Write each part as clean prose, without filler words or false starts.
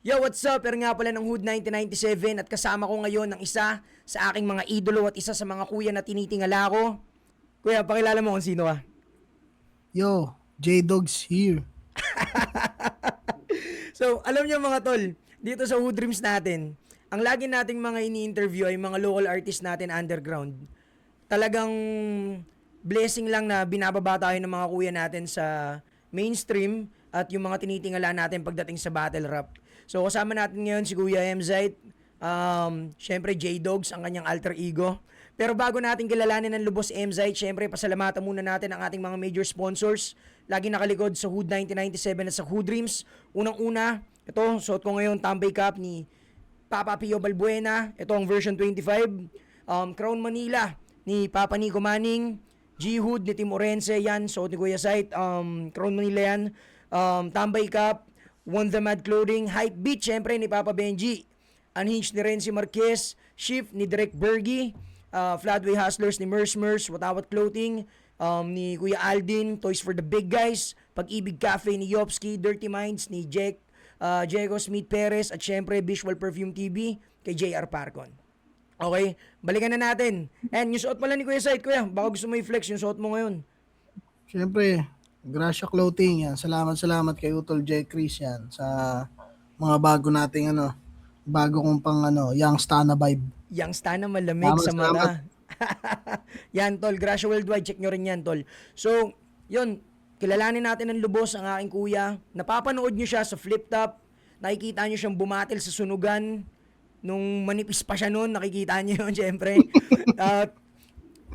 Yo, what's up? Pero nga pala ng Hood 1997 at kasama ko ngayon ng isa sa aking mga idolo at isa sa mga kuya na tinitingala ko. Kuya, pakilala mo kung sino ka. Yo, J-Dogs here. So, alam niyo mga tol, dito sa Hood Dreams natin, ang lagi nating mga ini-interview ay mga local artist natin underground. Talagang blessing lang na binababa tayo ng mga kuya natin sa mainstream at yung mga tinitingala natin pagdating sa battle rap. So kasama natin ngayon si Kuya Mzite, syempre J-Dogs, ang kanyang alter ego. Pero bago natin kilalanin ng lubos si Mzite, syempre pasalamatan muna natin ang ating mga major sponsors. Lagi nakalikod sa Hood 1997 at sa Hood Dreams. Unang-una, ito, suot ko ngayon Tambay Cup ni Papa Pio Balbuena. Ito ang version 25. Crown Manila ni Papa Nico Manning. G-Hood ni Tim Orense. Yan, suot ni Kuya Sight. Crown Manila yan. Tambay Cup. Won the Mad Clothing. Hype Beat, syempre ni Papa Benji. Unhinged ni Renzi Marquez. Shift ni Derek Bergy. Flatway Hustlers ni Merce, Watawat Clothing. Ni Kuya Aldin. Toys for the Big Guys. Pag-ibig Cafe ni Yopski. Dirty Minds ni Diego Smith Perez. At syempre Visual Perfume TV kay JR Parcon. Okay, balikan na natin. And yung suot pala ni Kuya Sight, Kuya. Baka gusto mo i-flex yung suot mo ngayon. Siyempre, Gracia Clothing yan. Salamat kay Utol J. Chris yan sa mga bago nating bago kong pang Young Stana vibe. Yang stana malamig sa Salamat. mata. Yan, tol. Gracia Worldwide. Check nyo rin yan, tol. So, yun. Kilalanin natin ng lubos ang aking kuya. Napapanood nyo siya sa flip top. Nakikita nyo siyang bumatil sa sunugan. Nung manipis pa siya noon, nakikita nyo yun, syempre. At,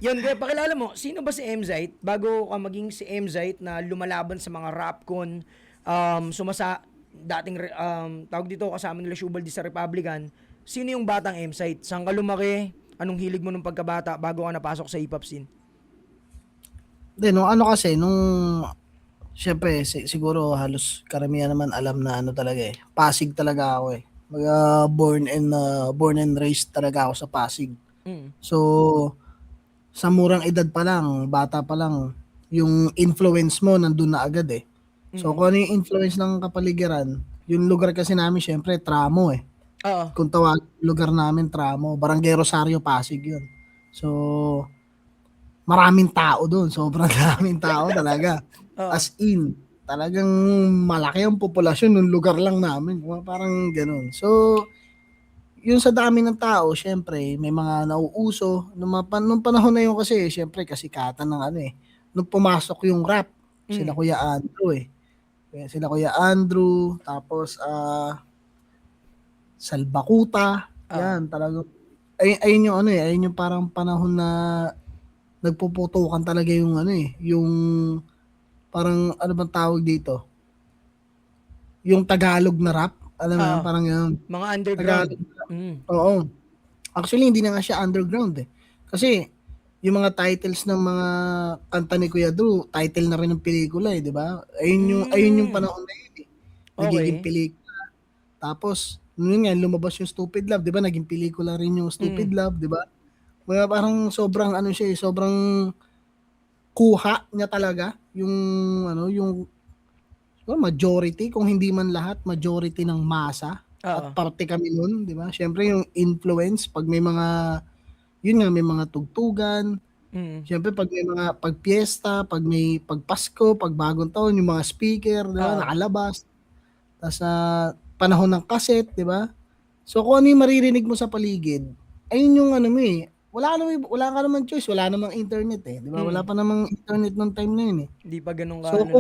yun, kaya pakilala mo, sino ba si Mzite? Bago ka maging si Mzite na lumalaban sa mga rapcon, tawag dito, kasama nila Shubaldi sa Republican, sino yung batang Mzite? Saan ka lumaki? Anong hilig mo nung pagkabata bago ka napasok sa hip-hop scene? Nung kasi, siyempre, siguro halos karamihan naman alam na talaga Pasig talaga ako born and raised talaga ako sa Pasig. Mm. So, sa murang edad pa lang, bata pa lang, yung influence mo nandun na agad So, kung ano yung influence ng kapaligiran, yung lugar kasi namin, syempre, Tramo Oo. Kung tawag lugar namin, Tramo. Barangay Rosario, Pasig yun. So, maraming tao doon. Sobrang daming tao talaga. Oo. As in, talagang malaki ang populasyon ng lugar lang namin. Parang ganun. So, yun sa dami ng tao, syempre, may mga nauuso. Nung panahon na yun kasi, syempre, kasikatan ng nung pumasok yung rap, sila Kuya Andrew Sila Kuya Andrew, tapos, Salbakuta, Oo. yan, talagang, ayun yung ayun yung parang panahon na nagpuputukan talaga yung yung parang ano bang tawag dito? Yung Tagalog na rap, alam mo Oo. yun, parang yun. Mga underground. Tagalog na rap. Mm. Oo. Actually, hindi na nga siya underground Kasi, yung mga titles ng mga kanta ni Kuya Drew, title na rin ng pelikula di ba? Ayun yung Mm. panahon na yun Nagiging Okay. pelikula. Tapos, yun nga, lumabas yung Stupid Love, di ba? Naging pelikula rin yung Stupid Mm. Love, di ba? Kaya parang sobrang siya sobrang kuha niya talaga yung yung siguro majority kung hindi man lahat, majority ng masa at Oo. parte kami nun, 'di ba? Siyempre yung influence pag may mga yun nga may mga tugtugan, Mm. siyempre pag may mga pag piyesta, pag Pasko, pag bagong taon, yung mga speaker, 'di ba, Oo. nakalabas. Tas sa panahon ng cassette, 'di ba? So kung ano yung maririnig mo sa paligid, ayun yung mo wala ka namang choice, wala namang internet 'di ba? Wala Mm. pa namang internet nung time na yun Hindi pa ganun ka So ano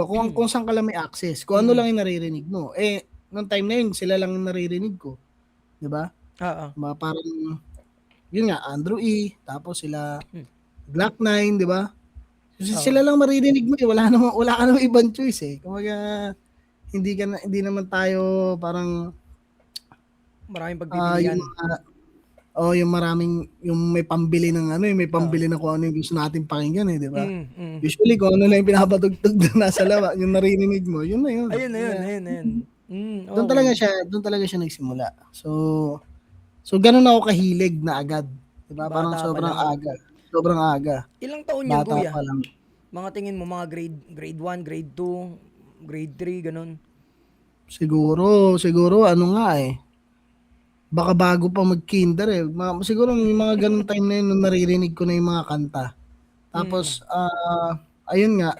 kung lakas. kung saan ka lang may access, kung ano Mm. lang yung naririnig mo. Nung time na yun, sila lang yung naririnig ko, 'di ba? Oo. Parang yun nga, Andrew E, tapos sila Mm. Glock 9, 'di ba? Kasi Oo. sila lang maririnig mo wala ka namang ibang choice Kumbaga hindi naman tayo parang Maraming yung pagpipilian. yung maraming yung may pambili ng may Oo. pambili na kung ano yung gusto nating pakinggan 'di ba? Mm. Mm. Usually kung ano lang yung pinapatugtog na nasa labas, yung naririnig mo, yun na yun. Ayun na yun, Kaya, ayun na yun. Mm. doon Okay. talaga siya nagsimula. So ganun ako kahilig na agad. 'Di ba? Parang Bata pa lang. Sobrang aga. Ilang taon yun, Bata kuya? pa lang. Mga tingin mo, mga grade 1, grade 2, grade 3, ganun. Siguro ano nga, eh, baka bago pa mag-kinder, eh, siguro may mga gano'ng time na 'yun nung naririnig ko na yung mga kanta. Mm. Tapos, ayun nga,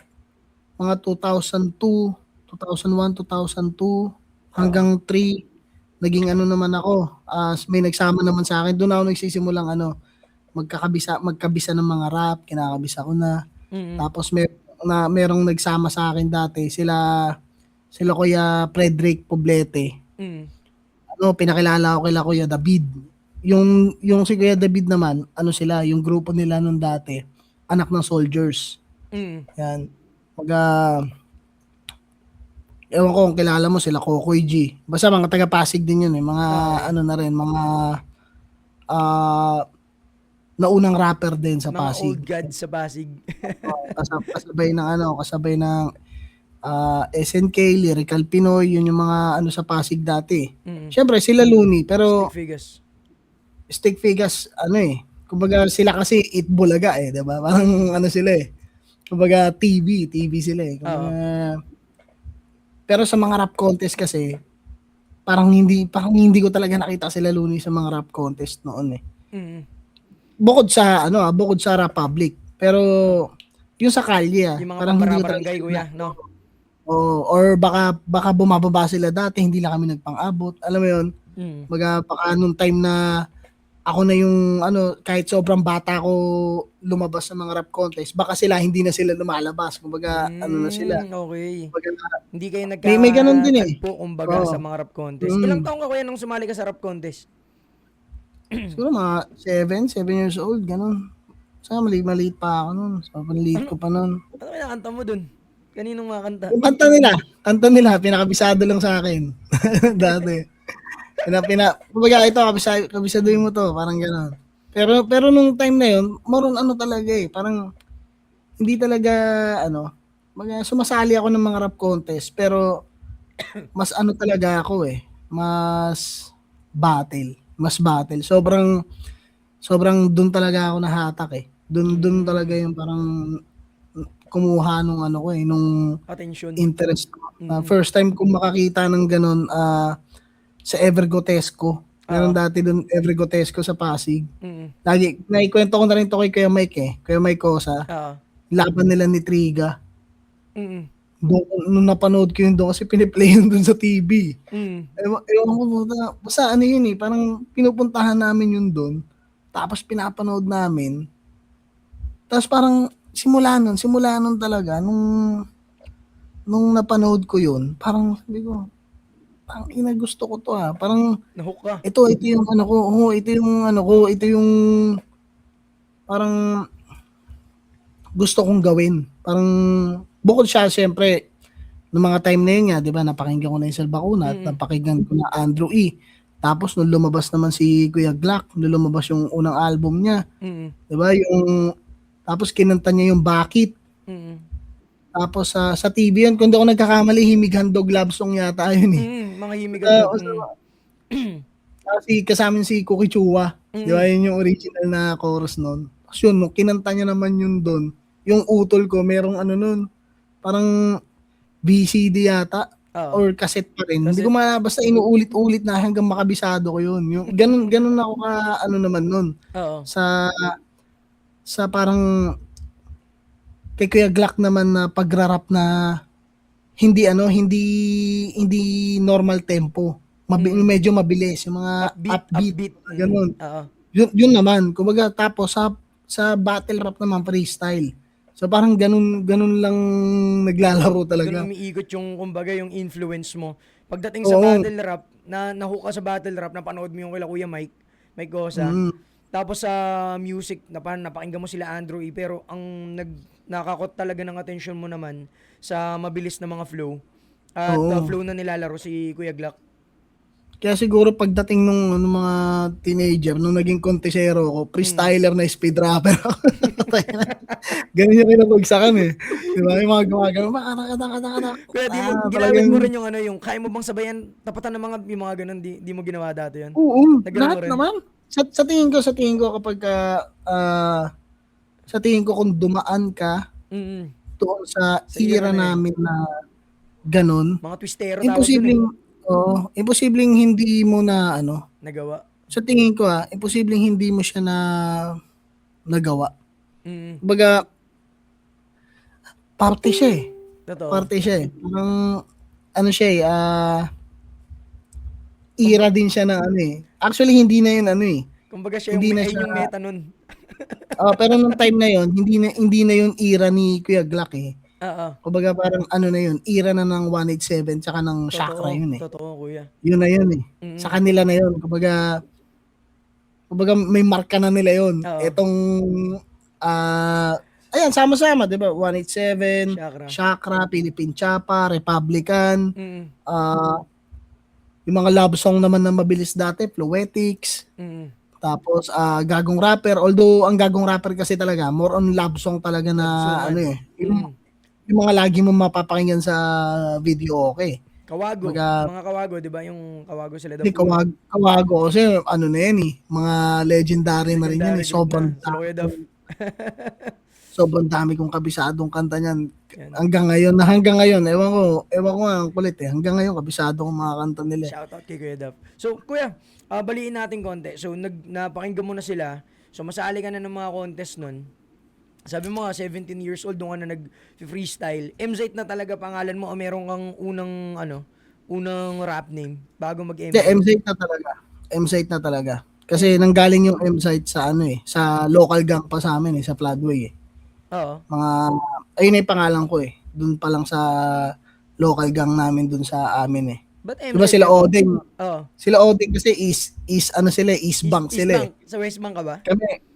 mga 2002, 2001, 2002 Oo. hanggang 3 naging ano naman ako, may nagsama naman sa'kin. Do'n ako nagsisimulang ano, magkabisa ng mga rap, kinakabisa ko na. Mm. Tapos merong nagsama sa'kin dati, sila Kuya Frederick Poblete. Mm. Ano, pinakilala ko kila Kuya David. Yung si Kuya David naman, ano sila, yung grupo nila nung dati, Anak ng Soldiers. Mm. 'Yan. Kumbaga, ewan ko kung kilala mo sila Kokoy G. Basta mga taga Pasig din 'yun, eh, mga Oo. ano na rin, mga, ah, naunang rapper din sa Mga Pasig. old gods sa Pasig. Oo, kasabay ng, SNK, Lyrical Pinoy, 'yun yung mga ano sa Pasig dati. Mm. Siyempre sila Looney, Stick pero figures. Stick Figures ano, eh, kumbaga sila kasi Itbulaga, eh, 'di ba? Mm. Parang ano sila, eh, kumbaga TV sila, eh. Kumbaga, Oo. pero sa mga rap contest kasi, parang hindi ko talaga nakita sila Looney sa mga rap contest noon, eh. Mm. Bukod sa Republic. Pero Oo. yung sa kalye, Yung mga parang hindi ko talaga pambara-barangay, sila kuya, no? oo, or baka bumababa sila dati, hindi lang kami nagpang-abot, alam mo yun? Mm. Baka nung time na ako na yung ano, kahit sobrang bata ko lumabas sa mga rap contest, baka hindi na sila lumalabas. Kumbaga ano na sila, Okey. kumbaga Hindi kayo may gano'n din, eh. nagkatagpo kumbaga sa Oo, mga rap contest. Ilang mm. taon ka kuya nung sumali ka sa rap contest? Siguro mga 7 years old gano'n. Maliit pa ako nun, sobrang liit Ano ko pa nun. ano kinakanta mo dun? Kaninong mga kanta? Yung kanta nila pinakabisado lang sa'kin dati. Kumbaga ito kabisaduhin Mm. mo 'to, parang gano'n. Pero nung time na yun, more on ano talaga, eh, parang hindi talaga ano, kumbaga sumasali ako ng mga rap contest, pero mas ano talaga ako, eh, mas battle. Sobrang sobrang dun talaga ako nahatak, eh. Dun talaga Hmm. yung parang kumuha nung ano ko, eh, nung Atensyon. interest ko. Mm. First time kong makakita ng gano'n, sa Evergotesco. Meron Oo. dati dun Evergotesco sa Pasig. Mm. Naikwento ko na rin 'to kay Kuya Mike, eh, Kuya Mike Cosa. Oo. Laban nila ni Triga. Mm. Nung napanood ko yun dun kasi pini-play yun dun sa TV. Mm. Ewan ko basta ano yun, eh, parang pinupuntahan namin yun dun, tapos pinapanood namin. Tapos parang simula nun talaga nung napanood ko yun, parang sabi ko, "Tangina gusto ko 'to, parang Na-hook ka? ito yung ano ko, oo, ito yung ano ko, ito yung parang gusto kong gawin." Parang bukod siya siyempre nung mga time na yun nga 'di ba napakinggan ko na yung Salva Kunat, Mm. napakinggan ko na Andrew E. Tapos nung lumabas naman si Kuya Glock, nung lumabas yung unang album niya, Mm. 'di ba yung tapos kinanta niya yung Bakit. Mm. Tapos sa TV yun kung di ako nagkakamali Himig Handog love song yata yun, eh. Mga himig handog. Basta kasama niya si Cookie Chua, 'di ba Mm. yun yung original na chorus nun. Tapos yun nung kinanta niya naman yun dun, yung utol ko merong ano nun, parang VCD yata Oo. or cassette pa rin, hindi ko Kaset. basta inuulit-ulit na hanggang makabisado ko yun, yung gano'n ako ka-ano naman nun, Oo. sa parang kay Kuya Glock naman na pagra-rap na hindi ano, hindi normal tempo, Mm. medyo mabilis, yung mga upbeat, Upbeat. mga gano'n. Oo. Yun naman, kumbaga tapos sa battle rap naman freestyle. So parang gano'n lang naglalaro Dun talaga. umiikot yung kumbaga yung influence mo. Pagdating sa Oo, battle rap, na-hook ka sa battle rap, napanood mo yung kila Kuya Mike Cosa. mm, Tapos sa music, napakinggan mo sila Andrew E. Pero nakakot talaga ng attention mo naman sa mabilis na mga flow. At oo. flow na nilalaro si Kuya Glock. Kaya siguro pagdating nung mga teenager, nung naging kontesero ako, Mm. freestyler na speed rapper ako. Gano'n yung kinabagsakan, eh. 'Di ba, yung mga gumagano, Kaya ginamit talagang mo rin yung ano, yung kaya mo bang sabayan, tapatan ng yung mga ganun, di mo ginawa dati yun? oo, Nagano mo lahat rin? naman. Sa tingin ko kapagka, sa tingin ko kung dumaan ka Mm. doon sa Sa era era na yun. namin na ganun, Mga twistero tawag dun eh. imposibleng hindi mo na ano, Nagawa. sa tingin ko imposibleng hindi mo siya na nagawa. Mm. Kumbaga, parte siya eh. Totoo. Parte siya eh. Parang, ano siya eh, era din siya ng ano eh. Actually, hindi na yun ano eh. Kumbaga siya yung, Hindi na ay siya, yung meta nun. pero nung time na yun, hindi na yun era ni Kuya Glock eh. Oo. Kumbaga parang ano na yun, era na ng 187 tsaka ng Chakra Totoo. yun eh. Totoo, kuya. Yun na yun eh. Sa Mm. kanila na yun. Kumbaga may marka na nila yun. Oo. Etong, ayan, sama-sama, di ba? 187, Chakra. Chakra, Philippine Chapa, Republican, Mm. yung mga love song naman na mabilis dati, Fluetics, Mm. tapos Gagong Rapper. Although ang Gagong Rapper kasi talaga, more on love song talaga na Love songan. ano eh. Mm. Yung mga lagi mo mapapakinggan sa video, okay. Kawago. Kumbaga, Mga kawago, di ba? Yung kawago sila daw. hindi, kawago kasi ano na yan eh. Mga legendary na rin yan eh. Legendary group na. Sila Kuya Duff. Sobrang dami kong kabisadong kanta niyan. Yan. Hanggang ngayon, ewan ko nga ang kulit eh. Hanggang ngayon, kabisado kong mga kanta nila. Shoutout kay Kuya Duff. So, kuya, baliin natin konti. So, napakinggan mo na sila. So, masali ka na ng mga contest nun. Sabi mo nga, 17 years old, doon ka na nag-freestyle. MZ na talaga pangalan mo o meron kang unang rap name bago Hindi, mag-MZ? M-Site na talaga. M-Site na talaga. Kasi nanggaling yung M-Site sa sa local gang pa sa amin sa Floodway eh. Oo. Ayun na yung pangalan ko eh. Doon pa lang sa local gang namin doon sa amin eh. Ba't Diba MZ sila ka? Odeng? Oo. Sila Odeng kasi East East Bank sila eh. Bank. Sa West Bank ka ba?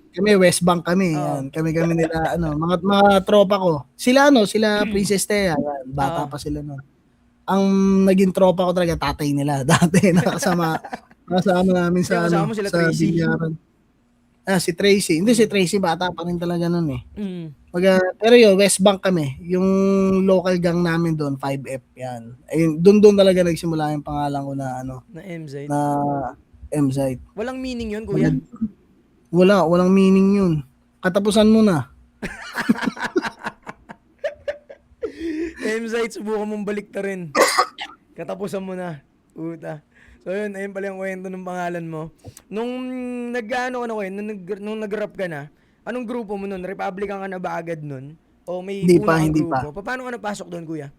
Kami West Bank kami. Oo. Yan. Kami nila mga tropa ko. Sila Princess Thea, yan. Bata Oo. pa sila noon. Ang naging tropa ko talaga tatay nila dati nakasama namin Kaya sa kasama mo sila sa Tracy. bilyaran. Si Tracy. Hindi, si Tracy bata pa rin talaga noon eh. Mm. Pero yun, West Bank kami. Yung local gang namin doon, 5F yan. Ayun, doon talaga nagsimula yung pangalan ko na Na MZ. na M-Site. Walang meaning yun, kuya. Walang meaning yun. Katapusan mo na. MZ, subukan mong balik ta rin. Katapusan mo na. Puta. So yun, ayun pala yung kwento ng pangalan mo. Nung nung nag-rap ka na, anong grupo mo nun? Republican ka na ba agad nun? O may Hindi una kang hindi grupo? pa. Paano ka napasok doon, kuya?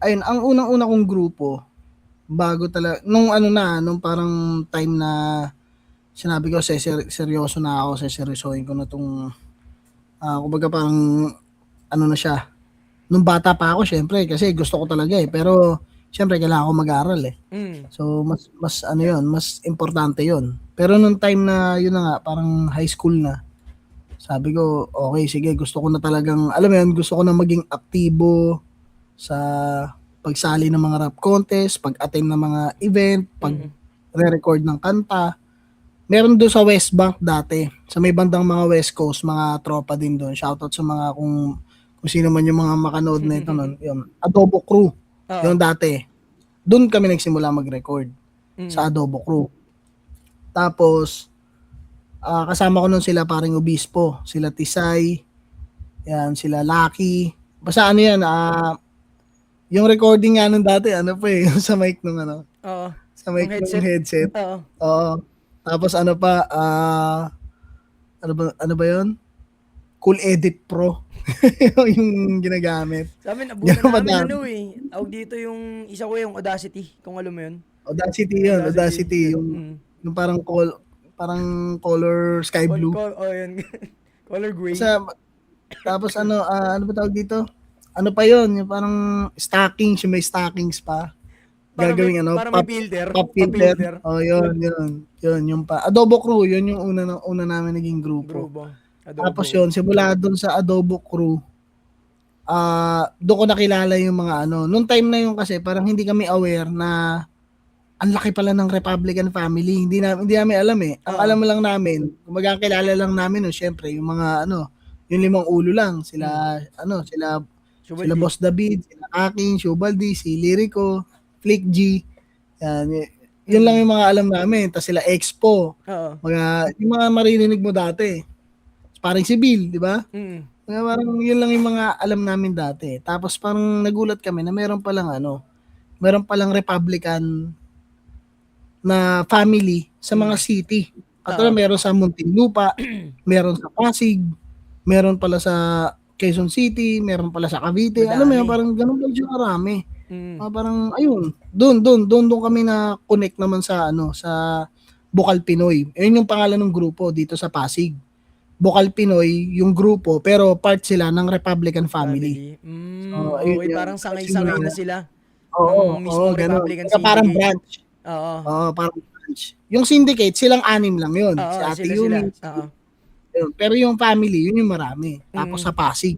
Ayun, ang unang-una kong grupo, bago talaga, nung parang time na sinabi ko, seryoso na ako, seryosohin ko na tong, kumbaga parang, na siya. Nung bata pa ako, syempre, kasi gusto ko talaga eh. Pero, syempre, kailangan ko mag-aral eh. Mm. So, mas importante yon. Pero nung time na, yun na nga, parang high school na, sabi ko, okay, sige, gusto ko na talagang, alam mo yun, gusto ko na maging aktibo sa pagsali ng mga rap contest, pag-attend ng mga event, pag-re-record ng kanta. Meron doon sa West Bank dati, sa may bandang mga West Coast, mga tropa din doon. Shoutout sa mga kung sino man yung mga makanood na ito nun. Yung Adobo Crew. Yung dati. Doon kami nagsimula mag-record sa Adobo Crew. Tapos, kasama ko nun sila paring Obispo, sila Tisay, yan, sila Lucky. Basta yan, yung recording nga nun dati, yung sa mic nung Oo. sa mic Yung nung headset. Oo. Oo. Tapos ano ba yun? Cool Edit Pro. yung ginagamit. Sa amin, abutan Yan, namin Tawag dito yung isa ko yung Audacity, kung alam mo yun. Audacity yun, Audacity. Yung parang color sky blue. Yun. Color gray. Tapos ano ba tawag dito? Ano pa yun? Yung parang stockings, yung may stockings pa. Gagawing para may filter. Pop filter. Yun. Yung pa. Adobo Crew, yun yung una namin naging grupo. Tapos yun, simula doon sa Adobo Crew, doon ko nakilala yung mga nung time na yun kasi parang hindi kami aware na ang laki pala ng Republican family. Hindi namin alam eh. Ang alam lang namin, kumbaga kilala lang namin syempre yung mga yung 5 ulo lang, sila sila Boss David, sila Aking, Shubaldi, si Lyrico, Flick G. Yan, yun lang yung mga alam namin. Tapos sila Expo. Yung mga maririnig mo dati. Parang si Bill, di ba? Kaya parang yun lang yung mga alam namin dati. Tapos parang nagulat kami na meron palang Republican na family sa mga Hmm, city. Katulad oo. meron sa Muntinlupa, meron sa Pasig, meron pala sa Quezon City, meron pala sa Cavite. Alam mo yun, Madami. parang ganun pala siya karami. Mm, Parang ayun, dun kami na connect naman sa ano, sa Bukal Pinoy. Ayun yung pangalan ng grupo dito sa Pasig. Bukal Pinoy yung grupo pero part sila ng Republican family. family. So ayun Okey, yun, parang nagsimula sangay-sangay na sila oo, ng oo mismong gano'n. Republican Kumbaga parang syndicate. branch. Oo. Oo, parang branch. Yung syndicate silang 6 lang yun, si Oo, Ate sila. Yumi, Oo. yun. Pero yung family yun yung marami, tapos sa Mm. Pasig.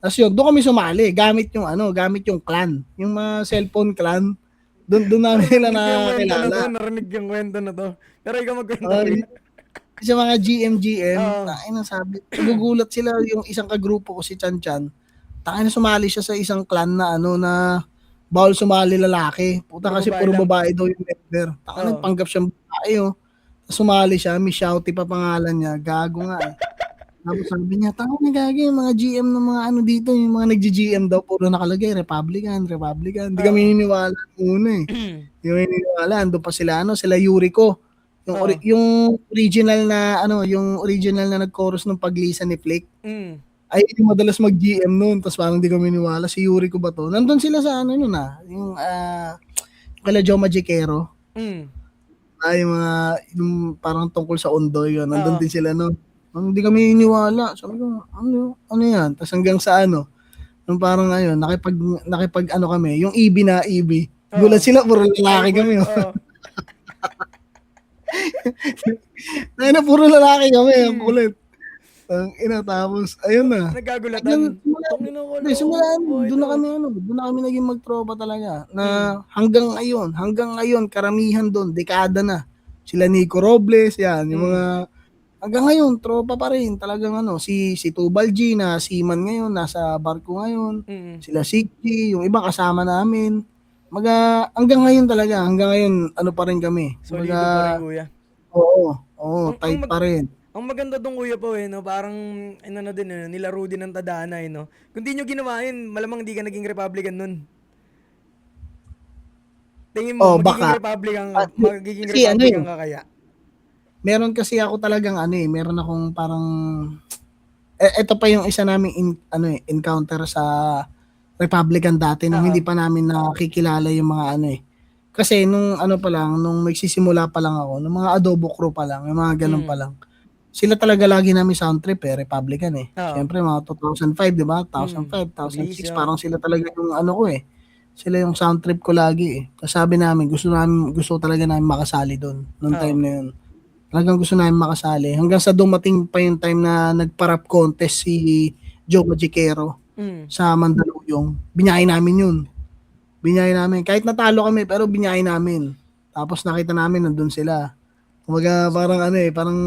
Ta's yun, dun kami sumali gamit yung clan, yung mga cellphone clan, dun namin sila Narinig ko yung kuwento na 'to, nakakilala. narinig yung kuwento na 'to. Pero ikaw magkuwento, Oo, kuya. sa mga GM, Oo. tangina sabi nagugulat sila yung isang kagrupo ko si Tian, tangina sumali siya sa isang clan na ano na bawal sumali lalaki. Puta Puro kasi babae puro lang. babae daw yung member. Tangina Oo. nagpanggap siyang babae oh. Sumali siya, Miss Shouty pa pangalan niya, gago nga eh. Tapos sabi niya, tangina gagi yung mga GM ng mga ano dito, yung mga naggi-GM daw puro nakalagay Republican, Republican. Hindi kami Oo. naniniwala nung una eh. Hindi kami naniniwala, andun pa sila ano, sila Yuriko. Oo. Yung original na ano, yung original na nag-chorus nung Paglisan ni Flick. Hmm. Ay, yung madalas mag-GM noon, tapos parang hindi kami maniwala, si Yuriko ba 'to? Nandun sila sa ano noon yung kila Joe Magiquero. Hmm. Yung mga yung parang tungkol sa Ondoy yun, nandun Oo. din sila nun. Hindi kami naniniwala, sabi ko, ano yan? Tapos hanggang sa ano, nung parang ayun, nakipag ano kami, yung EB na EB. Oo. Gulat sila, puro Ay, lalaki kami. Oh. oo. Ayun na, puro lalaki kami, ang Hmm. kulit. Ang ina, tapos ayun na. Nagkagulatan. Hanggang simula, Tangina hindi, akala ko simula babae doon na 'to. kami ano, doon na kami naging magtropa talaga na Hmm. hanggang ngayon karamihan doon dekada na. Sila Nico Robles, yan, yung Hmm. mga hanggang ngayon tropa pa rin talagang ano, si Tubal G na seaman ngayon, nasa barko ngayon. Mm. Sila Siggy, yung iba kasama namin. Hanggang ngayon talaga, hanggang ngayon ano pa rin kami. Solido pa rin, Kumbaga, kuya. oo, oo, Ang tight pa rin. ang maganda dun, kuya, po, eh, 'no, parang ano na din, eh, nilaro din ng tadhana, eh, 'no. Kung 'di niyo ginawa yun, malamang 'di ka naging Republican nun. Tingin mo Oh, baka. magiging Kasi ano eh, Republican ka kaya? meron kasi ako talagang ano eh, meron akong parang eto pa yung isa naming encounter sa Republican dati nung hindi Oo. pa namin nakikilala yung mga ano eh. Kasi nung ano pa lang, nung nagsisimula pa lang ako, nung mga Adobo Crew pa lang, yung mga ganun pa Hmm. lang. Sila talaga lagi namin sound trip eh, Republican eh. Oo. Siyempre mga 2005, 'di ba? Mm. 2005, Mabilis, 2006 oo. parang sila talaga yung ano ko eh. Sila yung sound trip ko lagi eh. Tapos sabi namin, gusto talaga namin makasali doon nung time Oo. na yun. Talagang gusto namin makasali. Hanggang sa dumating pa yung time na nagpa-rap contest si Joe Magiquero Hmm. sa Mandaluyong. Binyahe namin yun. Binyahe namin. Kahit natalo kami, pero binyahe namin. Tapos nakita namin nandun sila. Kumbaga parang ano eh, parang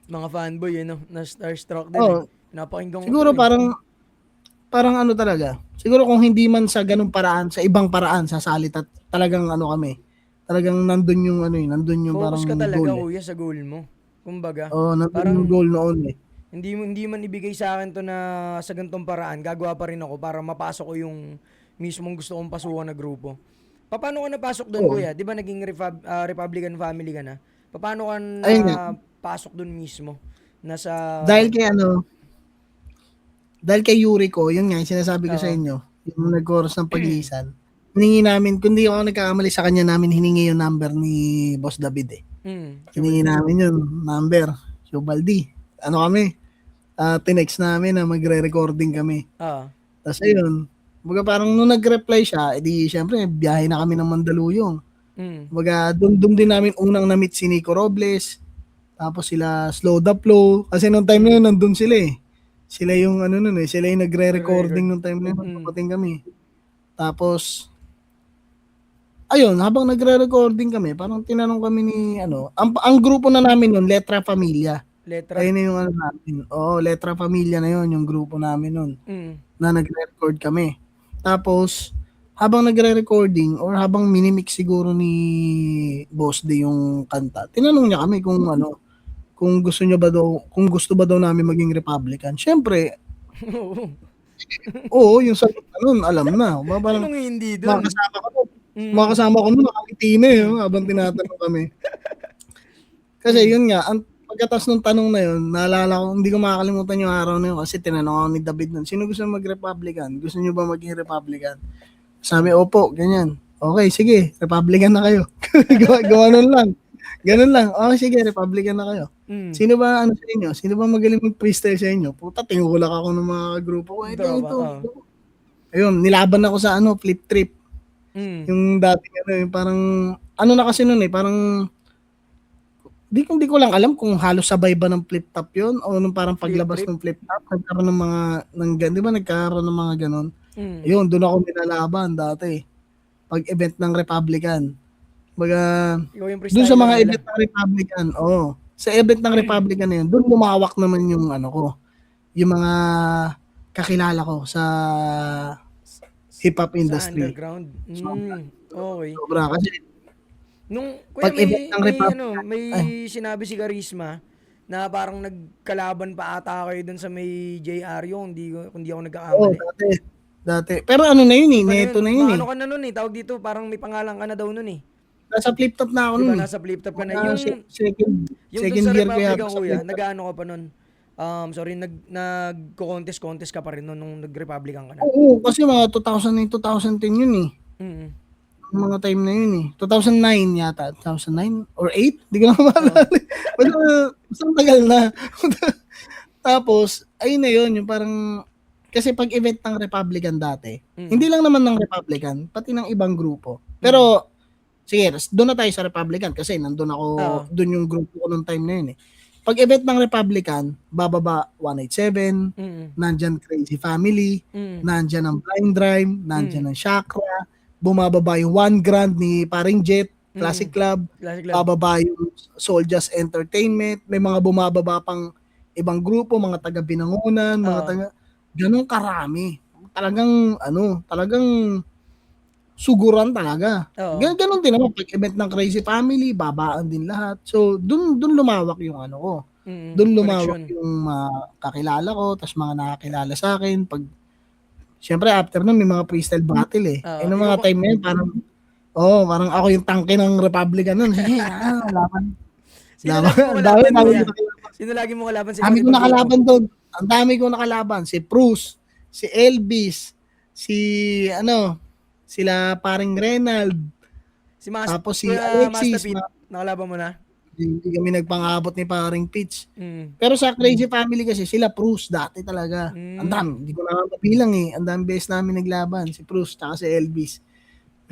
Mga fanboy, eh, 'no, na starstruck din, eh. oh, Pinapakinggan ko 'to, siguro eh. parang parang ano talaga. Siguro kung hindi man sa ganung paraan, sa ibang paraan sasali talagang ano kami. Talagang nandun yung ano eh, nandun yung Focus parang ka talaga, goal eh. kuya, sa goal mo. Kumbaga, Oo, nandun yung parang goal noon eh. hindi man ibigay sa akin 'to na sa ganitong paraan, gagawa pa rin ako para mapasok ko yung mismong gusto kong pasukan na grupo. Papaano ka napasok dun, Oo. kuya? 'Di ba naging Republican family ka na? Papaano ka Ayun nga, napasok dun mismo? Nasa dahil kay ano, dahil kay Yuriko, yun nga yung sinasabi ko sa Oo. inyo, yung nag-chorus ng Paglisan. Hiningi namin, kung di ako nagkakamali sa kanya namin hiningi yung number ni Boss David eh. Hiningi Chubaldi. namin yun, number. So, Baldi, ano kami, tinext namin na magre-recording kami. Oo. Tapos ayun, kumbaga parang nung nag-reply siya, edi syempre biyahe na kami ng Mandaluyong. Mm. Kumbaga dun din namin unang na-meet si Nico Robles, tapos sila Slow the Flow, kasi nung time na Mm. yun nandun sila eh. Sila yung ano nun eh, sila yung Nagre-record. nagre-recording nung time na yun, Mm. dumating kami. Tapos, ayun, habang nagre-recording kami, parang tinanong kami ni ano, ang grupo na namin nun, Letra Familia. Letra. Ayun na yung ano namin. Oo, Letra Familia na yun, yung grupo namin nun. Mm. Na nagre-record kami. Tapos, habang nagre-recording or habang minimix siguro ni Boss D yung kanta, tinanong niya kami kung ano, kung gusto ba daw namin maging Republican. Siyempre, Oo. Oo, yung sagot na nun, alam na. Parang Sinong hindi mga dun? kasama ko nun, mga Mm. kasama ko nun nakangiti na eh, habang tinatanong kami. Kasi Mm. yun nga, ang pagkatapos ng tanong na yun, naalala ko, hindi ko makakalimutan yung araw na yun kasi tinanong ako ni David nun, sino gusto mag-Republican? Gusto niyo ba maging Republican? Sabi, opo, ganyan. Okay, sige, Republican na kayo. Gawa nun lang. Ganun lang. Okay, sige, Republican na kayo. Mm. Sino ba ano sa inyo? Sino ba magaling mag-freestyle sa inyo? Puta, tinulak ako ng mga grupo ko. Tropa, Ito. oo. Ayun, nilaban ako sa ano, flip trip. Mm. Yung dating ano, yung parang ano na kasi noon eh, parang di ko lang alam kung halos sabay ba ng flip top 'yon o nung parang Flip paglabas trip. ng flip top nagkaroon ng mga di ba nagkaroon ng mga gano'n? Mm. Ayun, doon ako nilalaban dati, 'pag event ng Republican. Kumbaga, Ikaw yung doon sa freestyler mga nila. event ng Republican, oo. Sa event ng Republican na 'yun, doon lumawak naman yung ano ko, yung mga kakilala ko sa hip-hop Sa industry. underground. Sobra, Okay. sobra kasi Nung kuya 'pag event ng Republican may ay, sinabi si Charisma na parang nagkalaban pa ata kayo dun sa may JR yung kung di ako oo, nagkakamali. dati. Pero ano na 'yun, eh, 'Di ba na yun? neto na 'yun, eh. Maano ka na nun eh, tawag dito, parang may pangalan ka na daw nun eh. Nasa flip top na ako 'Di ba nun, eh. nasa flip top ka na. Mga second Yung dun second sa year ko yata Republican sa kuya, flip top. nag-aano ka pa nun? Sorry, nagko-contest ka pa rin nun nung nag-Republican ka na. Oo, kasi mga 2009, 2010 yun, eh. Mm. Yung mga time na yun, eh. 2009 yata, 2009 or 8? Di ko na Oo. maalala. Basta tagal na. Tapos, ayun na yun, yung parang, kasi pag event ng Republican dati, Mm. hindi lang naman ng Republican, pati ng ibang grupo. Mm. Pero, sige, doon na tayo sa Republican kasi nandun ako, Oo. doon yung grupo ko nung time na yun, eh. Pag event ng Republican, bababa 187, Mm. nandyan Crazy Family, Mm. nandyan ang Blind Drive, Mm. nandyan ang Chakra, bumababa yung One Grand ni Paring Jet, Classic Mm. Club, Classic Club. bababa yung Soldiers Entertainment, may mga bumababa pang ibang grupo, mga taga Binangonan, mga Oo. taga, ganun karami. Talagang suguran talaga. Oo. Ganun din naman pag event ng Crazy Family, babaan din lahat. So, dun lumawak yung ano ko. Dun lumawak Connection. yung mga kakilala ko, tas mga nakakilala sa akin. Pag, syempre after nun, may mga freestyle battle eh. Oo. Nung Ikaw mga ba? time na yun, parang ako yung tangke ng Republican nun. Sige, laban. Sino Laban. lagi mo Ang dami kalaban, kuya? ko nakalaban. Sino lagi mo kalaban sa Dami iba't ko ibang grupo? nakalaban doon. Ang dami ko nakalaban. Si Bruce, si Elvis, si sila paring Renald, Si Master, tapos si Kuya Master Alexis. Pete, nakalaban mo na? Hindi kami nagpang-abot ni paring Pitch. Mm. Pero sa Crazy Family kasi sila Bruce dati talaga. Ang dami, Mm. hindi ko na mabilang eh. Ang dami beses namin naglaban, si Bruce tsaka si Elvis.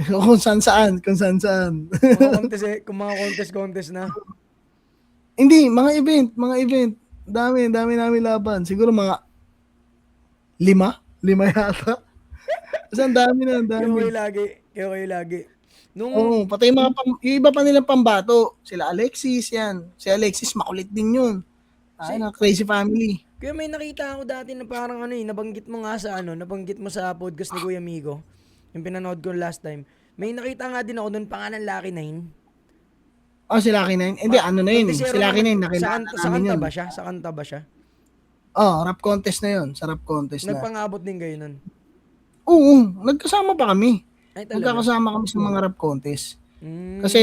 kung saan. Kung mga contest na. Hindi, mga event. Dami namin laban. Siguro mga lima yata. Kasi ang dami. Kayo lagi. Nung, Oo, pati yung yung iba pa nilang pambato. Sila Alexis, yan. Si Alexis, makulit din yun. Ay, na Crazy Family. Kaya may nakita ako dati na parang nabanggit mo nga nabanggit mo sa podcast ni Kuya Migo, yung pinanood ko last time. May nakita nga din ako doon, pangalan Lucky Nine. Oh, si Lucky Nine. Hindi, ano na yun eh. Si Lucky Nine, nakilala sa namin kanta yun. ba siya? Sa kanta ba siya? Oh, rap contest na yun. Sa rap contest na. Nagpangabot din kayo nun? Oo, nagkasama pa kami. Ay, talaga? Magkakasama kami sa mga rap contest. Mm. Kasi,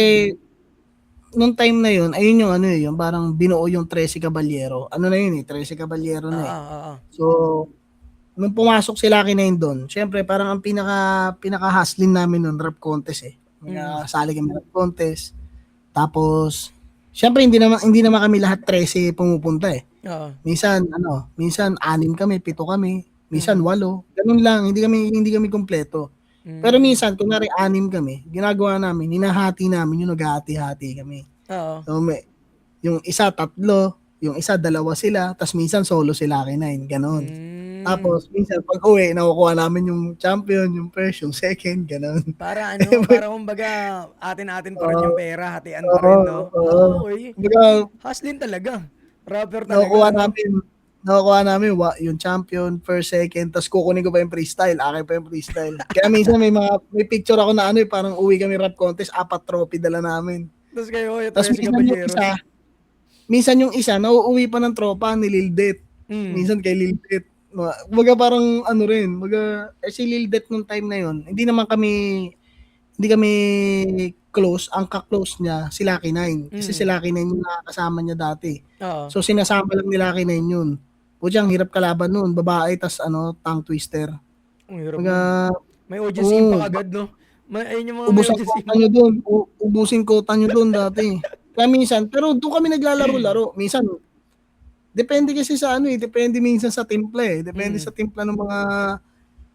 nung time na yun, ayun yung yung parang binuo yung 13 Caballero. Ano na yun eh, 13 Caballero na eh. So, nung pumasok si Lucky Nine doon, syempre parang ang pinaka-hustling namin nun, rap contest eh. Sali kami rap contest. Tapos, syempre hindi naman kami lahat 13 pumupunta eh. Oo. Minsan 6 kami, 7 kami, minsan 8. Ganun lang, hindi kami kumpleto. Pero minsan, kunwari 6 kami, ginagawa namin, hinahati namin yung naghahati-hati kami. Oo. So, yung isa 3, yung isa 2 sila, tas minsan solo si Lucky Nine, ganun. Tapos, minsan pag uwi, nakukuha namin yung champion, yung first, yung second, ganun. Para para kumbaga, atin pa rin yung pera, hatian pa rin, no? Okay. Kumbaga, Hustling talaga. Rapper talaga. nakukuha namin yung champion, first, second, tas kukunin ko pa yung freestyle. Akin pa yung freestyle. Kaya minsan may picture ako na parang uwi kami rap contest, 4 trophy dala namin. Tapos kayo, Tas minsan yung isa, nauuwi pa ng tropa ni Lil Det. Minsan kay Lil Det. Kumbaga parang ano rin, kumbaga si Lil Det nung time na yun, hindi kami close. Ang ka-close niya si Lucky Nine. Kasi si Mm. Lucky Nine yung nakakasama niya dati. Oo. So sinasama lang ni Lucky Nine yun. Putyang hirap kalaban nun, babae tas tongue twister. Ang hirap nun. Kumbaga, May audience oo, impact agad, no? Ayun yung mga may ubos ang audience quota impact. niyo dun. Ubusin quota niyo dun dati. Kaya minsan, pero doon kami naglalaro-laro. Minsan, depende kasi sa depende minsan sa timpla eh. Depende Mm. sa timpla ng mga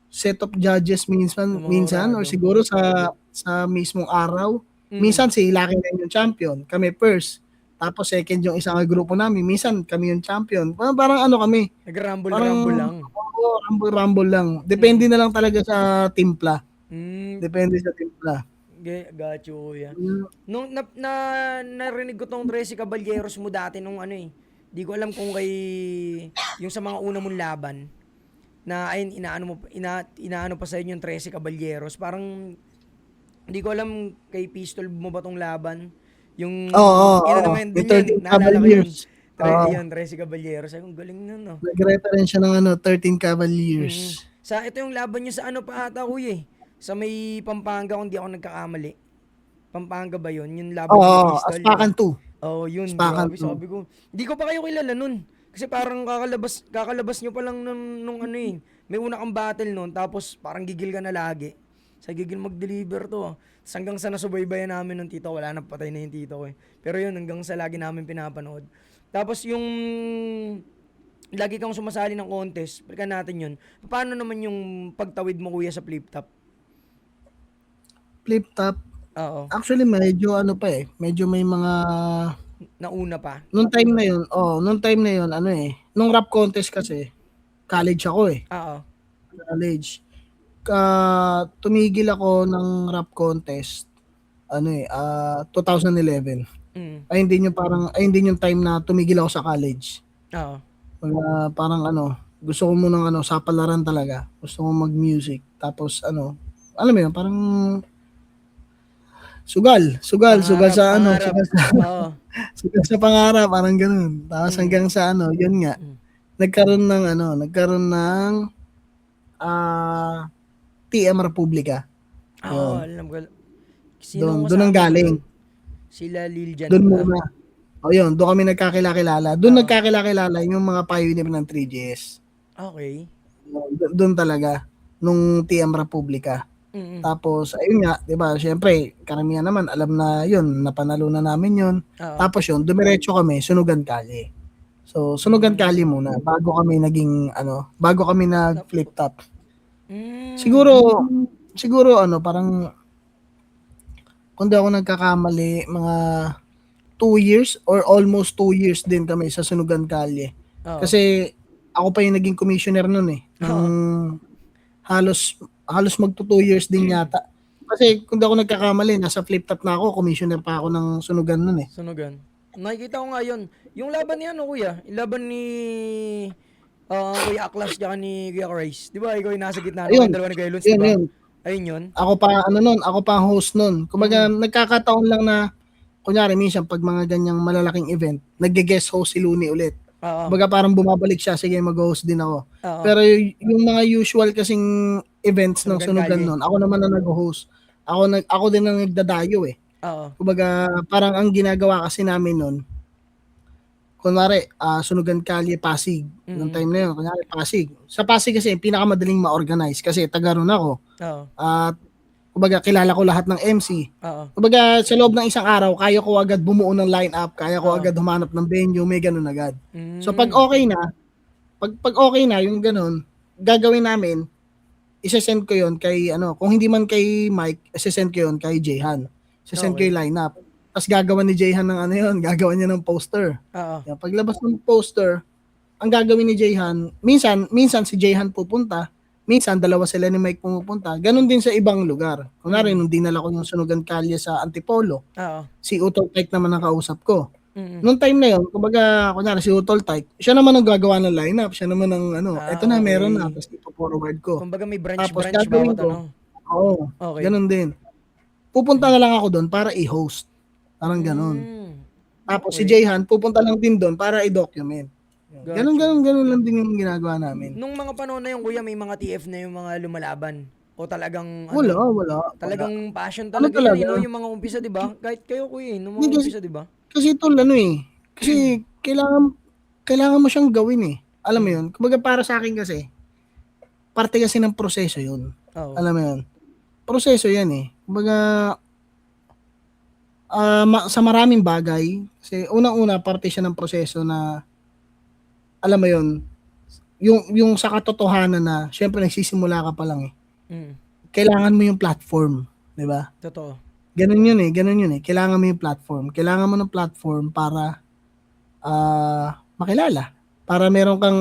set of judges Ng minsan, mga minsan or hurado. siguro sa mismong araw. Mm. Minsan si Lucky na yung champion, kami first. Tapos second yung isang grupo namin, minsan kami yung champion. Parang ano kami, Nag-rumble-rumble parang lang. rumble-rumble lang. Depende Mm. na lang talaga sa timpla. Mm. Depende sa timpla. Got you, kuya. Mm. Nung narinig ko tong Tracy Caballeros mo dati nung ano eh. Di ko alam kung yung sa mga una mong laban na ayun inaano pa sa inyo yung Tracy Caballeros. Parang hindi ko alam kay Pistol mo ba tong laban. Yung Oo, oo, oo. naman May din yun. 13 Naalala ko yun. Cavaliers. Oo. Ayun, Tracy Caballeros. Ay, ang galing nun, no? Nag-reference siya ng 13 Mm. Cavaliers. Ito yung laban nyo sa ano pa ata, kuya eh. Sa may Pampanga, kung di ako nagkakamali. Pampanga ba yun? Yung laban nyo ni Oo, Pistol, di ba? Aspakan 2. Oh, yun, Aspakan grabe. 2. Sabi ko, hindi ko pa kayo kilala nun. Kasi parang kakalabas nyo pa lang nung ano eh. May una kang battle nun, tapos parang gigil ka na lagi. Sa gigil mag-deliver to. Tapos hanggang sa nasubaybayan namin ng tito, wala na, patay na yung tito ko eh. Pero yun, hanggang sa lagi namin pinapanood. Tapos yung lagi kang sumasali ng contest, balikan natin yun. Paano naman yung pagtawid mo, kuya, sa flip top? Flip top. Oo. Actually, medyo ano pa eh. Medyo may mga Nauna pa. nung time na yun, nung rap contest kasi, college ako eh. Oo. College. Tumigil ako ng rap contest, 2011. Mm. Hindi yung time na tumigil ako sa college. Oo. Parang gusto ko munang sapalaran talaga. Gusto ko mag-music. Tapos alam mo yun, parang sugal Pangarap, sa pangarap. sugal sa Oo. sugal sa pangarap, parang ganun. Tapos Mm. hanggang sa yun nga, Mm. nagkaroon ng TM Republica. Oo, Yun. alam ko. Sino ang Doon ang kasama mo galing. doon? Sila Lil Jan Doon ba? muna. Yun, doon kami nagkakilala. Doon Oo. nagkakilala yung mga pioneer ng 3GS. Okay. Doon talaga nung TM Republica. Mm. Tapos ayun nga, 'di ba? Syempre, karamihan naman alam na 'yun, napanalunan namin 'yun. Oo. Tapos 'yun, dumiretso kami Sunugan Kalye. So, Sunugan Kalye muna bago kami bago kami nag-flip top. Mm. Siguro parang kung di ako nagkakamali, mga 2 years or almost 2 years din kami sa Sunugan Kalye. Oo. Kasi ako pa yung naging commissioner nun eh. Oo. Halos magto 2 years din yata. Kasi kung di ako nagkakamali, nasa flip top na ako, commissioner pa ako ng Sunugan nun eh. Sunugan. Nakikita ko nga yun. Yung laban ni ano, kuya? Yung laban ni Kuya Aklas tsaka ni Kuya Rice. Di ba ikaw yung nasa gitna Ayun, ng dalawa ni Kuya Lutz, di ba? yun. Ayun yun. Ako pa ang host nun. Kumbaga, nagkakataon lang na, kunyari, minsan, pag mga ganyang malalaking event, nag-guest host si Looney ulit. Oo. Kumbaga, parang bumabalik siya, sige, mag-host din ako. Oo. Pero yung mga usual kasing events ng Sunugan Sunugan Kalye. nun, ako naman na nag-host. Ako din ang nagdadayo eh. Oo. Kumbaga, parang ang ginagawa kasi namin nun, kunwari, Sunugan Kalye, Pasig. Noong time na yun, kunwari, Pasig. Sa Pasig kasi, pinakamadaling ma-organize kasi taga ron ako. Oo. At, kumbaga, kilala ko lahat ng MC. Oo. Kumbaga, sa loob ng isang araw, kaya ko agad bumuo ng line-up, kaya ko Oo. agad humanap ng venue, may ganun agad. Mm. So, pag okay na, yung ganun, gagawin namin, isesend ko yon kay, kung hindi man kay Mike, isesend ko yon kay Jehan. Isesend ko Okay. yung line-up. Tapos gagawa ni Jehan ng gagawa niya ng poster. Oo. Yan, paglabas ng poster, ang gagawin ni Jehan, minsan si Jehan pupunta, minsan dalawa sila ni Mike pumupunta. Ganon din sa ibang lugar. Kunwari, nung dinala ko yung Sunugan Kalye sa Antipolo, Oo. si Utol Tyke naman ang kausap ko. Mm. Nung time na yun, kumbaga, kunyari si Utol Tyke, siya naman ang gagawa ng lineup, siya naman ang eto na, Okay. meron na, tapos ipo-forward ko. Kumbaga may Tapos branch gagawin bawat ko, ano. oo, Okay. ganon din. Pupunta na lang ako doon para i-host. Parang ganon. Mm. Tapos si Okay. Jehan, pupunta lang din doon para i-document. Ganun, Gotcha. ganun, ganun lang din yung ginagawa namin. Nung mga panahon na yun, kuya, may mga TF na yung mga lumalaban. O talagang, Wala, ano, wala, wala. talagang passion Ano talaga yan, eh, talaga? no? Yung mga umpisa, di ba? Kahit kayo, kuya, nung Hindi mga kasi, umpisa, di ba? kasi tol, ano eh. Kasi kailangan mo siyang gawin eh. Alam mo Mm. yun? Kumbaga para sa akin kasi, parte kasi ng proseso yun. Oo. Alam mo yun? Proseso yan eh. Kumbaga, sa maraming bagay, kasi unang-una, parte siya ng proseso na, alam mo yun, yung sa katotohanan na, syempre nagsisimula ka pa lang eh. Mm. Kailangan mo yung platform, di ba? Totoo. Ganun yun eh. Kailangan mo yung platform. Kailangan mo ng platform para makilala. Para meron kang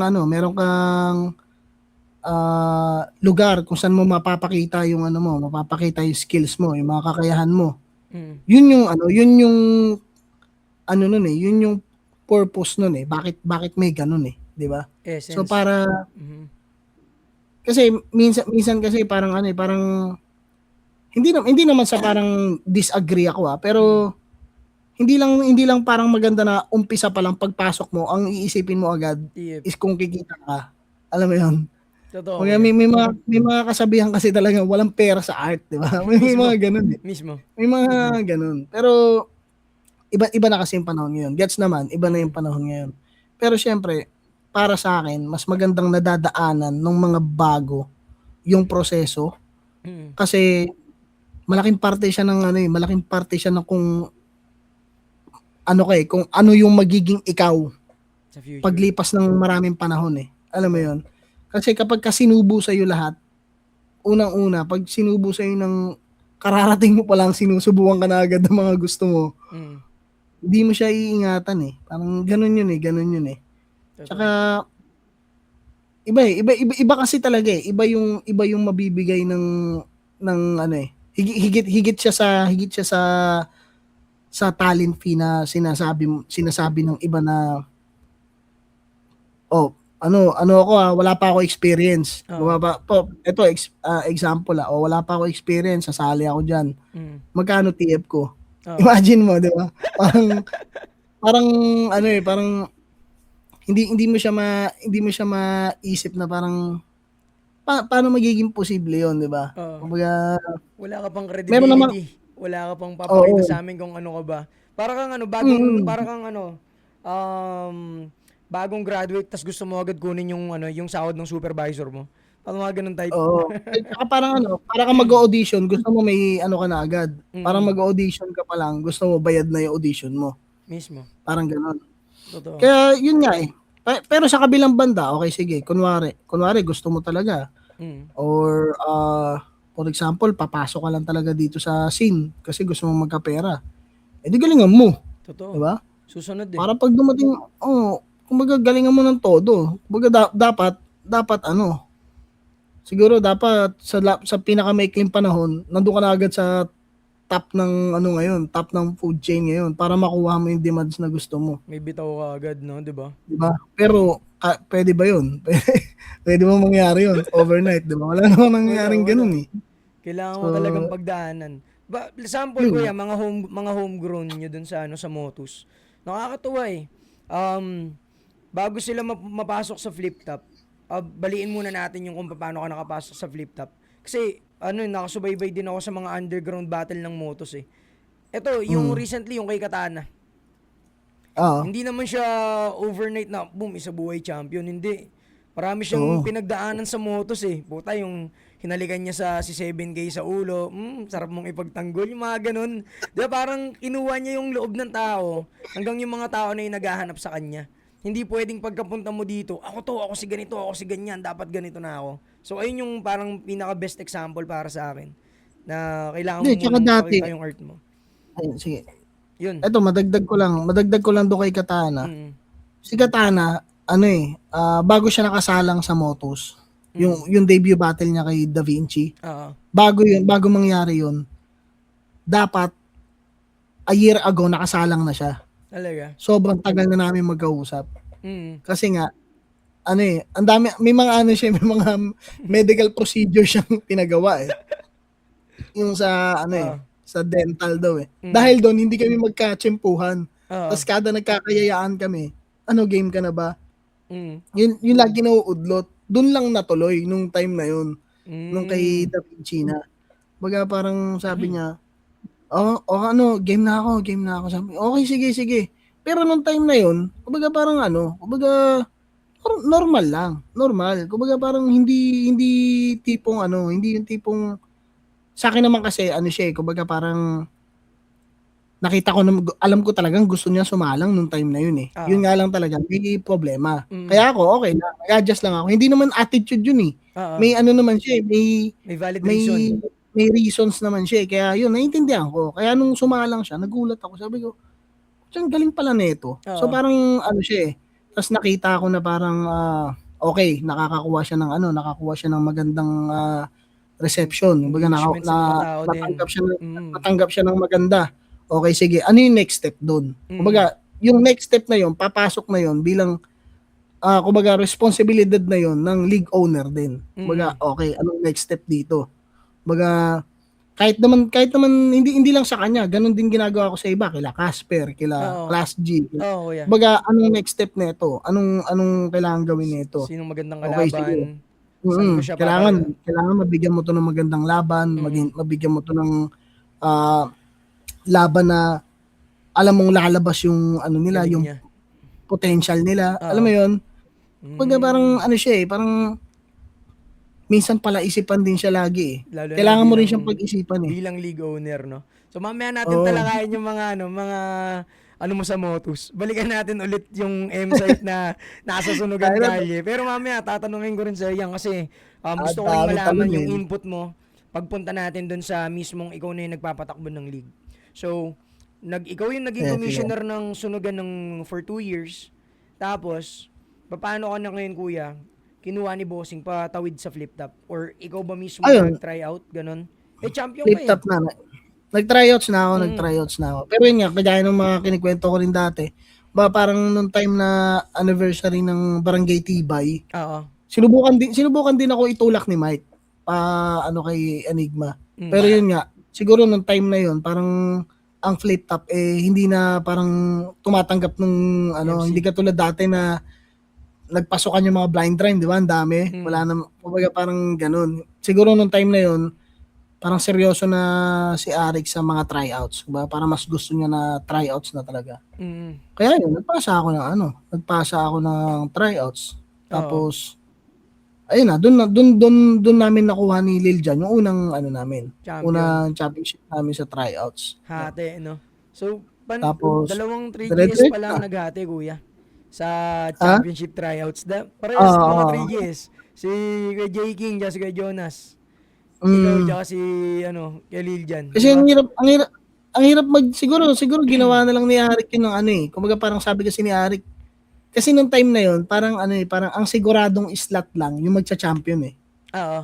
lugar kung saan mo mapapakita yung ano mo, mapapakita yung skills mo, yung mga kakayahan mo. Mm. Yun yung ano nun eh, yun yung purpose nun eh. Bakit may ganun eh, 'di ba? So Essence. para Mhm. kasi minsan kasi parang ano eh, parang hindi naman sa parang disagree ako Mm. pero hindi lang parang maganda na umpisa pa lang pagpasok mo, ang iisipin mo agad TF. is kung kikita ka. Alam mo 'yun? Totoo, Kaya kuya. may mga kasabihan kasi talaga walang pera sa art, 'di ba? May Mismo. mga gano'n eh. Mismo. May mga gano'n. Pero iba na kasi yung panahon ngayon. Gets naman, iba na yung Mm. panahon ngayon. Pero siyempre, para sa akin, mas magandang nadadaanan ng mga bago yung proseso Mm. kasi malaking parte siya ng ano eh, malaking parte siya ng kung ano yung magiging ikaw Sa future. paglipas ng maraming panahon eh. Alam mo Totoo. 'yon? Kasi kapag sinubo sa lahat, unang-una, pag sinubo sa ng kararating mo pa lang, sinusubukan ka na agad ng mga gusto mo, Mm. hindi mo siya iingatan eh. Parang ganun yun eh. Tsaka Totoo. iba eh, iba kasi talaga eh. Iba yung mabibigay ng ano eh. Higit siya sa talent fee na sinasabi ng iba na ano ako wala pa ako experience. Oo. Bumaba po, ito example wala pa ako experience, sasali ako diyan. Mm. Magkano TF ko? Oo. Imagine mo, 'di ba? Parang ano eh, parang hindi mo siya maisip na parang paano magiging posible 'yon, 'di ba? Oo. Kumbaga, Wala ka pang meron namang credibility. Wala ka pang papakita oo, sa amin kung ano ka ba. Para mm. kang bagong graduate tas gusto mo agad kunin yung ano, yung sahod ng supervisor mo. Parang mga ganun type. Oo. At saka parang ano, para kang mag-o-audition gusto mo may ano ka na agad, parang Mm. mag-o-audition ka pa lang gusto mo bayad na yung audition mo, Mismo. parang gano'n. Totoo. Kaya yun nga eh, pero sa kabilang banda, okey sige kunwari gusto mo talaga Mm. or for example papasok ka lang talaga dito sa scene kasi gusto mong magkapera, eh di galingan mo, 'di Totoo. ba? Susunod eh. Para 'pag dumating kumbaga galingan mo ng todo. Kumbaga dapat ano, siguro dapat sa pinakamaikling panahon nandun ka na agad sa top ng ano ngayon, top ng food chain ngayon para makuha mo yung demands na gusto mo, May bitaw ka agad, no? 'Di ba? 'di ba? Pero puwede ba yun? Puwede ba mangyari yun overnight, 'di ba? Wala namang Wala, nangyaring wala. gano'n, eh. Kailangan So, mo talagang pagdaanan. Sample yun kuya, nga. mga homegrown nyo dun sa ano sa Motus. Nakakatuwa eh. Um, Bago sila mapasok sa flip top, baliin muna natin yung kung paano ka nakapasok sa flip top. Kasi ano, nakasubaybay din ako sa mga underground battle ng Motus eh. Ito, yung Mm. recently yung kay Katana. Oo. Hindi naman siya overnight na boom, isa buhay champion. Hindi. Marami siyang Oo. pinagdaanan sa motos eh. Puta, yung hinalikan niya si 7K sa ulo. Sarap mong ipagtanggol. Yung mga ganun. Di ba parang kinuha niya yung loob ng tao hanggang yung mga tao na yung naghahanap sa kanya. Hindi pwedeng pagkapunta mo dito, ako si ganito, ako si ganyan, dapat ganito na ako. So ayun yung parang pinaka best example para sa akin na kailangan Hindi, mo tsaka munang dati ipakita yung art mo. ayun sige. Yun. Eto madagdag ko lang dun kay Katana. Mm. Si Katana ano eh, bago siya nakasalang sa Motus, Mm. yung debut battle niya kay Da Vinci, Oo. bago mangyari yun, dapat a year ago nakasalang na siya. Talaga. Sobrang tagal na namin magkausap. Mm. Kasi nga, ano eh, ang dami, may mga ano siya, may mga medical procedure siyang pinagawa eh. Yung sa ano eh, Oo. sa dental daw eh. Mm. Dahil doon hindi kami magkatsempuhan. Oo. Tapos kada nagkakayayaan kami, ano game ka na ba? Mm. Yun lagi nauudlot. Dun lang natuloy nung time na yun, nung kay Hmm. Da Vinci na. Kumbaga parang sabi niya, ano, game na ako. Sabi ko, okay, sige, sige. Pero nung time na yun, kumbaga parang ano, kumbaga normal lang, normal. Kumbaga parang hindi tipong ano, hindi yung tipong sa akin naman kasi ano siya, kumbaga parang nakita ko na alam ko talagang gusto niya sumalang nung time na yun, eh. Yun Oo. nga lang talaga may problema. Mm. Kaya ako okey lang, nag-adjust lang ako. Hindi naman attitude yun, eh. Oo. May ano naman siya, eh, May valid may reason. may reasons naman siya, eh. Kaya yun naiintindihan ko. Kaya nung sumalang siya nagulat ako, sabi ko, "Ang galing pala nito." So Oo. parang ano siya, eh, ta's nakita ko na parang, okey nakakuha siya ng magandang, reception. Kumbaga Engagement sa mga tao din. Mm. natanggap siya ng maganda. Okey, sige, ano yung next step dun? Mm. Kumbaga yung next step na yun, papasok na yun bilang, kumbaga responsibilidad na yun ng league owner din. Kumbaga, Mm. okey, anong next step dito? Kumbaga, kahit naman hindi hindi lang sa kanya, gano'n din ginagawa ko sa iba, kila Casper, kila Oo. Class G. Oo, kuya. Kumbaga, anong next step nito? Anong kailangan gawin nito? Sinong magandang Okey, sige. kalaban? Saan ko siya Kailangan mabigyan mo 'to ng magandang laban, mm. mabigyan mo 'to ng, ah, laban na alam mong lalabas yung ano nila, Galing yung niya. potential nila, alam Oo. mo yun? Kumbaga parang Hmm. ano siya, eh, parang minsan palaisipan din siya lagi, eh. Lalo na Kailangan mo rin siyang pag-isipan, eh. bilang league owner, no? So mamaya natin Oo. talakayin yung mga ano mo sa Motus. Balikan natin ulit yung M-site na nasa Sunugan Kaya na Kalye. Pero mamaya tatanungin ko rin sa yan kasi gusto ko ring dami pa malaman nun, yung eh. input mo pagpunta natin dun sa mismong ikaw na yung nagpapatakbo ng league. So, ikaw yung naging Sige. commissioner ng Sunugan for 2 years. Tapos, paano ka na ngayon, kuya? Kinuha ni Bossing patawid sa flip top? Or ikaw ba mismo yung Ayun, nag-try out? Ganon? Eh, champion ka flip eh. top na. Mm. Nag-tryouts na ako. Pero yun nga, kagaya ng mga kinukuwento ko rin dati, parang nung time na anniversary ng Barangay Tibay, Oo. sinubukan din ako itulak ni Mike, ano kay Enigma. Mm. Pero yun nga, siguro nung time na yun, parang ang flip top, eh, hindi na parang tumatanggap nung ano, hindi MC. katulad dati na nagpasukan yung mga blind train, di ba? Ang dami. Mm. Wala na, kumbaga parang ganun. Siguro nung time na yun, parang seryoso na si Arik sa mga tryouts. Diba? Parang mas gusto niya na tryouts na talaga. Mm. Kaya yun, nagpasa ako ng tryouts. Oo. Tapos, ayun na, dun namin nakuha ni Lil Jan yung unang ano namin, Champion. unang championship namin sa tryouts. Yan. Hati, no? So, Tapos, dalawang 3GS pa dire-diretso lang na. naghati, kuya. Sa Ha? championship tryouts. Parehas mga Oo. 3GS. Si Kuya J. King, tsaka si Kuya Jonas. Ikaw, Mm. tsaka si, kay Lil Jan. Di Kasi ba? ang hirap siguro ginawa na lang ni Arik yun ng ano eh. Kumbaga parang sabi kasi ni Arik, kasi nung time na yun, parang ano eh, parang ang siguradong slot lang yung magcha-champion eh. Oo.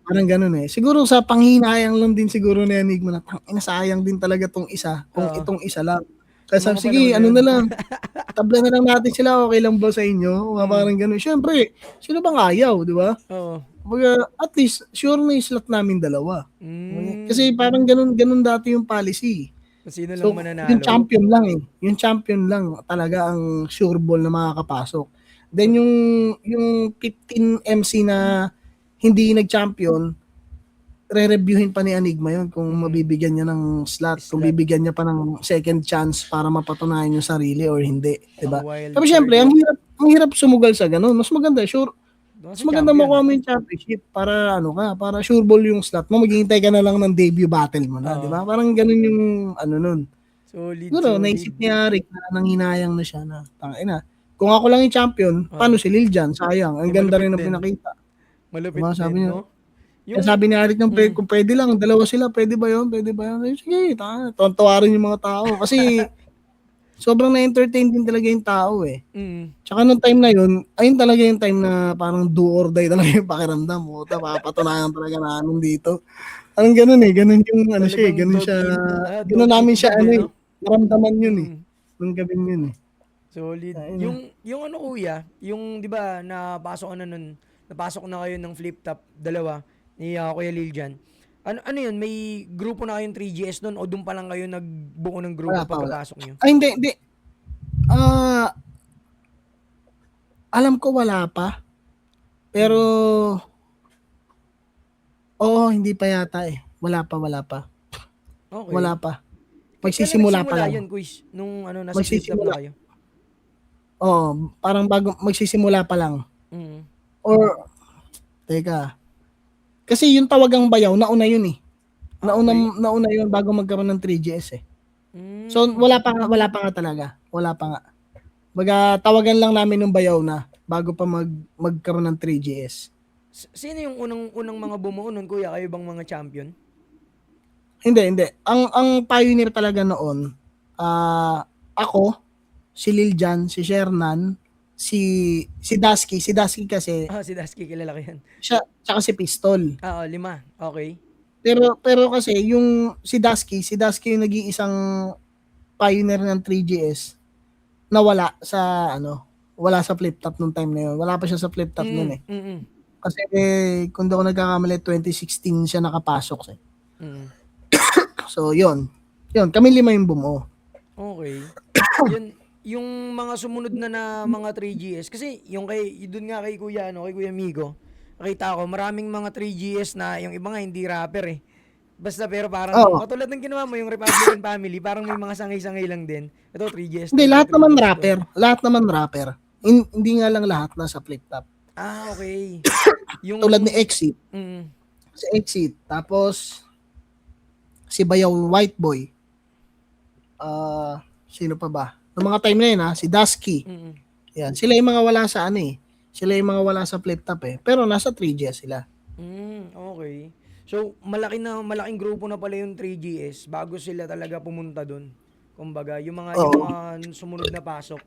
Parang ganun eh. Siguro sa panghinayang lang din siguro ni Enigma na tangina sayang din talaga tong isa, kung Oo. itong isa lang. Kaya Yung sabi, mga sige, panahon na ano yun. na lang, tabla na lang natin sila, okay lang ba sa inyo? Mga Mm. parang ganun. Siyempre, sino bang ayaw, di ba? Oo. Kumbaga, at least, sure na yung slot namin dalawa. Mm. Kasi parang ganun dati yung policy. Kung sino lang So, yung mananalo. champion lang eh. Yung champion lang talaga ang sure ball na makakapasok. Then So, yung 15 MC na hindi nag-champion, re-reviewin pa ni Enigma yun kung mm, mabibigyan niya ng slot, kung slot. bibigyan niya pa ng second chance para mapatunayan yung sarili or hindi, 'di Pang ba? wild Pero card. syempre, ang hirap sumugal sa ganun. Doon Mas sa maganda champion. makuha mo yung championship para ano ka, para sure ball yung slot mo, maghihintay ka na lang ng debut battle mo na, 'di Oo. ba? Parang ganun yung ano nun. Solid, Siguro solid. naisip ni Arik na nanghinayang na siya na, tangina, kung ako lang yung champion, Oo. paano si Lil Jan? Sayang, ang Eh, ganda malupit rin ng din. pinakita. Malupit Diba? din, no? Kaya Yung, sabi ni Arik ng mm, kung pwede lang, dalawa sila, pwede ba yun? Pwede ba yun? Eh, sige, tuwan-tuwa rin yung mga tao. Kasi sobrang na-entertain din talaga yung tao eh. mm, Tsaka nung time na yun, ayun talaga yung time na parang do or die talaga yung pakiramdam mo. Papatunayan talaga na anong dito. Anong ganun eh, ganun yung ano siya eh, talagang ganun dog eat namin siya dog, ano eh, no? naramdaman yun eh. Mm, Nung gabing yun eh. solid. Ayun na. Yung ano, kuya, yung, di ba, napasok na kayo ng flip top, dalawa, ni Kuya Liljan. Ano yun, may grupo na kayong 3GS doon o doon pa lang kayo nagbuo ng grupo Wala. pagkapasok nyo? Ay, hindi. Ah, Alam ko wala pa. Pero, hindi pa yata eh. Wala pa. Wala Okay. pa. Kailan Magsisimula pa nagsimula lang. yun, quiz? Nung nasa flip top na Magsisimula. kayo? Parang bago, magsisimula pa lang. Mm. Or, teka. Kasi yung tawagang bayaw, nauna yun eh. Okay. Nauna yun bago magkaroon ng 3GS eh. So, Mm. wala pa nga talaga. Wala pa nga. Baga, tawagan lang namin ng bayaw na bago pa magkaroon ng 3GS. Sino yung unang mga bumuo nun, kuya? Kayo bang mga champion? Hindi. Ang pioneer talaga noon, ako, si Liljan, si Shernan, si Dasky. Si Dasky kasi, Si Dasky, kilala ko yan. tsaka si Pistol. Oo, 5. Okay. Pero kasi, si Dasky yung nag-iisang pioneer ng 3GS na wala sa flip top nung time na yun. Wala pa siya sa flip top Mm, nun eh. mm, Kasi kung di ako nagkakamali, 2016 siya nakapasok eh. mm. So, yun. Yun, kami 5 yung bumuo. Okay. Yun, yung mga sumunod na mga 3GS, kasi doon nga kay Kuya, kay Kuya Migo, nakita ko, maraming mga 3GS na yung iba nga hindi rapper eh. Basta pero parang, Oo. katulad ng ginawa mo, yung Republican Family, parang may mga sangay-sangay lang din. Ito, 3GS to, Hindi, ito, lahat naman 3GS to. rapper. Lahat naman rapper. Hindi nga lang lahat nasa flip top. Okay. Yung, Tulad ni Exit. mm, Si Exit. Tapos, si Bayaw White Boy. Sino pa ba? Noong mga time na yun si Dusky. mm, Yan. Sila yung mga wala sa Sila yung mga wala sa flip top eh. Pero nasa 3GS sila. okay. So, malaking grupo na pala yung 3GS bago sila talaga pumunta doon. Kumbaga, yung Oo. mga sumunod na pasok.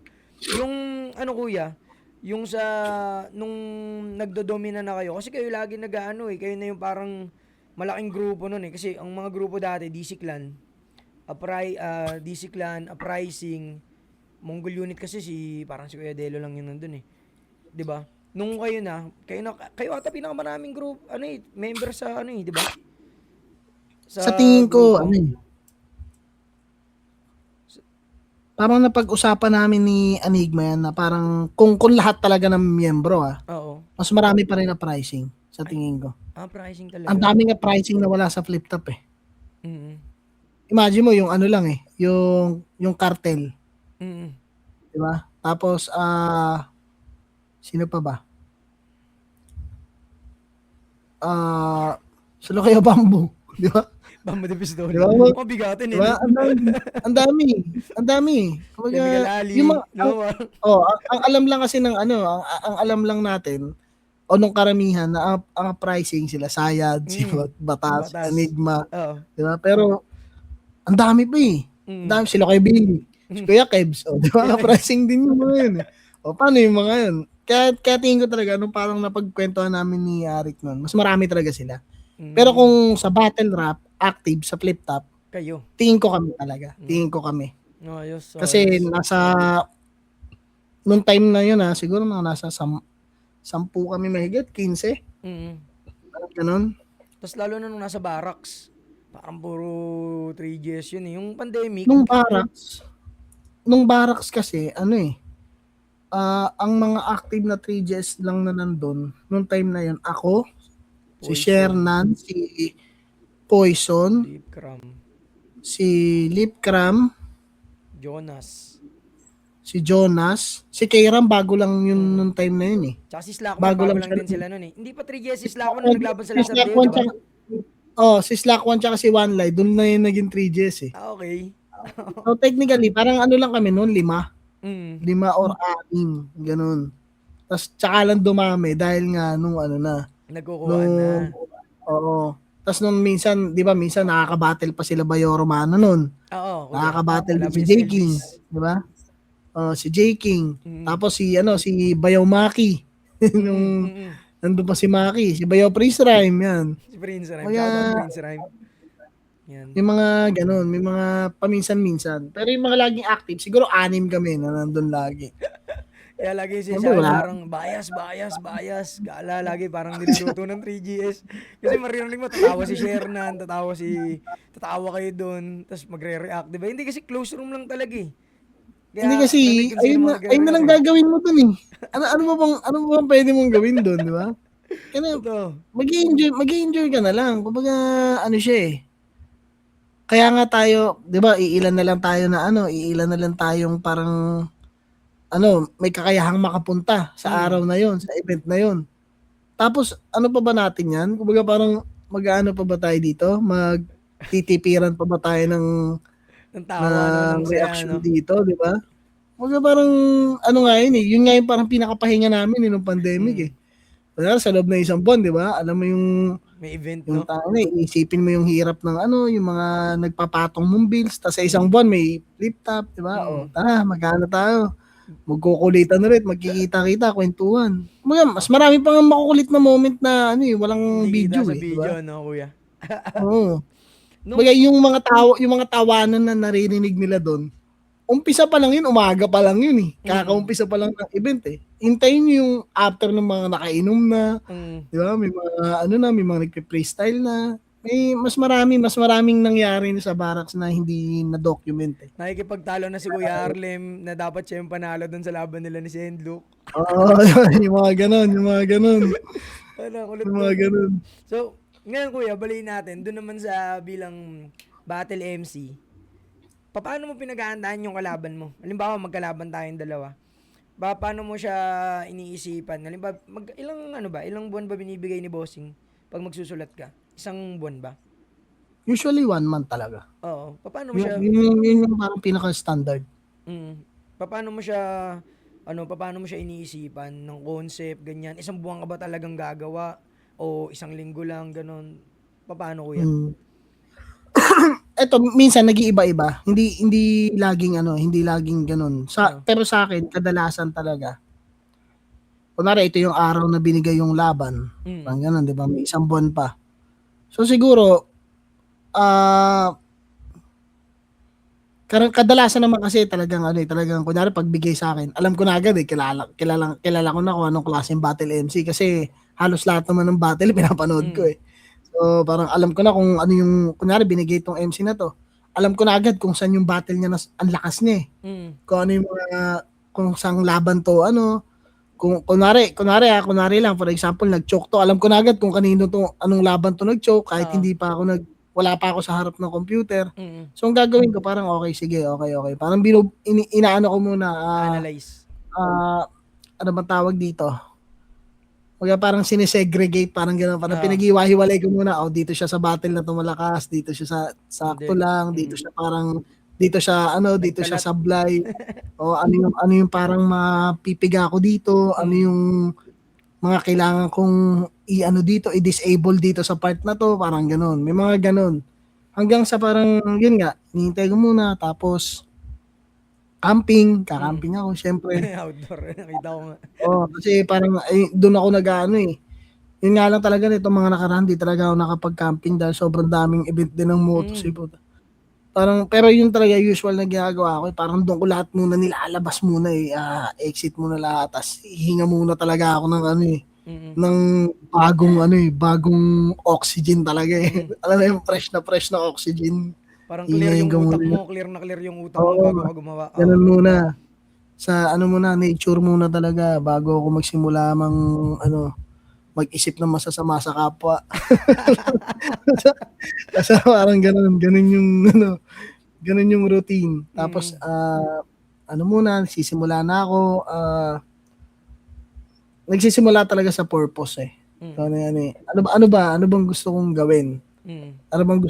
Yung kuya, yung nung nagdodomina na kayo, kasi kayo lagi kayo na yung parang malaking grupo noon eh. Kasi ang mga grupo dati, DC Clan, DC Clan, Uprising, Mongol Unit kasi parang si Kuya Delo lang yun nandun eh. 'Di ba? Nung kayo ata pinakamaraming group, member sa 'di ba? Sa Sa tingin ko, grupo. parang napag-usapan namin ni Enigma yan na parang kung lahat talaga ng miyembro Oo. mas marami pa rin na pricing sa Ay, tingin ko. pricing Ang talaga. dami nga pricing na wala sa flip top eh. Mm. Imagine mo yung lang yung cartel, Mm. 'di ba? Tapos sino pa ba? Sino kaya Bamboo, 'di ba? Bamba de 'Di Pistola. ba? Bigatin 'Di eh, ba? no? Ang dami. Chemical Kumbaga, yung Ali, mga no? ang alam lang kasi ng ang alam lang natin o nung karamihan na ang pricing sila Sayad, si Mm. Batas, Batas. Enigma, Oo. 'di ba? Pero ang dami pa eh. Ang Mm. dami sila kay Billy, si Kuya Kebs, 'di ba? Kaya kayo. Pricing din yung mga yun eh. Paano yung mga yun? Kaya tingin ko talaga nung parang napagkwentuhan namin ni Arik noon, mas marami talaga sila. Pero Mm. kung sa battle rap, active sa flip top, Kayo. tingin ko kami talaga. Mm. Tingin ko kami. Ayos, Kasi ayos. nung time na yun siguro mga nasa 10 kami mahigit, 15. Mm. Parang ganun. Tapos lalo na nung nasa barracks, parang puro 3GS yun eh. Yung pandemic, Nung barracks kasi, ang mga active na 3Gs lang na nandun, nung time na yun, ako, si Poison, Shernan, si Poison, Deep Cram, si Lipcram, Jonas. si Jonas, si Kairam, bago lang yun Mm. nung time na yun eh. Tsaka si Slackman, Bago bago lang lang siya. din sila nun eh. Hindi pa 3GS si Slackman nung naglaban Si sila sa Slack Ardeo, One, diba? si Slack One tsaka si One Light, dun na yung naging 3Gs eh. Okay. So technically, parang lang kami noon, 5. Mm. 5 or 6, ganun. Tapos tsaka lang dumami dahil nga nung Nagkukuhaan na. nung, oo. Tapos nung minsan, di ba, minsan nakaka-battle pa sila Bayo Romano nun. Oo, kuya. Nakaka-battle din Kalaban si niya J. si King, Elvis. di ba? Si J. King. Mm. Tapos si Bayaw Maki. Mm. Nung Mm. nandun pa si Maki, si Bayaw Freeze Rhyme, yan. Si Prince Rhyme. Shoutout Kaya, Prince Rhyme. Yan. may mga ganun, may mga paminsan-minsan. Pero yung mga laging active, siguro 6 kami na nandun lagi. Kaya lagi Siyempre, sinasabi wala. parang bias. Gala lagi parang niluluto ng 3GS. Kasi maririnig mo, tatawa kayo doon, tapos magre-react, diba? Hindi kasi close room lang talaga eh. Hindi Kaya kasi, may konsino mga ayun na ganun lang ako eh. gagawin mo dun eh. Ano ba bang pwede mong gawin dun, di ba? Kaya Totoo. mag-enjoy ka na lang. Kumbaga, ano siya eh. Kaya nga tayo, 'di ba, iilan na lang tayo na ano, iilan na lang tayong parang ano, may kakayahang makapunta sa Mm. araw na 'yon, sa event na 'yon. Tapos ano pa ba natin 'yan? Kumbaga parang mag-aano pa ba tayo dito, magtitipiran pa ba tayo Ng tawa, no? ng Ng saya, reaksyon no? dito, 'di ba? Kumbaga parang ano nga 'yun eh, 'yun nga yung parang pinakapahinga namin eh nung pandemic Mm. eh. Kunyari sa loob ng isang buwan, 'di ba? Alam mo May event, yung no? tao na iisipin mo yung hirap ng ano, yung mga nagpapatong mong bills, tas sa isang buwan may flip top, 'di ba? O Mm. tara, magkano tayo? Magkukulitan ulit, magkikita-kita, kwentuhan. Kumbaga, mas marami pa ngang makukulit na moment na ano eh, walang Hindi kita video sa eh, 'di ba? video, no, kuya? Oo. Kumbaga Nung, yung mga tawanan na naririnig nila doon, umpisa pa lang yun, umaga pa lang yun eh. mm, Kakaumpisa pa lang ng event eh. Hintayin niyo yung after ng mga nakainom na, mm, 'di ba? May mga ano na, may mga nagpe-freestyle na. May mas maraming nangyari sa barracks na hindi na-document eh. nakikipagtalo na si Kuya Harlem na dapat siya yung panalo dun sa laban nila ni Sendlook. Oo, yung mga gano'n, yung mga gano'n, Ano, kulit yung mga nun. gano'n. So, ngayon kuya, baliin natin, dun naman sa bilang battle MC, paano mo pinaghahandaan yung kalaban mo? Halimbawa, magkalaban tayong dalawa. Paano mo siya iniisipan? Halimbawa, ilang ano ba, ilang buwan ba binibigay ni Bossing pag magsusulat ka? Isang buwan ba? Usually 1 month talaga. Oo. Paano mo Yun siya yun yung parang pinaka-standard. mm, paano mo siya paano mo siya iniisipan ng concept, ganyan? Isang buwan ka ba talagang gagawa o isang linggo lang ganon? Paano kuya? Hmm. Eto minsan nag-iiba-iba, hindi laging ano, hindi laging gano'n. Oh. Pero sa'kin kadalasan talaga, kunwari ito yung araw na binigay yung laban, Mm. parang gano'n 'di ba, may isang buwan pa. So siguro, ah, kadalasan naman kasi talagang ano, eh, talagang kunyari pagbigay sa'kin, alam ko na agad, eh, kilala ko na kung anong klaseng battle MC kasi halos lahat naman ng battle pinapanood ko, Mm. eh. So, parang alam ko na kung ano yung kunyari binigay 'tong MC na 'to, alam ko na agad kung saan yung battle niya ang lakas niya, eh. Mm. Kung ano yung mga kung saang laban 'to ano, kung kunwari lang for example nag-choke 'to, alam ko na agad kung kanino 'to, anong laban 'to nag-choke kahit Oo. wala pa ako sa harap ng computer. Mm. So, ang gagawin ko parang okey sige, okey. Parang inaano ko muna, Analyze. ah, ano bang tawag dito? Kumbaga parang sinesegregate, parang gano'n, parang Oo. pinaghiwa-hiwalay ko muna, dito siya sa battle na 'to malakas, dito siya sa Hindi. sakto lang, Mm. dito siya ano, dito siya Nagkalat. sablay, o ano yung parang mapipiga ko dito, ano Mm. yung mga kailangan kong i-ano dito, i-disable dito sa part na 'to, parang gano'n. May mga gano'n. Hanggang sa parang yun nga, hinihintay ko muna tapos Mm. kakamping ako siyempre. Outdoor. Nakita ko nga. Oo, kasi parang dun ako nag-aano, eh. Yun nga lang talaga nitong mga nakaraan di talaga ako nakapag-camping dahil sobrang daming event din ng Motos, eh, Mm. puta. Parang pero yun talaga usual na ginagawa ko, eh, parang dun ko lahat muna nilalabas muna, eh, exit muna lahat ta's hihinga muna talaga ako ng ano, eh, Mm. ng bagong oxygen talaga, eh. Mm. Alam mo yung fresh na oxygen, Parang clear hihingayin yung ko utak muna. mo, clear na clear yung utak mo Oo, bago ka gumawa. Oo. ganun muna. Sa ano muna, nature muna talaga bago ako magsimula ano, mag-isip ng masasama sa kapwa. Kasi parang gano'n yung ano, gano'n yung routine. Tapos, Mm. ano muna, nagsisimula talaga sa purpose, eh. So, Mm. ano eh, ano bang gusto kong gawin? Mm. Ano bang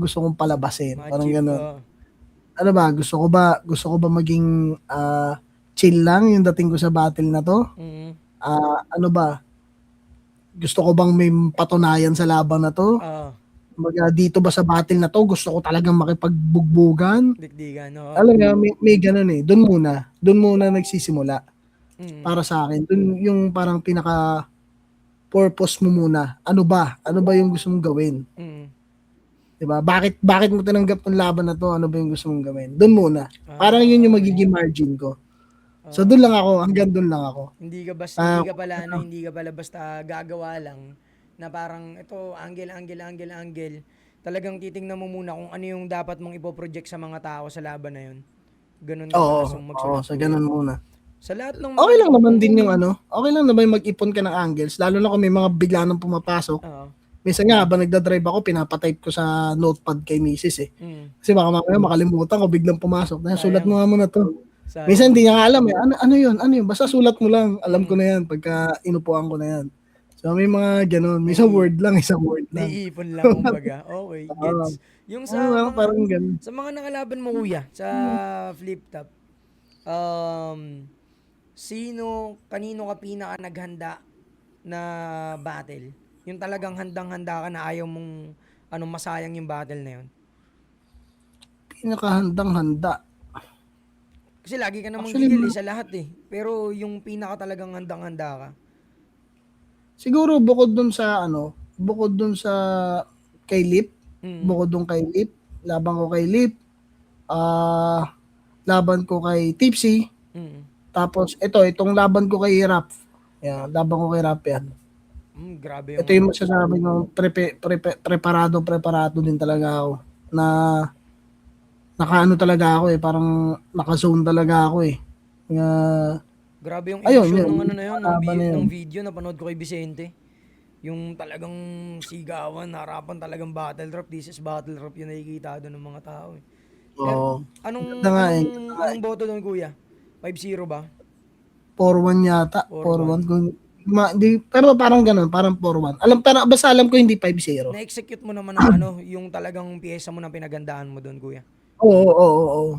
gusto kong palabasin? Parang Ma-achieve. gano'n. Oo. Ano ba, gusto ko ba maging, chill lang yung dating ko sa battle na 'to? Mm. Ano ba, gusto ko bang may patunayan sa laban na 'to? Oo. Kumbaga dito ba sa battle na 'to gusto ko talagang makipagbugbugan? Dikdikan. Oo. Alam mo yun, may gano'n, eh, dun muna nagsisimula Mm. para sa'kin. Dun yung parang pinaka-purpose mo muna. Ano ba? Ano ba yung gusto mong gawin? Mm. 'Di ba? Bakit mo tinanggap 'tong laban na 'to? Ano ba yung gusto mong gawin? Dun muna. Parang yun yung Okay. magiging margin ko. So Oo. dun lang ako, hanggang dun lang ako. Hindi Ah, ka pala hindi ka pala basta gagawa lang na parang ito angle. Talagang titingnan mo muna kung ano yung dapat mong ipo-project sa mga tao sa laban na yun. Ganun ka Oo, maasong oo, magsulat, sa kuya. ganun muna. Sa lahat ng mga Okay lang naman din yung ano, okay lang naman mag-ipon ka ng angles, lalo na kung may mga bigla nang pumapasok. Oo. Minsan nga habang nagda-drive ako, pinapa-type ko sa notepad kay misis eh. Mm. Kasi baka mamaya makalimutan ko, biglang pumasok. Dahil sulat mo Sayang. nga muna to. Minsan Sayang. hindi niya nga alam eh. Ano yun? Ano yun? Basta sulat mo lang. Alam ko Mm. na yan pagka inupuan ko na yan. So may mga ganun. Minsan Nai word lang, isang word lang. naiipon lang kumbaga. Okay, Oo. gets. Yung sa mga Parang ganun. sa mga nakalaban mo, kuya, sa flip top, um, kanino ka pinaka naghanda na battle? Yung talagang handang-handa ka na ayaw mong masayang yung battle na yun. Pinakahandang-handa. Kasi lagi ka namang Actually, gigil sa lahat eh. Pero yung pinaka talagang handang-handa ka. siguro bukod dun sa kay Lip, Mm. bukod dun kay Lip, laban ko kay Lip, ah, laban ko kay Tipsy, Mm. tapos itong laban ko kay Rap. Yan, laban ko kay Rap yan. Grabe Ito yung yung masasabi ng preparado din talaga ako na nakaano talaga ako eh, parang naka-zone talaga ako eh. grabe yung Ayun, emosyon yun, ng yung na yun, laban na ng yun. video na panood ko kay Vicente. Yung talagang sigawan, harapan talagang battle rap. This is battle rap yung nakikita doon ng mga tao eh. Pero Oo. anong Ganda nga anong eh. anong boto doon, kuya? 5-0 ba? 4-1 yata. 4-1 4-1? kung pero parang ganun, parang 4-1. Pero basta alam ko hindi 5-0. Na-execute mo naman ng yung talagang piyesa mo na pinagandaan mo doon, kuya. Oo, oo, oo.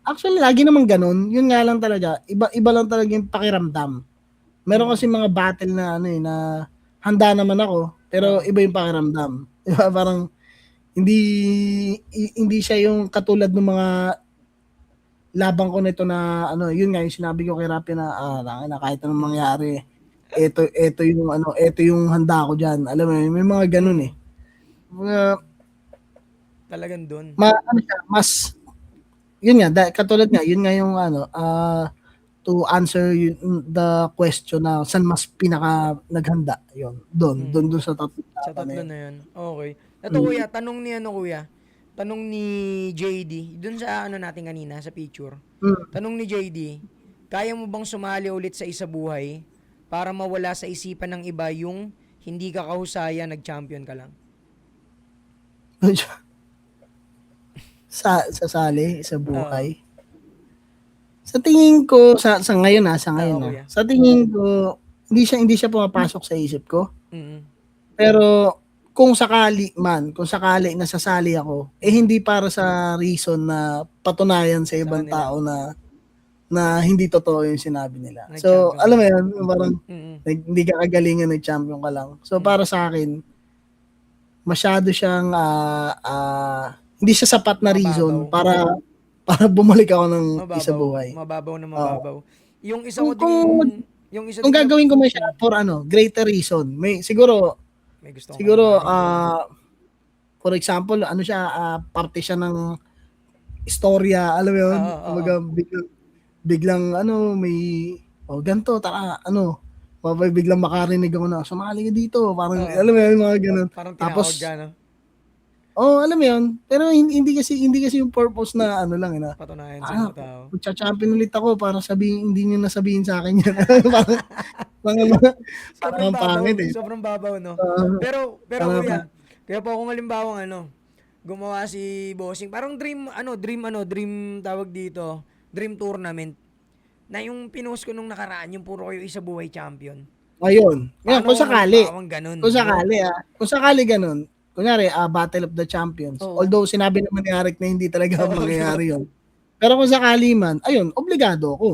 Actually, lagi naman ganun. Yun nga lang talaga. Iba lang talaga yung pakiramdam. Meron kasi Mm. mga battle na na handa naman ako, pero Oo. iba yung pakiramdam. Diba? Parang hindi hindi siya yung katulad ng mga laban ko nito na yun nga yung sinabi ko kay Rapi na tangina na kahit anong Mm. mangyari. Ito yung handa ko diyan. Alam mo, yun, may mga ganun eh. Mm. Mga Talagang doon. ano siya, mas yun nga katulad nga yun nga yung to answer the question na saan mas pinaka naghanda yun doon Mm. sa tatlo Sa na tatlo yun. na yun. Okay. Ito, Mm. kuya, tanong ni kuya. Tanong ni JD, dun sa natin kanina, sa picture. Mm. Tanong ni JD, kaya mo bang sumali ulit sa isa buhay para mawala sa isipan ng iba yung hindi ka kahusaya, nag-champion ka lang? Sasali sa Oo. buhay. Sa tingin ko sa ngayon Oo, kuya. sa tingin ko hindi siya pumapasok sa isip ko. Mm. Pero kung sakali na sasali ako, Mm. hindi para sa reason na patunayan sa Sa ibang kanila, tao na hindi totoo yung sinabi nila. So, nag-champion ka alam mo lang. yun, parang Mm. hindi ka kagalingan, nag-champion ka lang. So, Mm. para sa akin, masyado siyang hindi siya sapat na reason Mababaw. para bumalik ako ng isa Mababaw. buhay. Mababaw na Oo. mababaw. Yung isa ko Kung ding, kung yung isa kung ding na, gagawin ko man siya for greater reason. May may gusto kong siguro kalamanin. for example, parte siya ng istorya, alam mo yun? Oo, oo. Kumbaga biglang may ganto tara biglang makarinig ako na sumali ka dito, parang Oo. alam mo yun, mga ganun. Parang tinawag Tapos ka, no? alam mo yun, pero hindi kasi yung purpose na lang na Patunayan sa mga tao. magcha-champion ulit ako para sabihin hindi niyo na sabihin sa akin yan. parang parang parang Sobrang ang babaw. pangit eh. Sobrang babaw, no? Oo, Pero parang kuya, kaya po kung halimbawa gumawa si Bossing, parang dream tawag dito, dream tournament, na yung pinost ko nung nakaraan, yung puro kayo isa buhay champion. ayun. Ngayon, Paano kung halimbawang ganun, no? Kung sakali ganun, kunyari, Battle of the Champions. Oo. Although sinabi naman ni Arik na hindi talaga Oo, di ba? mangyayari yun. Pero kung sakali man, ayun, obligado ako.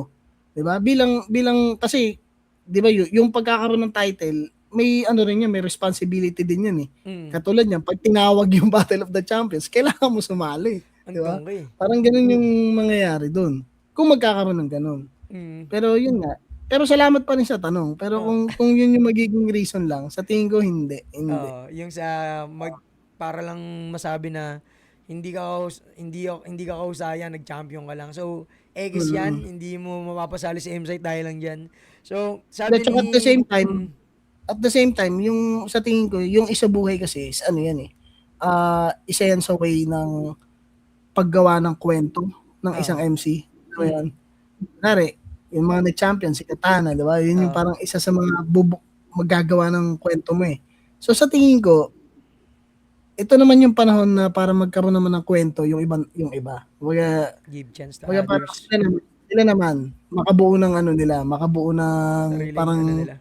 'Di ba? Bilang kasi 'di ba yung pagkakaroon ng title, may rin yan, may responsibility din yan eh. Mm. Katulad niyan, pag tinawag yung Battle of the Champions, kailangan mo sumali, 'di ba? Antong ka eh. Parang ganun yung mangyayari doon. Kung magkakaroon ng ganun. Mm. Pero yun nga. Pero salamat pa rin sa tanong. Pero Oo. kung yun yung magiging reason lang, sa tingin ko hindi. Hindi. Oo, yung sa para lang masabi na hindi ka kahusaya, nag-champion ka lang. So, ekis yan, Mm. hindi mo mapapasali si M-Site dahil lang diyan. So, At sabi saka ni at the same time, yung sa tingin ko, yung isa buhay kasi is yan eh. Isa yan sa way ng paggawa ng kwento, ng isang Oo. MC. Alam mo yun? Kunwari, yung mga nag-champion, si Katana, di ba? Yun yung Oo. parang isa sa mga maggagawa ng kwento mo eh. So sa tingin ko, ito naman yung panahon na para magkaroon naman ng kwento yung iba. Give chance to Kumbaga parang others. sila naman makabuo ng ano nila, makabuo ng Sariling ano parang nila.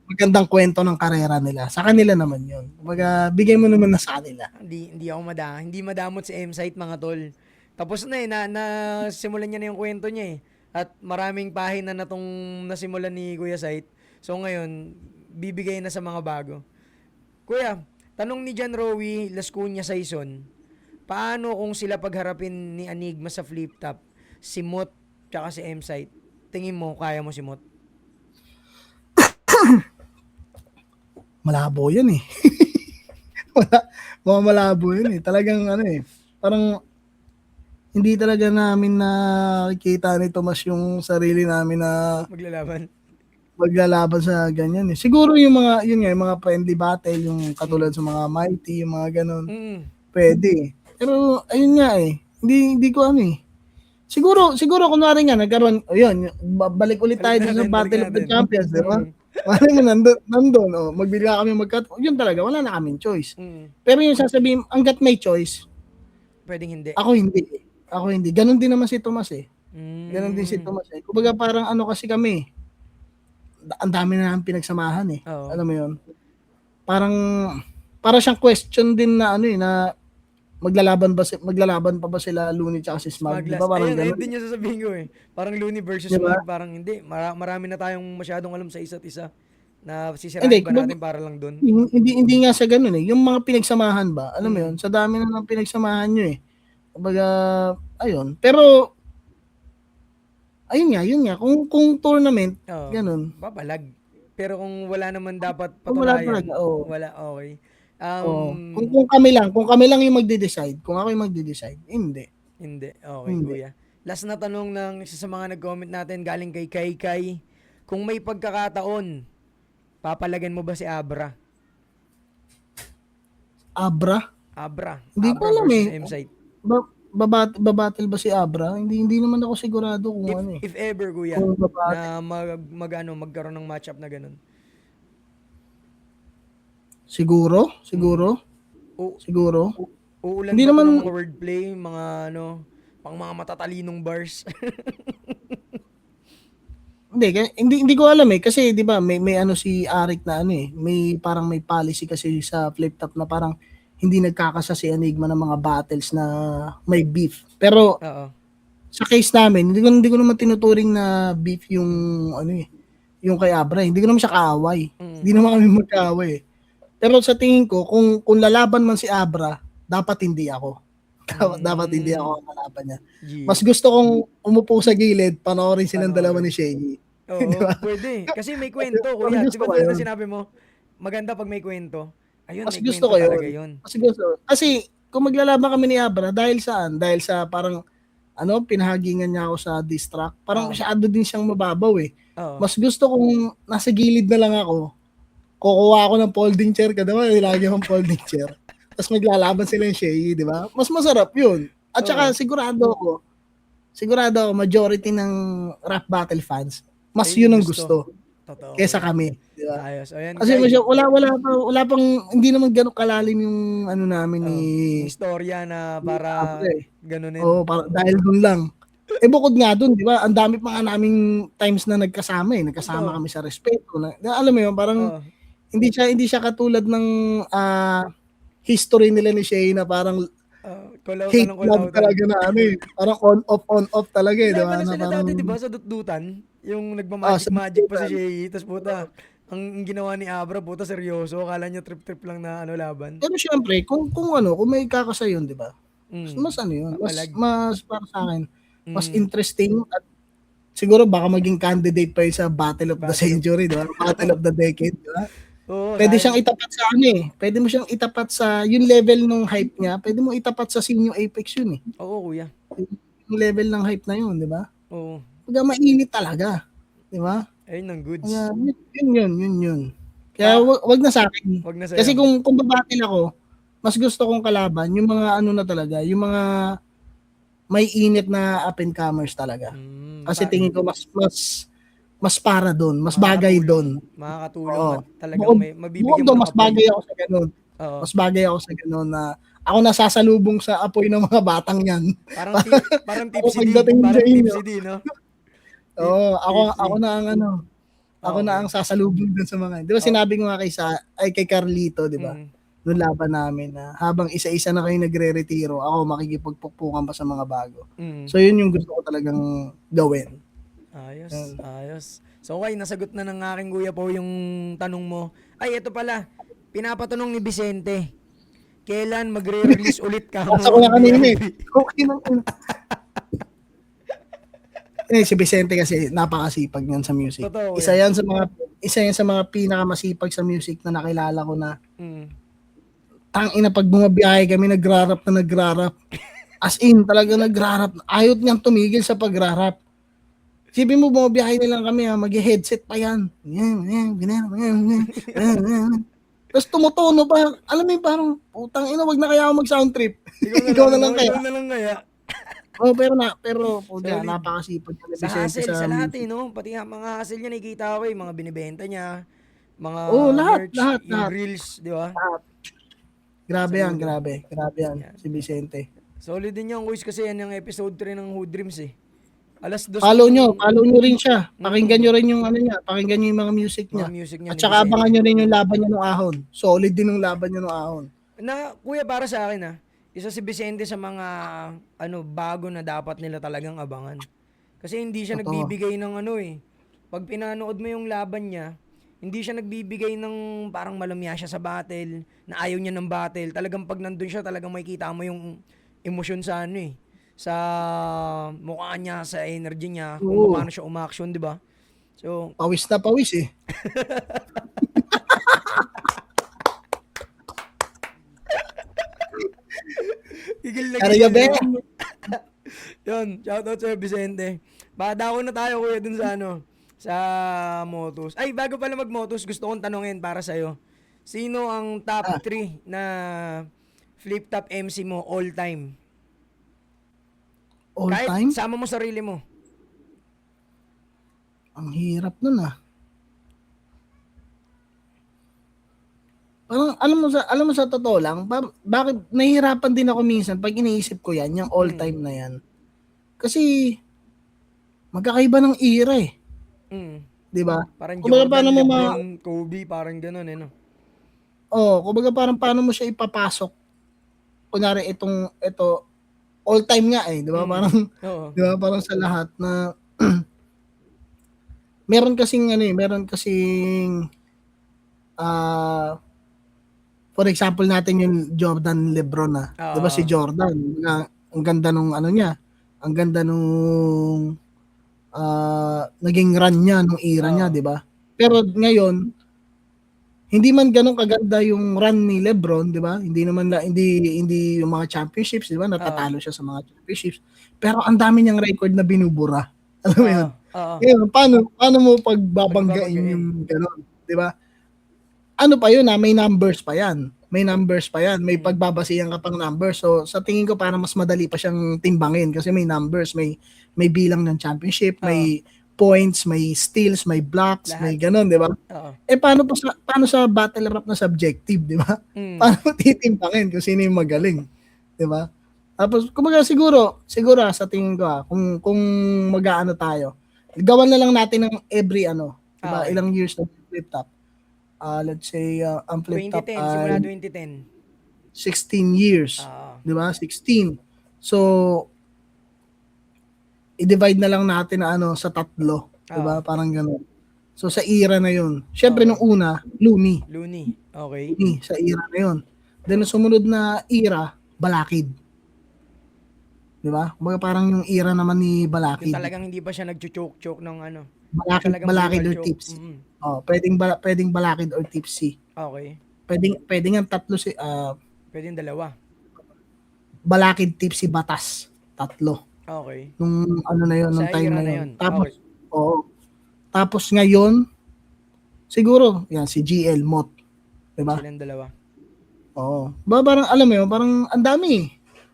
magandang kwento ng karera nila. Sa kanila naman yun. Kumbaga, bigay mo naman na sa kanila. Hindi madamot si M-Site mga tol. Tapos na eh, na simulan niya na yung kwento niya eh. At maraming pahina na tong nasimulan ni Kuya Site. So ngayon, bibigay na sa mga bago. Kuya, tanong ni John Rowie Las Cunha Saison, paano kung sila pagharapin ni Enigma sa flip top? Si Mot, tsaka si M-Site. Tingin mo, kaya mo si Mot? Malabo yan eh. Mga malabo yun eh. Talagang ano eh. Parang hindi talaga namin nakikita ni Tomas yung sarili namin na Maglalaban? maglalaban sa ganyan eh. Siguro yung mga, yun nga, yung mga friendly battle, yung katulad sa mga mighty, yung mga ganun, Mm. pwede eh. Pero, ayun nga eh, hindi ko ano eh. Siguro kunwari nga, nagkaroon, yun, balik ulit tayo Balik dun sa natin, Battle of the natin. Champions, di ba? Mm. Mali mo, nandun, oh, magbigla kami yun talaga, wala na kaming choice. Mm. Pero yung sasabihin, hanggat may choice, Pwedeng hindi. ako hindi. Ako hindi. Ganon din naman si Tomas eh. Ganon din si Mm. Tomas eh. Kumbaga parang ano kasi kami, ang dami na namin pinagsamahan eh. Oo. Alam mo yun? Parang, para siyang question din na ano eh, na maglalaban pa ba sila Looney tsaka si Smag? Di ba Smaglas. parang Ayun ganon? din yung sasabihin ko eh. Parang Looney versus Di ba? Smag, parang hindi. Marami na tayong masyadong alam sa isa't isa. Na Hindi, sisirain ba kumbaga, natin para lang dun? hindi nga sa ganun eh. Yung mga pinagsamahan ba, alam mo yun, Mm. sa dami na ng pinagsamahan nyo eh. Kumbaga, ayun. Pero, yun nga, kung tournament, Oo. ganun. Babalag. Pero kung wala naman dapat Kung wala talaga, patunayan, oo. wala, okay. Oo. Kung kami lang yung magde-decide, kung ako yung magde-decide, hindi. Hindi. Okay, Hindi. kuya. Last na tanong ng isa sa mga nag-comment natin galing kay Kai. Kung may pagkakataon, papalagan mo ba si Abra? Abra? Abra. Hindi ko Abra alam versus eh. M-Site. Babattle ba si Abra? Hindi naman ako sigurado kung If ano eh. if ever kuya Kung babattle. na magkaroon ng matchup na ganun. Siguro? O uulan Hindi ba to naman, ng mga wordplay, mga pang mga matatalinong bars? hindi ko alam eh. Kasi di ba may ano si Arik na ano eh. Parang may policy kasi sa flip top na parang hindi nagkakasa si Enigma ng mga battles na may beef. Pero Oo. sa case namin, hindi ko naman tinuturing na beef yung ano eh, yung kay Abra. Hindi ko naman siya kaaway. Mm. Hindi naman kami magkaaway eh. Pero sa tingin ko, kung lalaban man si Abra, dapat hindi ako. Dapat hindi ako ang kalaban niya. Mas gusto kong umupo sa gilid, panoorin silang dalawa ni Shay. Di Oo, ba? pwede. Kasi may kwento, Mas kuya. Di gusto ba ko tulad ng yun. sinabi mo, maganda pag may kwento. Ayun, Mas may gusto kwento ko talaga yun. yun. Kasi kung maglalaban kami ni Abra, dahil saan? Dahil sa parang pinahagingan niya ako sa diss track. Parang Oo. masyado din siyang mababaw eh. Oo. Mas gusto kong nasa gilid na lang ako, kukuha ako ng folding chair ka diba? Lagi akong folding chair. Tapos maglalaban sila yung Shay, di ba? Mas masarap yun. At saka Oo. sigurado ako majority ng rap battle fans, mas Ayun yun yung ang gusto. gusto Totoo, kesa kuya. kami, di ba? Ayos. Ayan, Kasi guys. wala pang hindi naman gano'ng kalalim yung ano namin ni Yung istorya na para Abra eh. ganunin. Oo, dahil doon lang. Bukod nga doon, 'di ba? Ang dami pa nga naming times na nagkasama eh. Nagkasama Oo. kami sa respeto na alam mo 'yun, parang Oo. hindi siya katulad ng history nila ni Shay na parang Call-outan hate ng love call-outan. talaga na ano eh. Parang on off talaga eh, 'di ba? Laban na Na sila parang dati, di ba, sa dutdutan? Yung sa nagmamagic-magic pa si diskutan. Shay. Tapos puta, ang ginawa ni Abra, puta, seryoso. Akala niya trip-trip lang na laban. Pero syempre, kung may kakasayon, 'di ba? Mas ano 'yun, Papalag. mas para sa akin, mas Mm. interesting at siguro baka maging candidate pa yun sa Battle of the Battle of... Century, di ba? Battle of the Decade, di ba? Oo, Pwede siyang sayang. itapat sa ano eh. Pwede mo siyang itapat sa yung level ng hype niya. Pwede mo itapat sa Senior Apex yun eh. Oo, kuya. Yung level ng hype na yun, di ba? Oo. Pagka mainit talaga, di ba? Ayun ang goods. Kaya yun. Kaya Ah, wag na sa akin. wag na Kasi sa'yo. kung babattle ako, mas gusto kong kalaban yung mga ano na talaga, yung mga may init na up and comers talaga. Kasi tingin ko mas para doon, mas bagay doon. Makakatulong Oo. at talagang Bukod, may bukod mabibigyan mo doon, ng mas apoy. bagay ako sa ganun. Oo. Mas bagay ako sa ganun na ako nasasalubong sa apoy ng mga batang yan. Parang Ako tipsy D, pagdating sa parang inyo. tipsy D, no? Oo, ako Tipsy. na ang ako na Okay. ang sasalubong dun sa mga. 'Di ba Oh, sinabi ko nga kay Carlito, 'di ba? mm, Nung laban namin na habang isa-isa na kayo nagre-retiro, ako makikipagpukpukan pa sa mga bago. mm. So yun yung gusto ko talagang gawin. Ayos, Yun. ayos. So okay, nasagot na ng aking kuya po yung tanong mo. Ay, ito pala. Pinapatanong ni Vicente. Kailan magre-release ulit ka Nasa mo ko ang na kanina eh. VIP? Okay lang. Si Vicente kasi napakasipag niyan sa music. Totoo Isa yan. yan sa mga pinakamasipag sa music na nakilala ko na Mm. tangina pag bumabiyahe kami nagrarap. As in, talaga nagrarap. Ayaw niyang tumigil sa pagrarap. Sipin mo, bumabiyahe na lang kami mag-headset pa yan. Tapos tumutono pa. Alam mo yung parang, putang ina, wag na kaya ako mag-sound trip. Ikaw na Ikaw lang, na lang no? kaya. Ikaw na lang kaya. Oh, pero puta, Solid. napakasipag ni Sa Vicente hassle, sa sa lahat eh, music. no? Pati nga mga hassle niya, nakikita ko eh. Mga binibenta niya, mga Oh, lahat, merch, lahat, yung lahat. reels, di ba? lahat. Grabe yan, Saludo. grabe. Grabe yan, Yan. si Vicente. Solid din yung quiz kasi yan yung episode 3 ng Hood Dreams eh. Alas 2 Follow nyo rin siya. Pakinggan mm, nyo rin yung ano niya, pakinggan nyo yung mga music mga niya. music niya At ni saka abangan Vicente. nyo rin yung laban niya ng ahon. Solid din yung laban niya ng ahon. Na, kuya, para sa akin isa si Vicente sa mga bago na dapat nila talagang abangan. Kasi hindi siya Totoo. nagbibigay ng pag pinanood mo yung laban niya, hindi siya nagbibigay ng parang malamya siya sa battle, na ayaw niya ng battle. Talagang pag nandun siya, talagang makikita mo yung emosyon sa sa mukha niya, sa energy niya, kung Oo. paano siya umaksyon, di ba? So, Pawis na pawis eh. gigil na Karaya gigil. Ben. Yun, shoutout sa Vicente. Badako na tayo kuya dun sa sa Motos. Ay, bago pala mag-Motos, gusto kong tanungin para sa'yo. Sino ang top 3 na flip top MC mo all time? All Kahit time? sama mo sarili mo. Ang hirap nun ah. Parang alam mo sa totoo lang, bakit nahihirapan din ako minsan pag iniisip ko yan, yung all time na yan. Kasi magkakaiba ng era eh, Mm. 'di ba? Parang Kumbaga Jordan, paano mo LeBron, Kobe, parang ganun no? kumbaga parang paano mo siya ipapasok? Kunyari ito all time nga eh, 'di ba? Parang Oo. 'di ba parang sa lahat na meron kasing for example natin yung Jordan LeBron na. 'Di ba si Jordan, ang ganda nung niya, ang ganda nung naging run niya nung era niya, 'di ba? Pero ngayon, hindi man ganun kaganda yung run ni LeBron, 'di ba? Hindi yung mga championships, 'di ba? Natatalo siya sa mga championships. Pero ang dami niyang record na binubura. Alam mo 'yun? Ngayon, paano mo pagbabanggain yung gano'n, 'di ba? Ano pa 'yun may numbers pa 'yan. May pagbabasihan ka pang numbers. So sa tingin ko parang mas madali pa siyang timbangin kasi may numbers, may bilang ng championship, may points, may steals, may blocks, Lahat. may gano'n, 'di ba? Paano sa battle rap na subjective, 'di ba? Paano mo titimbangin kung sino yung magaling, 'di ba? Tapos kumbaga siguro sa tingin ko kung mag-aano tayo, gawan na lang natin ng every 'di ba? Ilang years na flip top. Let's say ang flip top 2010, ay simula 2010. 16 years, 'di ba? 16. So i-divide na lang natin na sa tatlo, 'di ba? Parang gano'n. So sa era na 'yon. Syempre nung una, Looney. Okay. Looney sa era na 'yon. Then sumunod na era, Balakid. 'Di ba? Kumbaga parang yung era naman ni Balakid. Yung talagang hindi pa siya nagcho-choke ng Balakid or Tipsy. Pwedeng Balakid or Tipsy. Okay. Pwedeng ang tatlo Pwedeng dalawa. Balakid, Tipsy, Batas. Tatlo. Okay. Nung na yun, nung Sa time era na na yun. yun. Tapos, Okay. Tapos ngayon, siguro, yan, si GL, Mot. Diba? Silang dalawa. Oo. Parang, alam mo yun, parang ang dami eh.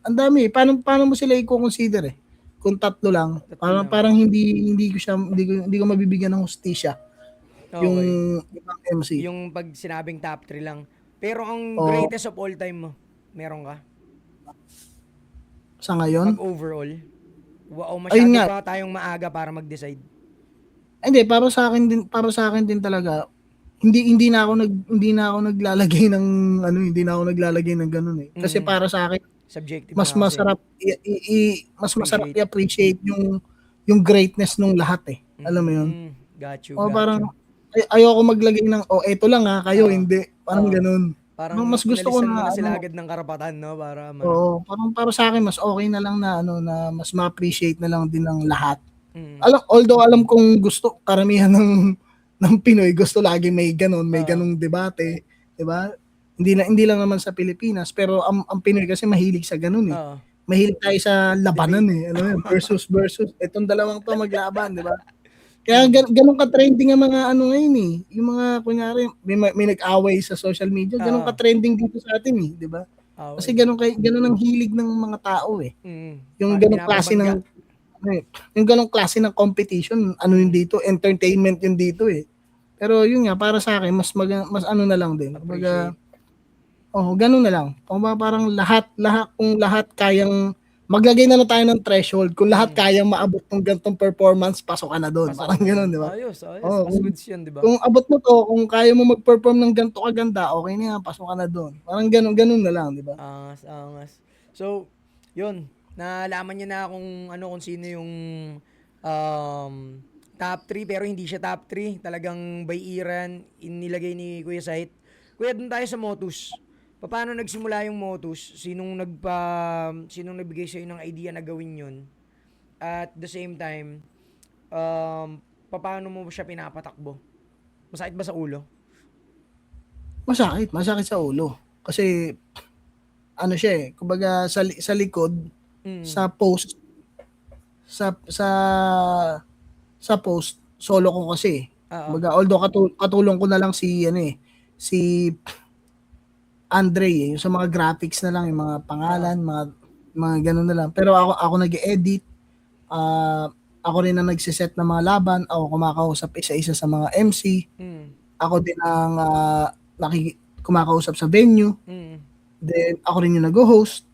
ang dami. Paano mo sila i-consider eh? Kung tatlo lang, Tatlo parang lang. parang hindi ko mabibigyan ng hustisya yung Okay. ibang MC. Yung pag sinabing top 3 lang. Pero ang O greatest of all time mo, meron ka? sa ngayon, Pag overall? O ayun masyado nga, pa tayong maaga para mag-decide? hindi para sa akin din talaga hindi na ako naglalagay ng ano, hindi na ako naglalagay ng gano'n eh. Kasi Mm. para sa akin Subjective mas nga kasi. masarap mas masarap Appreciate. i-appreciate yung greatness nung lahat eh. Alam mo yun? Got you, O got parang you. ayoko maglagay ng, eto lang kayo Oo. hindi. Parang Oo. gano'n. Parang Mas gusto ko inalisan mo na na sila ano, agad ng karapatan, no? Para oo, parang para sa akin mas okay na lang na ano, na mas ma-appreciate na lang din ng lahat. Mm. Although alam kong gusto karamihan ng Pinoy gusto lagi may Oo. ganong debate, 'di ba? Hindi lang naman sa Pilipinas, pero ang Pinoy kasi mahilig sa gano'n eh. Oo. Mahilig tayo sa labanan Debate. eh, alam mo yun, versus itong dalawang 'to maglaban, 'di ba? Kaya gano'n ka-trending ang mga ano ngayon eh, yung mga kunyari may nag-away sa social media, gano'n Oo. ka-trending dito sa atin eh, 'di ba? Kasi Okay. gano'n ang hilig ng mga tao eh. Yung Parang gano'ng klase pinapabangga. ng ano eh, yung gano'ng klase ng competition, ano yun Mm. dito, entertainment yun dito eh. Pero yun nga, para sa akin, mas ano na lang din. Kumbaga, Appreciate. gano'n na lang. Kumbaga parang kung lahat kayang, maglagay na lang tayo ng threshold. Kung lahat Mm. kayang maabot ng ganitong performance, pasok ka na doon. Pasok ka Parang na gano'n, dun. di ba? Ayos, ayos. Oo, Mas goods yun, di ba? kung abot mo to, kung kaya mo mag-perform ng ganito kaganda, okay na yan, pasok ka na doon. Parang gano'n na lang, di ba? Angas, angas. So, yun. Nalaman niyo na kung sino yung um, top 3 pero hindi siya top 3. Talagang by Iran inilagay ni Kuya Sait. Kuya, dun tayo sa Motus. Paano nagsimula yung Motus? Sinong nagbigay sa'yo ng idea na gawin yun? At the same time, paano mo siya pinapatakbo? Masakit ba sa ulo? Masakit sa ulo. Kasi, ano siya eh, kumbaga sa likod, Mm. sa post, sa post, solo ko kasi. Oo. Kumbaga, although katulong ko na lang si Andre yung sa mga graphics na lang, yung mga Oo. pangalan, mga ganun na lang. Pero ako nag-edit, ako rin ang nagse-set ng mga laban, ako kumakausap isa-isa sa mga MC, Mm. ako din ang kumakausap sa venue, Mm. then ako rin yung nag-host.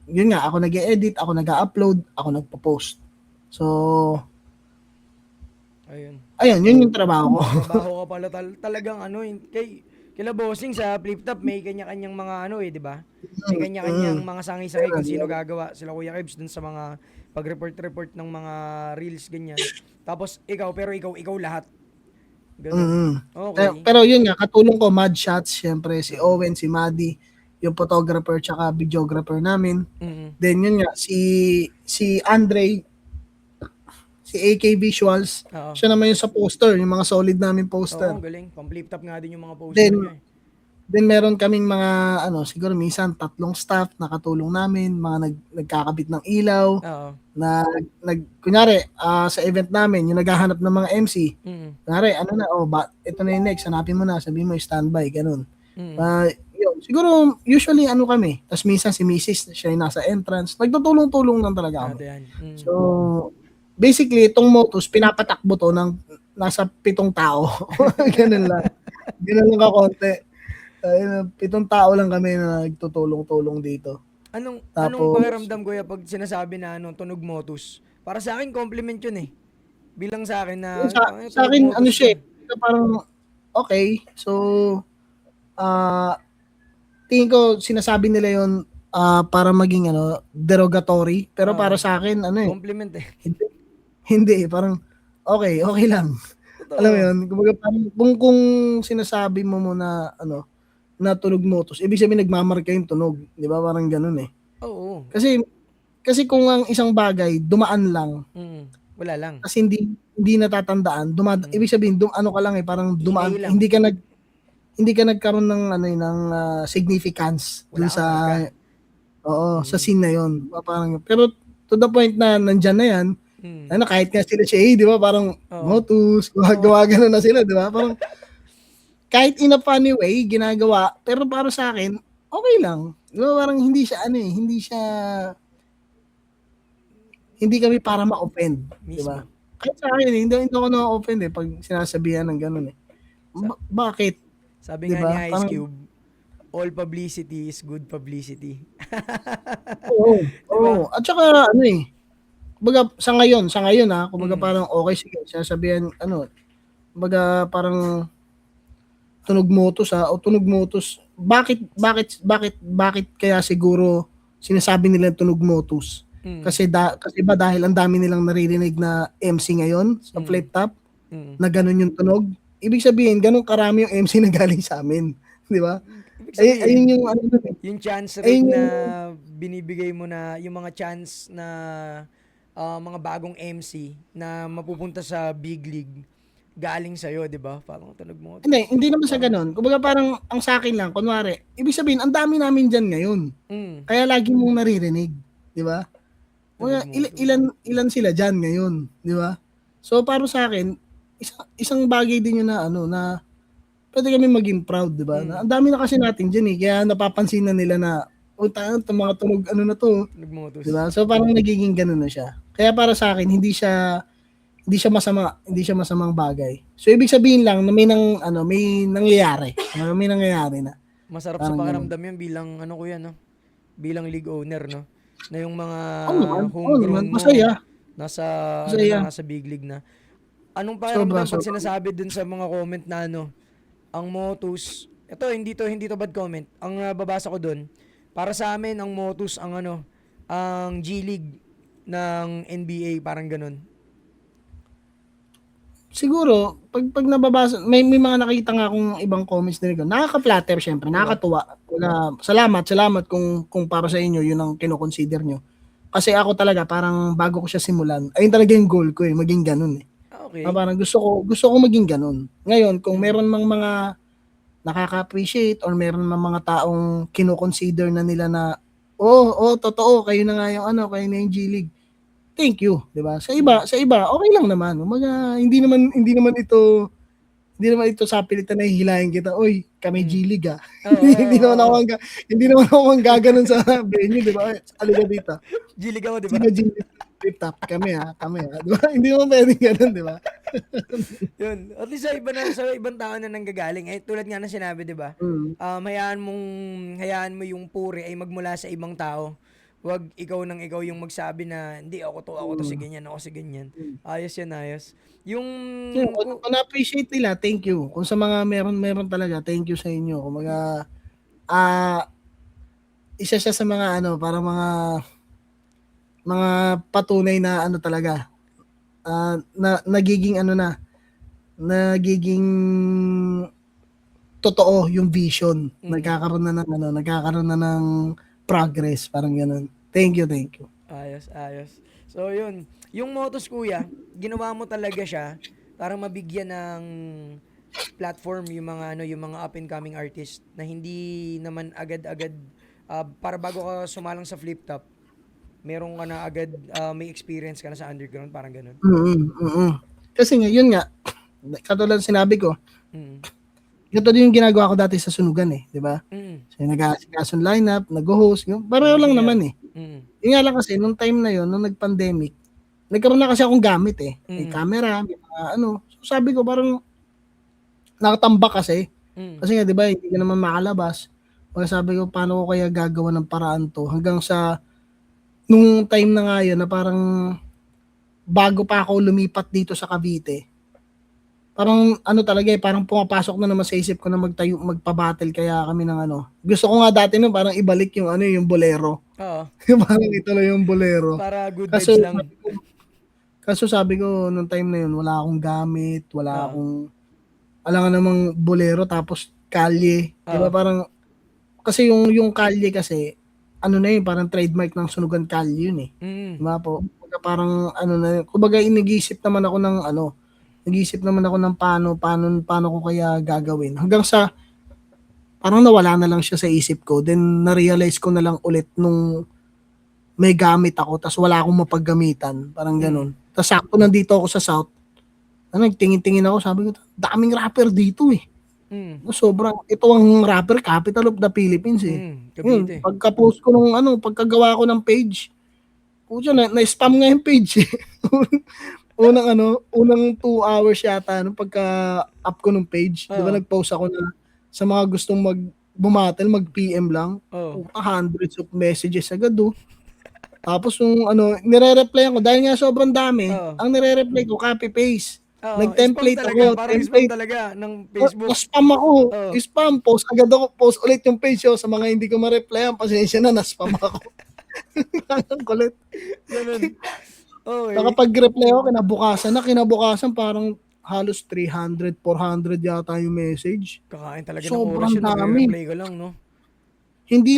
Yun nga, ako nag-edit, ako nag-upload, ako nagpo-post. So, Ayun. yun yung trabaho ko. May trabaho ka pala talagang kila bossing sa flip top may kanya-kanyang mga di ba? May kanya-kanyang mga sangi-sangi kung sino gagawa. Sila Kuya Kebs dun sa mga pag-report ng mga reels ganyan. Tapos ikaw lahat. Ganun. Mm. Okay. Pero yun nga, katulong ko, Mad Shots, syempre, si Mm. Owen, si Maddie, yung photographer tsaka videographer namin. Mm. Then yun nga, si Andre, si AK Visuals, Oo. siya naman yung sa poster, yung mga solid namin Oo, poster. galing. Pang flip top nga din yung mga poster Then, niya eh. then meron kaming mga, siguro minsan 3 staff na katulong namin, mga nagkakabit ng ilaw, Oo. na kunyari, sa event namin, yung naghahanap ng mga MC, Mm. kunyari, ito na yung next, hanapin mo na, sabihin mo, standby, ganun. Mm. Yun, siguro, usually, kami, tas minsan si Mrs., siya yung nasa entrance, nagtutulong-tulong lang talaga kami. Yan. Mm. So, basically, itong Motus, pinapatakbo to ng nasa 7 tao. Ganun lang. Ganun lang kakonti. 7 tao lang kami na nagtutulong-tulong dito. Anong Tapos, pakiramdam kuya pag sinasabi na tunog Motus? Para sa akin compliment yun eh. Bilang sa akin yun na sa tunog akin, Motus siya ka. parang, okay, so, ah, tingin ko, sinasabi nila yun, para maging, derogatory, pero para sa akin, Compliment eh. hindi, hindi, parang, okay lang. Alam mo Totoo. yun, kumbaga parang, kung sinasabi mo muna, na tunog Motus, ibig sabihin nagmamarka yung tunog, di ba, parang ganun eh. Oo. Kasi kung ang isang bagay, dumaan lang, Mm. Wala lang. kasi hindi natatandaan, ibig sabihin, ka lang eh, parang Ingay dumaan, lang. hindi ka nagkaroon ng significance Wala dun kang marka. sa scene na yon. Parang, pero to the point na nandyan na yan, Mm. kahit nga sila siya, di ba, parang Oo. Motus, Oo. gumagano na sila, di ba? Parang, kahit in a funny way, ginagawa, pero para sa akin, okay lang. No, parang hindi siya ano eh, hindi kami para ma-offend, di ba? Mismo. Kahit sa akin, hindi ako na-offend eh pag sinasabihan ng ganun eh. Sa, Bakit? sabi Di nga ni ba? Ice Parang, Cube, all publicity is good publicity. oo, Di oo. ba? At saka, ano eh, kumbaga, sa ngayon ha, kumbaga Mm. parang okay, sige, sinasabihan, ano, kumbaga parang tunog motus o tunog motus. Bakit kaya siguro sinasabi nila tunog motus? Mm. Kasi ba dahil ang dami nilang naririnig na MC ngayon sa Mm. flip top Mm. na ganun yung tunog? Ibig sabihin, ganun karami yung MC na galing sa amin. Di ba? Ibig Ayun sabihin, yung ano dun eh. yung chance rate Ayun na yung binibigay mo na, yung mga chance na mga bagong MC na mapupunta sa big league, galing sa'yo, di ba? Parang tunog mo. hindi naman sa Parang, ganun. Kumbaga parang ang sa akin lang, kunwari, ibig sabihin, ang dami namin dyan ngayon. Kaya lagi mong naririnig. Di ba? tunog Mga mo. ilan sila dyan ngayon. Di ba? So, para sa akin, isang bagay din yun na ano, na pwede kami maging proud, di ba? Ang dami na kasi natin dyan eh. Kaya napapansin na nila na, itong mga tunog, ano na to, Tunog mo. di ba? So, parang nagiging ganun na siya. Kaya para sa akin, hindi siya masamang bagay. So ibig sabihin lang na may nangyayari. May nangyayari na. Masarap sa Parang ganun. pakiramdam yan bilang, ano ko yan, no? Bilang league owner, no? Na yung mga Oo naman, homegrown mo, masaya. nasa, Masaya. nasa big league na. Anong Sobra, pakiramdam pag sobra. sinasabi dun sa mga comment na ang Motus, ito hindi to bad comment. Ang babasa ko dun, para sa amin ang Motus ang G League ng NBA, parang ganun. Siguro, pag nababasa, may mga nakita nga akong ibang comments na rin. Nakaka-flatter syempre, Diba? nakakatuwa. Salamat kung para sa inyo yun ang kino-consider nyo. Kasi ako talaga parang bago ko siya simulan, ayun talaga yung goal ko maging ganun eh. Okay. Parang gusto ko maging ganun. Ngayon, kung Mm. meron mang mga nakaka-appreciate or meron mang mga taong kino-consider na nila na totoo, kayo na nga yung kayo na yung G League. Thank you, 'di ba? Sa iba okay lang naman. Kumbaga hindi naman ito sa pilitan na hihilahin kita. Oy, kami Mm. G League ah. Oo, hindi oo, naman ako oo. hindi naman ako manggaganon sa venue, 'di ba? Halika dito. G League ako, di ba? Sino G League? Flip top kami, 'di ba? Hindi naman pwedeng ganun, 'di ba? Yun. At least sa ibang tao na nanggagaling. Eh, tulad nga ng sinabi, di ba? Mm. Hayaan mo yung puri ay magmula sa ibang tao. Wag ikaw yung magsabi na, hindi, ako to si Mm. ganyan, ako si ganyan. Mm. Ayos yan, ayos. Yung, Yun, kung na-appreciate nila, thank you. Kung sa mga meron talaga, thank you sa inyo. Kumbaga, isa siya sa mga para mga patunay na talaga, na nagiging totoo yung vision. Nagkakaroon na ng progress, parang ganun. Thank you. ayos, ayos. So, yun. Yung Motos, kuya, ginawa mo talaga siya para mabigyan ng platform yung mga up and coming artist na hindi naman agad-agad para bago ka sumalang sa flip top, meron ka na agad may experience ka na sa underground, parang ganun. Kasi yun nga, katulad sinabi ko, Mm. ito din yung ginagawa ko dati sa sunugan di ba? Mm. So, nag-aasikaso ng lineup, nag-host, pareho lang naman Mm. Yun nga lang kasi, nung time na yun, nung nag-pandemic, nagkaroon na kasi akong gamit May Mm. camera, may mga So sabi ko parang, nakatambak kasi. Mm. Kasi nga, di ba, hindi ka naman makalabas. Kaya sabi ko, paano ko kaya gagawa ng paraan to? Hanggang sa, nung time na nga yun, na parang, bago pa ako lumipat dito sa Cavite, parang talaga parang pumapasok na naman sa isip ko na magpa-battle kaya kami ng Gusto ko nga dati parang ibalik yung yung bolero. Oo. Parang ituloy yung bolero. Para good Kaso vibes lang. sabi ko nung time na yun, wala akong gamit, wala Oo. akong alangan namang bolero tapos kalye. Di ba Oo. parang kasi yung kalye kasi na yun, parang trademark ng sunugan kalye yun Mm. Di ba po? Parang na, kumbaga nag-iisip naman ako ng paano ko kaya gagawin. Hanggang sa parang nawala na lang siya sa isip ko. Then na-realize ko na lang ulit nung may gamit ako tapos wala akong mapaggamitan. Parang ganun. Tapos sakto nandito ako sa South. Nagtingin-tingin ako, sabi ko, daming rapper dito Sobrang ito ang rapper capital of the Philippines, eh. Yun, Cavite. pagka-post ko nung ano, pagkagawa ko ng page, putya na-spam nga yung page, eh. Unang 2 hours yata nung pagka-up ko nung page, 'di ba Oo. nag-post ako na sa mga gustong bumatel, mag-PM lang. Oo. Puta, hundreds of messages agad, oh. Tapos yung ano, nire-replyan ko dahil nga sobrang dami, Oo. ang nire-reply ko copy paste. Oo, spam Nag-template talaga, ako, parang spam template. talaga ng Facebook. Na-spam ako, Oo. spam, post agad ako, post ulit yung page, oh, sa mga hindi ko ma-replyan, pasensya na, na-spam ako. Ang kulit. Ganun. Okay. Nakapag-reply ako, kinabukasan parang halos 300, 400 yata yung message. Kakain talaga ng oras Sobrang yun, dami. magre-reply ka lang, no? Hindi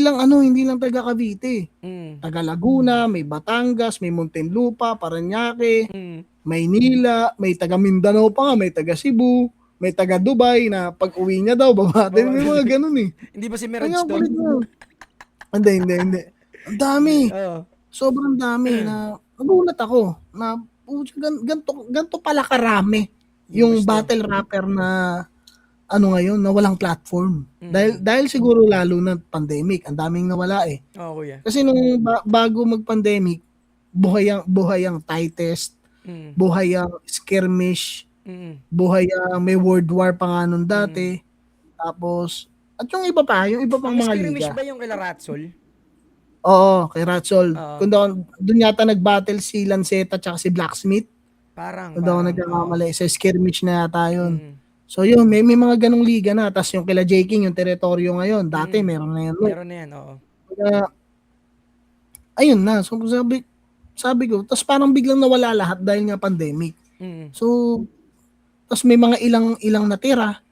lang taga Cavite. Mm. Taga Laguna, may Batangas, may Muntinlupa, Parañaque, Mm. Maynila, may taga Mindanao pa nga, may taga Cebu, may taga Dubai na pag-uwi niya daw, babatin. May mga ganun, eh. Hindi ba si Kaya Mirage kulit doon? na. Hindi. Ang dami. Oo. Sobrang dami na nagulat ako na ganto pala karami yung Gusto. battle rapper na ano ngayon na walang platform. Mm. Dahil siguro lalo na pandemic, ang daming nawala, eh. Oo, kuya. Kasi nung bago mag-pandemic, buhay ang tightest, Mm. buhay ang skirmish, Mm. buhay ang may world war pa nga nun Mm. dati. Tapos at yung iba pang Ang mga skirmish liga. ba yung kila Ratsol? Oo, kay Ratsol. Oo. Kung doon yata nag-battle si Lanceta tsaka si Blacksmith. Parang. Kung daw Oo. nagkakamali, sa skirmish na yata yun. Mm. So yun, may mga ganong liga na. Tapos yung kila J. King, yung teritoryo ngayon, dati meron na yan. Meron na yan, oo. Kaya, ayun na. So sabi ko, tapos parang biglang nawala lahat dahil nga pandemic. Mm. So, tapos may mga ilang natira.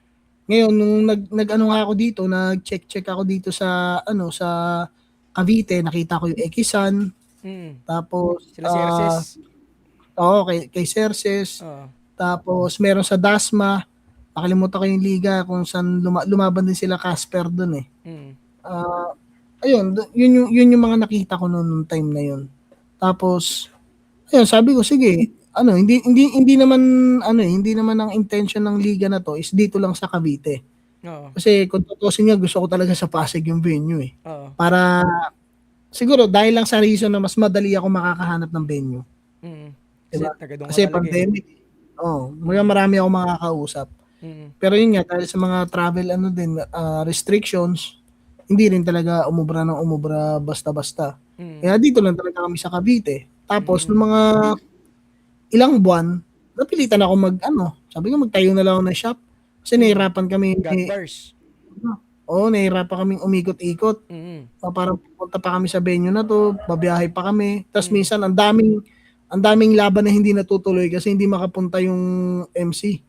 Ngayon, nung nag-ano nga ako dito, nag-check ako dito sa Cavite, nakita ko yung Ekisan, Mm. tapos Sila si Erces. kay Cerces, Oo. tapos meron sa Dasma, nakalimutan ko yung liga kung saan lumaban din sila Casper doon, eh. Mm. Ayun, yun yung mga nakita ko noon time na yun. Tapos ayun, sabi ko sige, hindi naman ang intention ng liga na to is dito lang sa Cavite. Oo. Kasi kung tutuusin nga, gusto ko talaga sa Pasig yung venue, eh. Oo. Para siguro dahil lang sa reason na mas madali ako makakahanap ng venue. Mm. Diba? Taga doon ka Kasi talaga, eh. pandemic. Marami akong makakausap. Mm. Pero yun nga, dahil sa mga travel restrictions, hindi rin talaga umubra basta-basta. Mm. Kaya dito lang talaga kami sa Cavite. Tapos nung mga ilang buwan, napilitan ako sabi ko magtayo na lang ako ng shop. Kasi nahirapan kami. God bars. Nahirapan kaming umikot-ikot. Mm. Parang pupunta pa kami sa venue na to, babiyahe pa kami. Tapos minsan ang daming laban na hindi natutuloy kasi hindi makapunta yung MC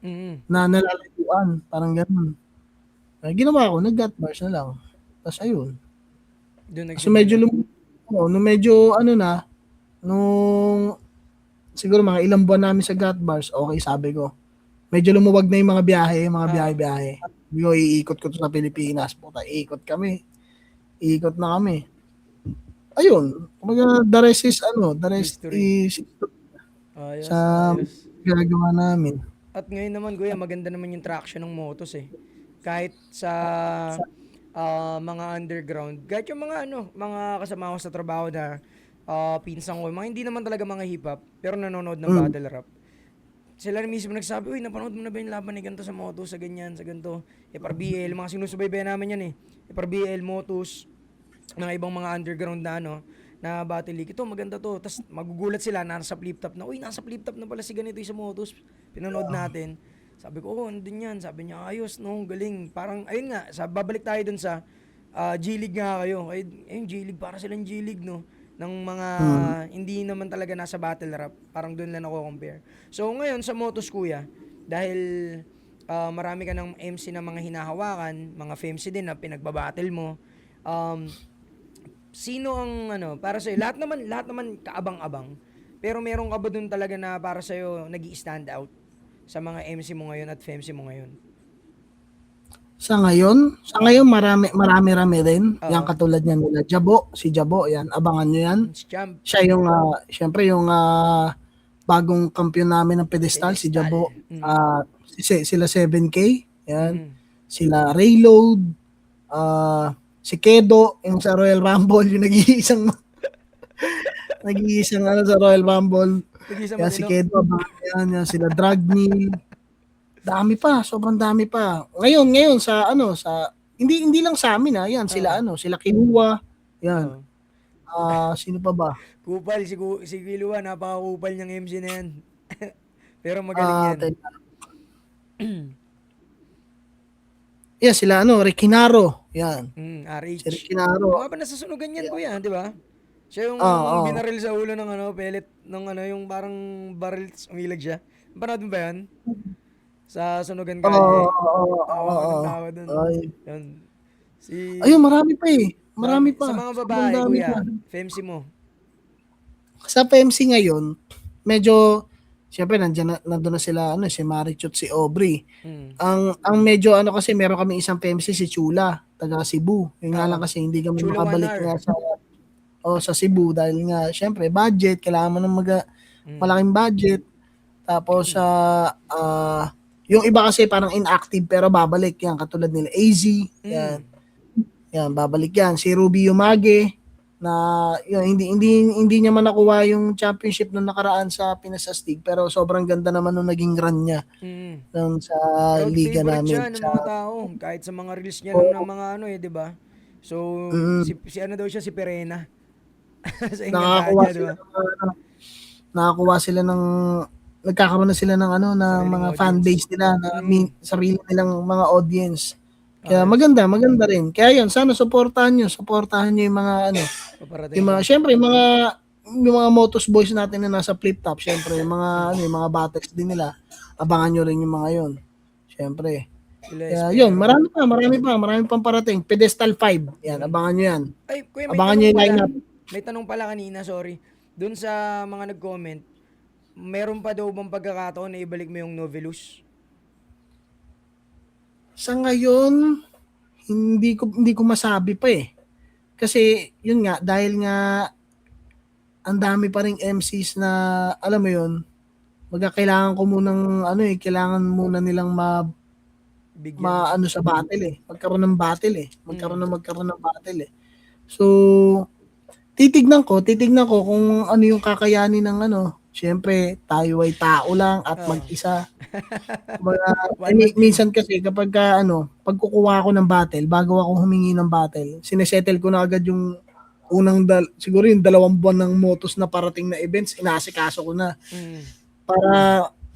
na nalalayuan. Parang ganun. Ginawa ko, nag-got bars na lang. Tapos ayun. So medyo nung siguro mga ilang buwan namin sa got bars, okay, sabi ko. Medyo lumuwag na yung mga biyahe. Sabi ko, iikot ko to sa Pilipinas. Puta, iikot na kami. Ayun, the rest is Ayos, sa ayos. ginagawa namin. At ngayon naman, Kuya, maganda naman yung traction ng motos, eh. Kahit sa mga underground, kahit yung mga kasama ko sa trabaho na pinsan ko, mga hindi naman talaga mga hip-hop, pero nanonood ng battle rap. Sila na mismo nagsabi, uy, napanood mo na ba yung laban ni ganito sa motos, sa ganyan, sa ganito. FRBL, mga sinusubaybayan namin yan, eh. FRBL, motos, mga ibang mga underground na battle league. Ito, maganda to. Tapos magugulat sila, nasa flip top na, uy, nasa flip top na pala si ganito yung sa motos. Pinanood natin. Sabi ko, andun yan. Sabi niya, ayos, no, galing. Parang, ayun nga, babalik tayo dun sa G-League nga kayo. Ayun, G-League, para silang G-League, no? Ng mga hindi naman talaga nasa battle rap. Parang doon lang ako compare. So, ngayon, sa motos, Kuya, dahil marami ka ng MC na mga hinahawakan, mga FMC din na pinagbabattle mo, sino ang para sa'yo? Lahat naman kaabang-abang. Pero meron ka ba dun talaga na para sa'yo nag-i-stand out sa mga MC mo ngayon at FMC mo ngayon? Sa ngayon marami rin. Yan katulad niyan nila si Jabo, yan. Abangan nyo yan. Siya yung, syempre yung bagong kampiyon namin ng pedestal, si Jabo. Sila 7K, yan. sila Rayload, si Kedo, yung sa Royal Rumble, yung nag-iisang ano sa Royal Rumble. Nag-isa Yan si matino. Kedo, abangan yan, sila Dragneel. Dami pa, sobrang dami pa. Ngayon sa ano, sa hindi lang sa amin yan Oo. sila ano, sila Kinuha, yan. Oo. Sino pa ba? Kupal, si Kilua, napaka-kupal niyang MC na yan. Pero magaling yan. Teka. Yan sila ano, Rekinaro, yan. Si RH. Yung Rekinaro. nga ba nasasunugan yan, Yan. kuya, di ba? Siya yung Oo. binaril sa ulo ng ano, pellet, ng ano, yung parang baril, tas umilag siya. Panood mo ba yan? Sa Sunugan Oo, Kalye. oo, Tawa ko ng oo. tawa dun. Ay. Yun. Si, Ayun, marami pa eh. Marami Sa pa. mga Sobrang babae, dami pa. kuya, femsi mo. Sa PMC ngayon, medyo, siyempre, nandun na sila, ano, si Marichot, si Aubrey. Mm. Ang medyo, ano kasi, meron kami isang PMC, si Chula, taga Cebu. Yun nga Oo. lang kasi, hindi kami Chula 1 makabalik hour. nga sa Cebu dahil nga, siyempre, budget, kailangan mo ng Mm. malaking budget. Tapos, yung iba kasi parang inactive pero babalik yan, katulad nila AZ, yan. Mm. Yan, babalik yan. Si Ruby Umage, na yun, hindi niya man nakuha yung championship nung nakaraan sa Pinas Astig, pero sobrang ganda naman nung naging run niya Mm. nung sa Crowd liga favorite namin. siya ng Sa, mga tao. Kahit sa mga reels niya lang ng oh, mga ano eh, di ba? So, mm, si ano daw siya, si Perena. Sa nakakuha Encantadia, di sila ba? ng nakakuha sila ng nagkakaroon na sila ng ano ng Sariling mga fan audience. base nila na Mm. sarili nilang mga audience. Kaya Ayos. maganda rin. Kaya yun, sana suportahan niyo yung mga ano, Paparating yung ko. mga syempre yung mga Motos boys natin na nasa flip top, syempre yung mga ano, yung mga battles din nila. Abangan niyo rin yung mga yon. Syempre. Sila Kaya yun, Espero. marami pang parating. Pedestal 5. Yan, Mm. abangan niyo yan. Ay, kuya, may Abangan niyo tanong yung pala. lineup. May tanong pala kanina, sorry. Doon sa mga nag-comment, meron pa daw bang pagkakataon na ibalik mo yung Novelus? Sa ngayon, hindi ko masabi pa eh. Kasi yun nga dahil nga ang dami pa ring MCs na alam mo yun, kailangan ko munang ano eh, kailangan muna nilang Bigyan. ano sa battle eh. Mm. Magkaroon ng battle eh. So, titignan ko kung ano yung kakayanin ng ano. Siyempre, tayo ay tao lang at Oo. mag-isa. Kumbaga, One man team. minsan kasi kapag pag kukuha ako ng battle, bago ako humingi ng battle, sinesettle ko na agad yung siguro yung 2 buwan ng motos na parating na events, inaasikaso ko na. Mm. Para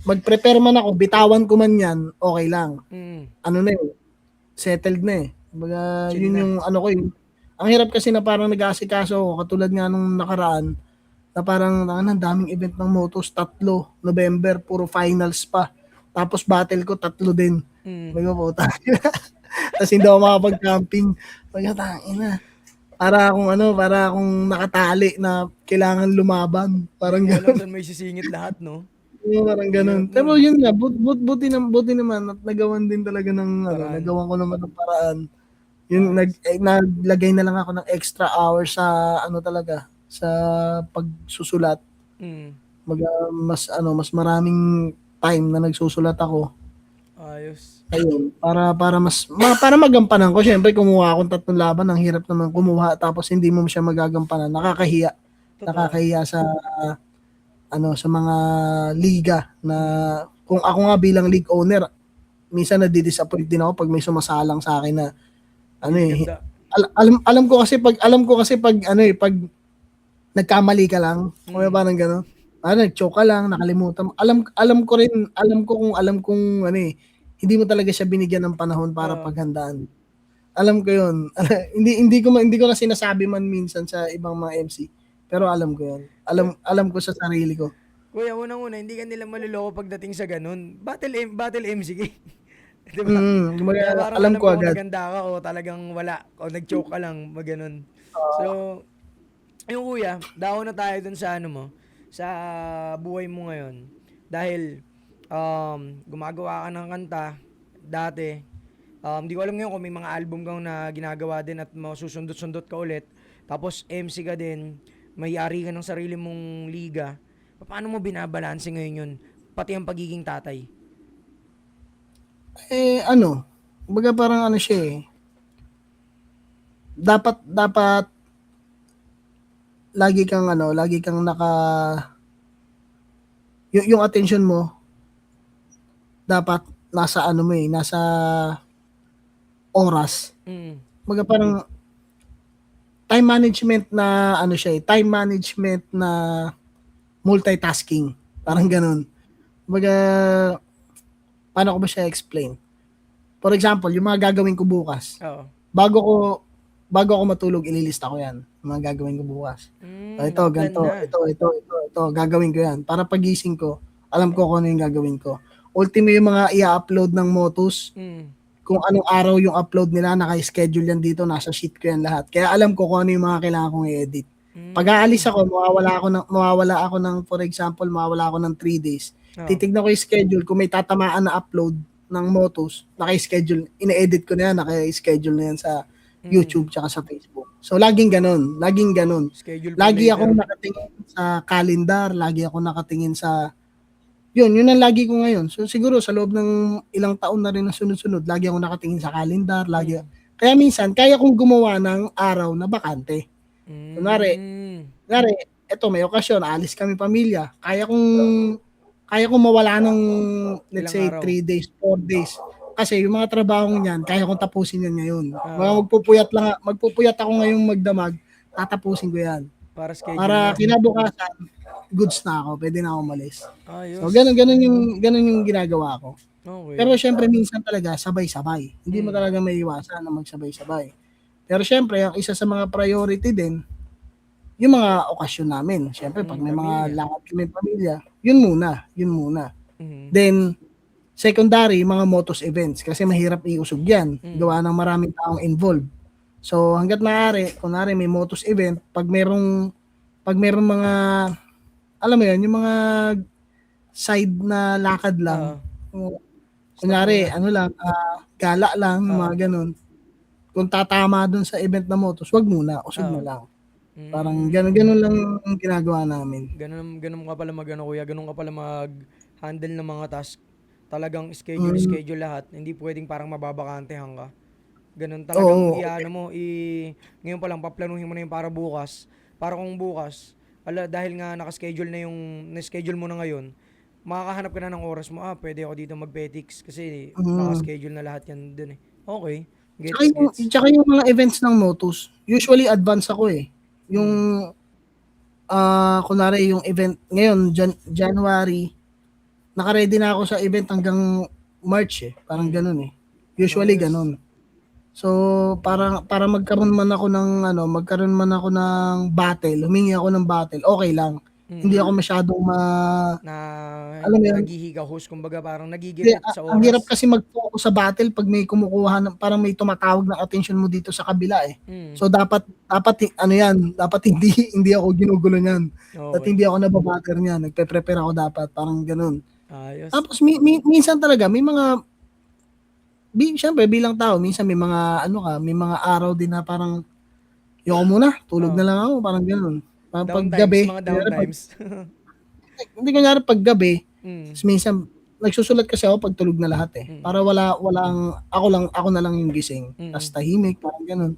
mag-prepare man ako, bitawan ko man yan, okay lang. Mm. Ano na yun, settled na eh. Kumbaga, Chill yun na. yung ano ko yun. Ang hirap kasi na parang nag-aasikaso ako, katulad nga nung nakaraan, na parang ang daming event ng motos, 3 November, puro finals pa. Tapos battle ko, 3 din. Mm. Sabi ko, puta. Tapos hindi ako makapag-camping. Sabi ko, tangina. Para akong nakatali na kailangan lumaban. Hindi Parang mo alam gano'n. saan may sisingit lahat, no? Parang Ang gano'n. hirap Pero nun. yun nga, buti naman at nagawan din talaga Paraan. nagawan ko naman ng paraan. Yun, Ayos. naglagay na lang ako ng extra hours sa sa pagsusulat. Mm. Mas maraming time na nagsusulat ako. Ayos. Ayun, para magampanan ko. Syempre, kumuha akong 3 laban, ang hirap naman kumuha tapos hindi mo siya magagampanan. Nakakahiya. Totoo. Nakakahiya sa mga liga na Mm. kung ako nga bilang league owner, minsan nadi-disappoint din ako pag may sumasalang sa akin na Hindi ano eh, maganda. alam ko kasi pag ano eh, pag nagkamali ka lang, o Mm. parang gano'n. Nag-choke ka lang, nakalimutan mo. Alam ko kung alam kong ano eh, hindi mo talaga siya binigyan ng panahon para Oo. paghandaan. Alam ko 'yun. Hindi ko na sinasabi man minsan sa ibang mga MC, pero alam ko 'yun. Kuya, Alam ko sa sarili ko. kuya, unang-una, hindi ka nila maluloko pagdating sa ganun. Battle MC ka. Di ba? Kumbaga Kaya parang alam alam ko ko kung agad. naganda ka o talagang wala o nag-choke ka lang, maganon. Oo. So, yung kuya, dako na tayo dun sa ano mo, sa buhay mo ngayon. Dahil gumagawa ka ng kanta dati. Di ko alam ngayon kung may mga album kang na ginagawa din at masusundot-sundot ka ulit. Tapos MC ka din, may-ari ka ng sarili mong liga. Paano mo binabalanse ngayon yun? Pati ang pagiging tatay. Eh ano, Kumbaga parang ano siya eh. Dapat lagi kang yung attention mo dapat nasa ano mo eh, nasa oras. Mm. Kumbaga parang time management na ano siya eh, time management na multitasking. Parang ganun. Kumbaga, paano ko ba siya explain? For example, yung mga gagawin ko bukas. Oo. Bago ko bago ako matulog, ililista ko 'yan, yung mga gagawin ko bukas. Ito, Nakaplan ganito, na. ito, gagawin ko 'yan. Para pagising ko, alam ko kung ano yung gagawin ko. Ultimo yung mga i-upload ng Motus, Mm. kung anong araw yung upload nila, naka-schedule yan dito, nasa sheet ko yan lahat. Kaya alam ko kung ano yung mga kailangan kong i-edit. Pag aalis ako, mawawala ako ng, for example, mawawala ako ng 3 days. Oo. Titignan ko yung schedule, kung may tatamaan na upload ng Motus, naka-schedule, ine-edit ko na yan, naka-schedule na yan sa YouTube tsaka sa Facebook. So, laging ganun. Schedule for Lagi later. akong nakatingin sa calendar, lagi ako nakatingin sa yun ang lagi ko ngayon. So siguro sa loob ng ilang taon na rin na sunod-sunod, lagi ako nakatingin sa calendar, kaya minsan kaya kong gumawa ng araw na bakante. Kunwari, eto may okasyon, alis kami pamilya, kaya kong mawala ng let's say Ilang araw? 3 days, 4 days. Kasi yung mga trabahong niyan, kaya kong tapusin yan ngayon. Magpupuyat ako ngayong magdamag, tatapusin ko yan. Para schedule Para na. kinabukasan, goods na ako, pwede na ako umalis. Ayos. So ganun yung ginagawa ko. Okay. Pero syempre minsan talaga sabay-sabay. Hindi mo talaga maiiwasan na magsabay-sabay. Pero syempre ang isa sa mga priority din yung mga okasyon namin. Syempre pag may mga Pamilya. lakad kami pamilya, yun muna. Mhm. Then secondary mga motos events kasi mahirap iusog yan. Gawa ng maraming taong involved. So hangga't maaari, kunwari may motos event, pag merong mga alam mo yun, yung mga side na lakad lang. Kunyari, gala lang, mga ganun. Kung tatama dun sa event na motos, wag muna, usog na lang. Parang ganun lang ang ginagawa namin. Ganun ka pala kuya, ganun ka pala mag-handle ng mga task. Talagang schedule lahat. Hindi pwedeng parang mababakantehan ka. Ganun talagang ngayon pa lang paplanuhin mo na yung para bukas. Para kung bukas, dahil nga naka-schedule na na-schedule mo na ngayon, makakahanap ka na ng oras mo, pwede ako dito mag-petics kasi naka-schedule na lahat yan dun eh. Okay. Gets. Tsaka yung mga events ng motos, usually advance ako eh. Yung kunwari yung event ngayon January, naka-ready na ako sa event hanggang March eh. Parang ganun eh. Usually ganun. So para magkaroon man ako ng battle, humingi ako ng battle, okay lang. Hindi ako masyadong alam mo yun, naghihigahos, kumbaga parang nagigipit sa oras. ang hirap kasi mag-focus sa battle pag may kumukuha parang may tumatawag ng attention mo dito sa kabila eh. So dapat hindi ako ginugulo niyan. At hindi ako nababatter niyan. Nagpe-prepare ako dapat, parang ganun. Ayos. Tapos minsan talaga may mga siyempre bilang tao, minsan may mga may mga araw din na parang yoko muna, tulog na lang ako, parang ganun. Pag gabi, mga downtimes. hindi kunyari pag gabi, minsan nagsusulat kasi ako pag tulog na lahat eh. Para ako na lang yung gising. Tapos tahimik, parang ganun.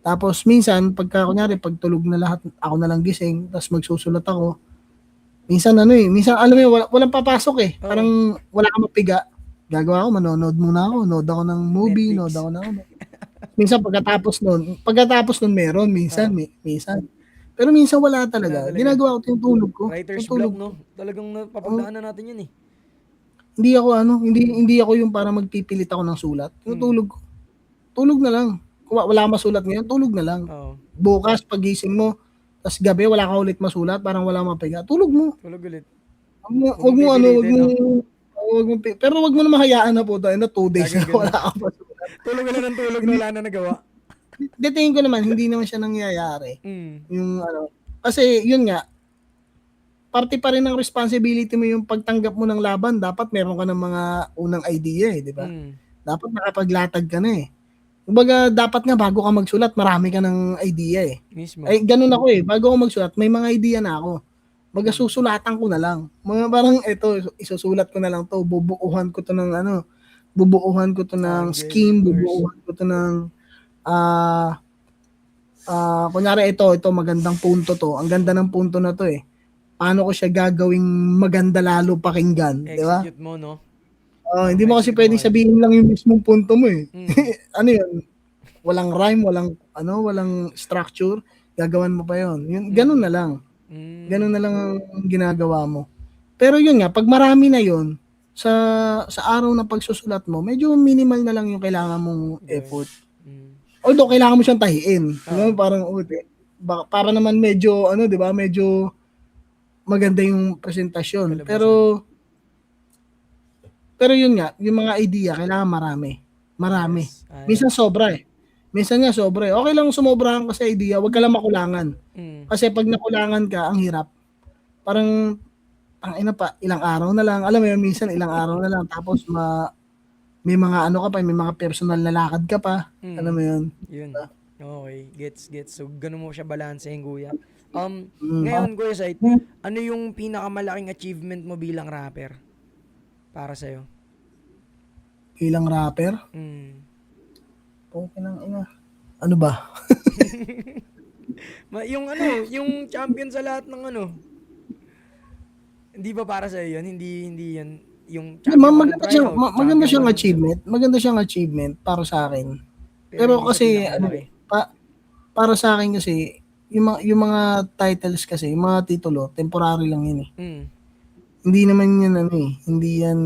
Tapos minsan pag tulog na lahat, ako na lang gising, tapos magsusulat ako. Minsan alam mo walang papasok eh. Parang wala kang mapiga. Gagawa ko, manonood muna ako, nood ako ng movie, nood ako ng minsan pagkatapos nun meron, minsan. Pero minsan wala talaga. Ginagawa ko yung tulog ko. Writer's block, no? Talagang napapagdaanan natin yun eh. Hindi ako yung para magpipilit ako ng sulat. Yung tulog ko. Tulog na lang. Kung wala kang masulat ngayon, tulog na lang. Bukas, pagising mo, tas gabi, wala ka ulit masulat, parang wala mapiga. Tulog mo. Tulog ulit. Pero wag mo na mahayaan na po tayo na 2 days na wala kang masulat. Tulog na ng tulog na wala na nagawa. Tingin ko naman, hindi naman siya nangyayari. Yung kasi yun nga, parte pa rin ng responsibility mo yung pagtanggap mo ng laban. Dapat meron ka ng mga unang idea eh, di ba? Dapat nakapaglatag ka na eh. Kumbaga, dapat nga bago ka magsulat, marami ka ng idea eh. Mismo. Ay, ganun ako eh. Bago ako magsulat, may mga idea na ako. Magasusulatan ko na lang. Mga parang isusulat ko na lang to, bubuuhan ko to ng bubuuhan ko 'to ng Angle, scheme, course. bubuuhan ko 'to ng, ah, kunyari ito magandang punto 'to, ang ganda ng punto na 'to, eh. Paano ko siya gagawing maganda lalo pakinggan, 'di ba? Execute mo, no? Hindi mo kasi Ma-execute mo puwedeng agad. sabihin lang yung mismong punto mo, eh. Mm. Ano 'yun, walang rhyme, walang structure, gagawan mo pa 'yun. Gano'n na lang. Gano'n na lang ang ginagawa mo. Pero 'yun nga, 'pag marami na 'yun, sa araw ng pagsusulat mo, medyo minimal na lang yung kailangan mong Gawin. effort. Mm. Although kailangan mo siyang tahiin, 'di ba, Oo. parang para naman medyo ano, 'di ba, medyo maganda yung presentasyon. Kalabasan. Pero yun nga, yung mga idea kailangan marami. Marami. Yes. Minsan sobra, eh. Minsan nga sobra, eh. Okey lang sumobrahan ka sa idea, wag ka lang makulangan. Mm. Kasi 'pag nakulangan ka, ang hirap. Parang, tangina pa, ilang araw na lang, alam mo yun, minsan ilang araw na lang tapos may mga ano ka pa, may mga personal na lakad ka pa, alam mo yun? Yun. Diba? Okay, gets. So, ganun mo siya balansehin, kuya. Mm. Ngayon, Kuya Sight, ano yung pinakamalaking achievement mo bilang rapper? Para sa'yo? Bilang rapper, Mm. putang ina. Ano ba? Yung ano, yung champion sa lahat ng ano. Hindi ba para sa'yo yun? Hindi yun. Yung Hindi, champion ka ng tryout, maganda champion ka siyang ng... achievement. Maganda siyang achievement para sa akin. Pero Pero hindi siya kasi ano, pinakamalaki. para sa akin kasi yung mga titles kasi, yung mga titulo, temporary lang yun, eh. Mm. Hindi naman yan ano, eh, hindi yan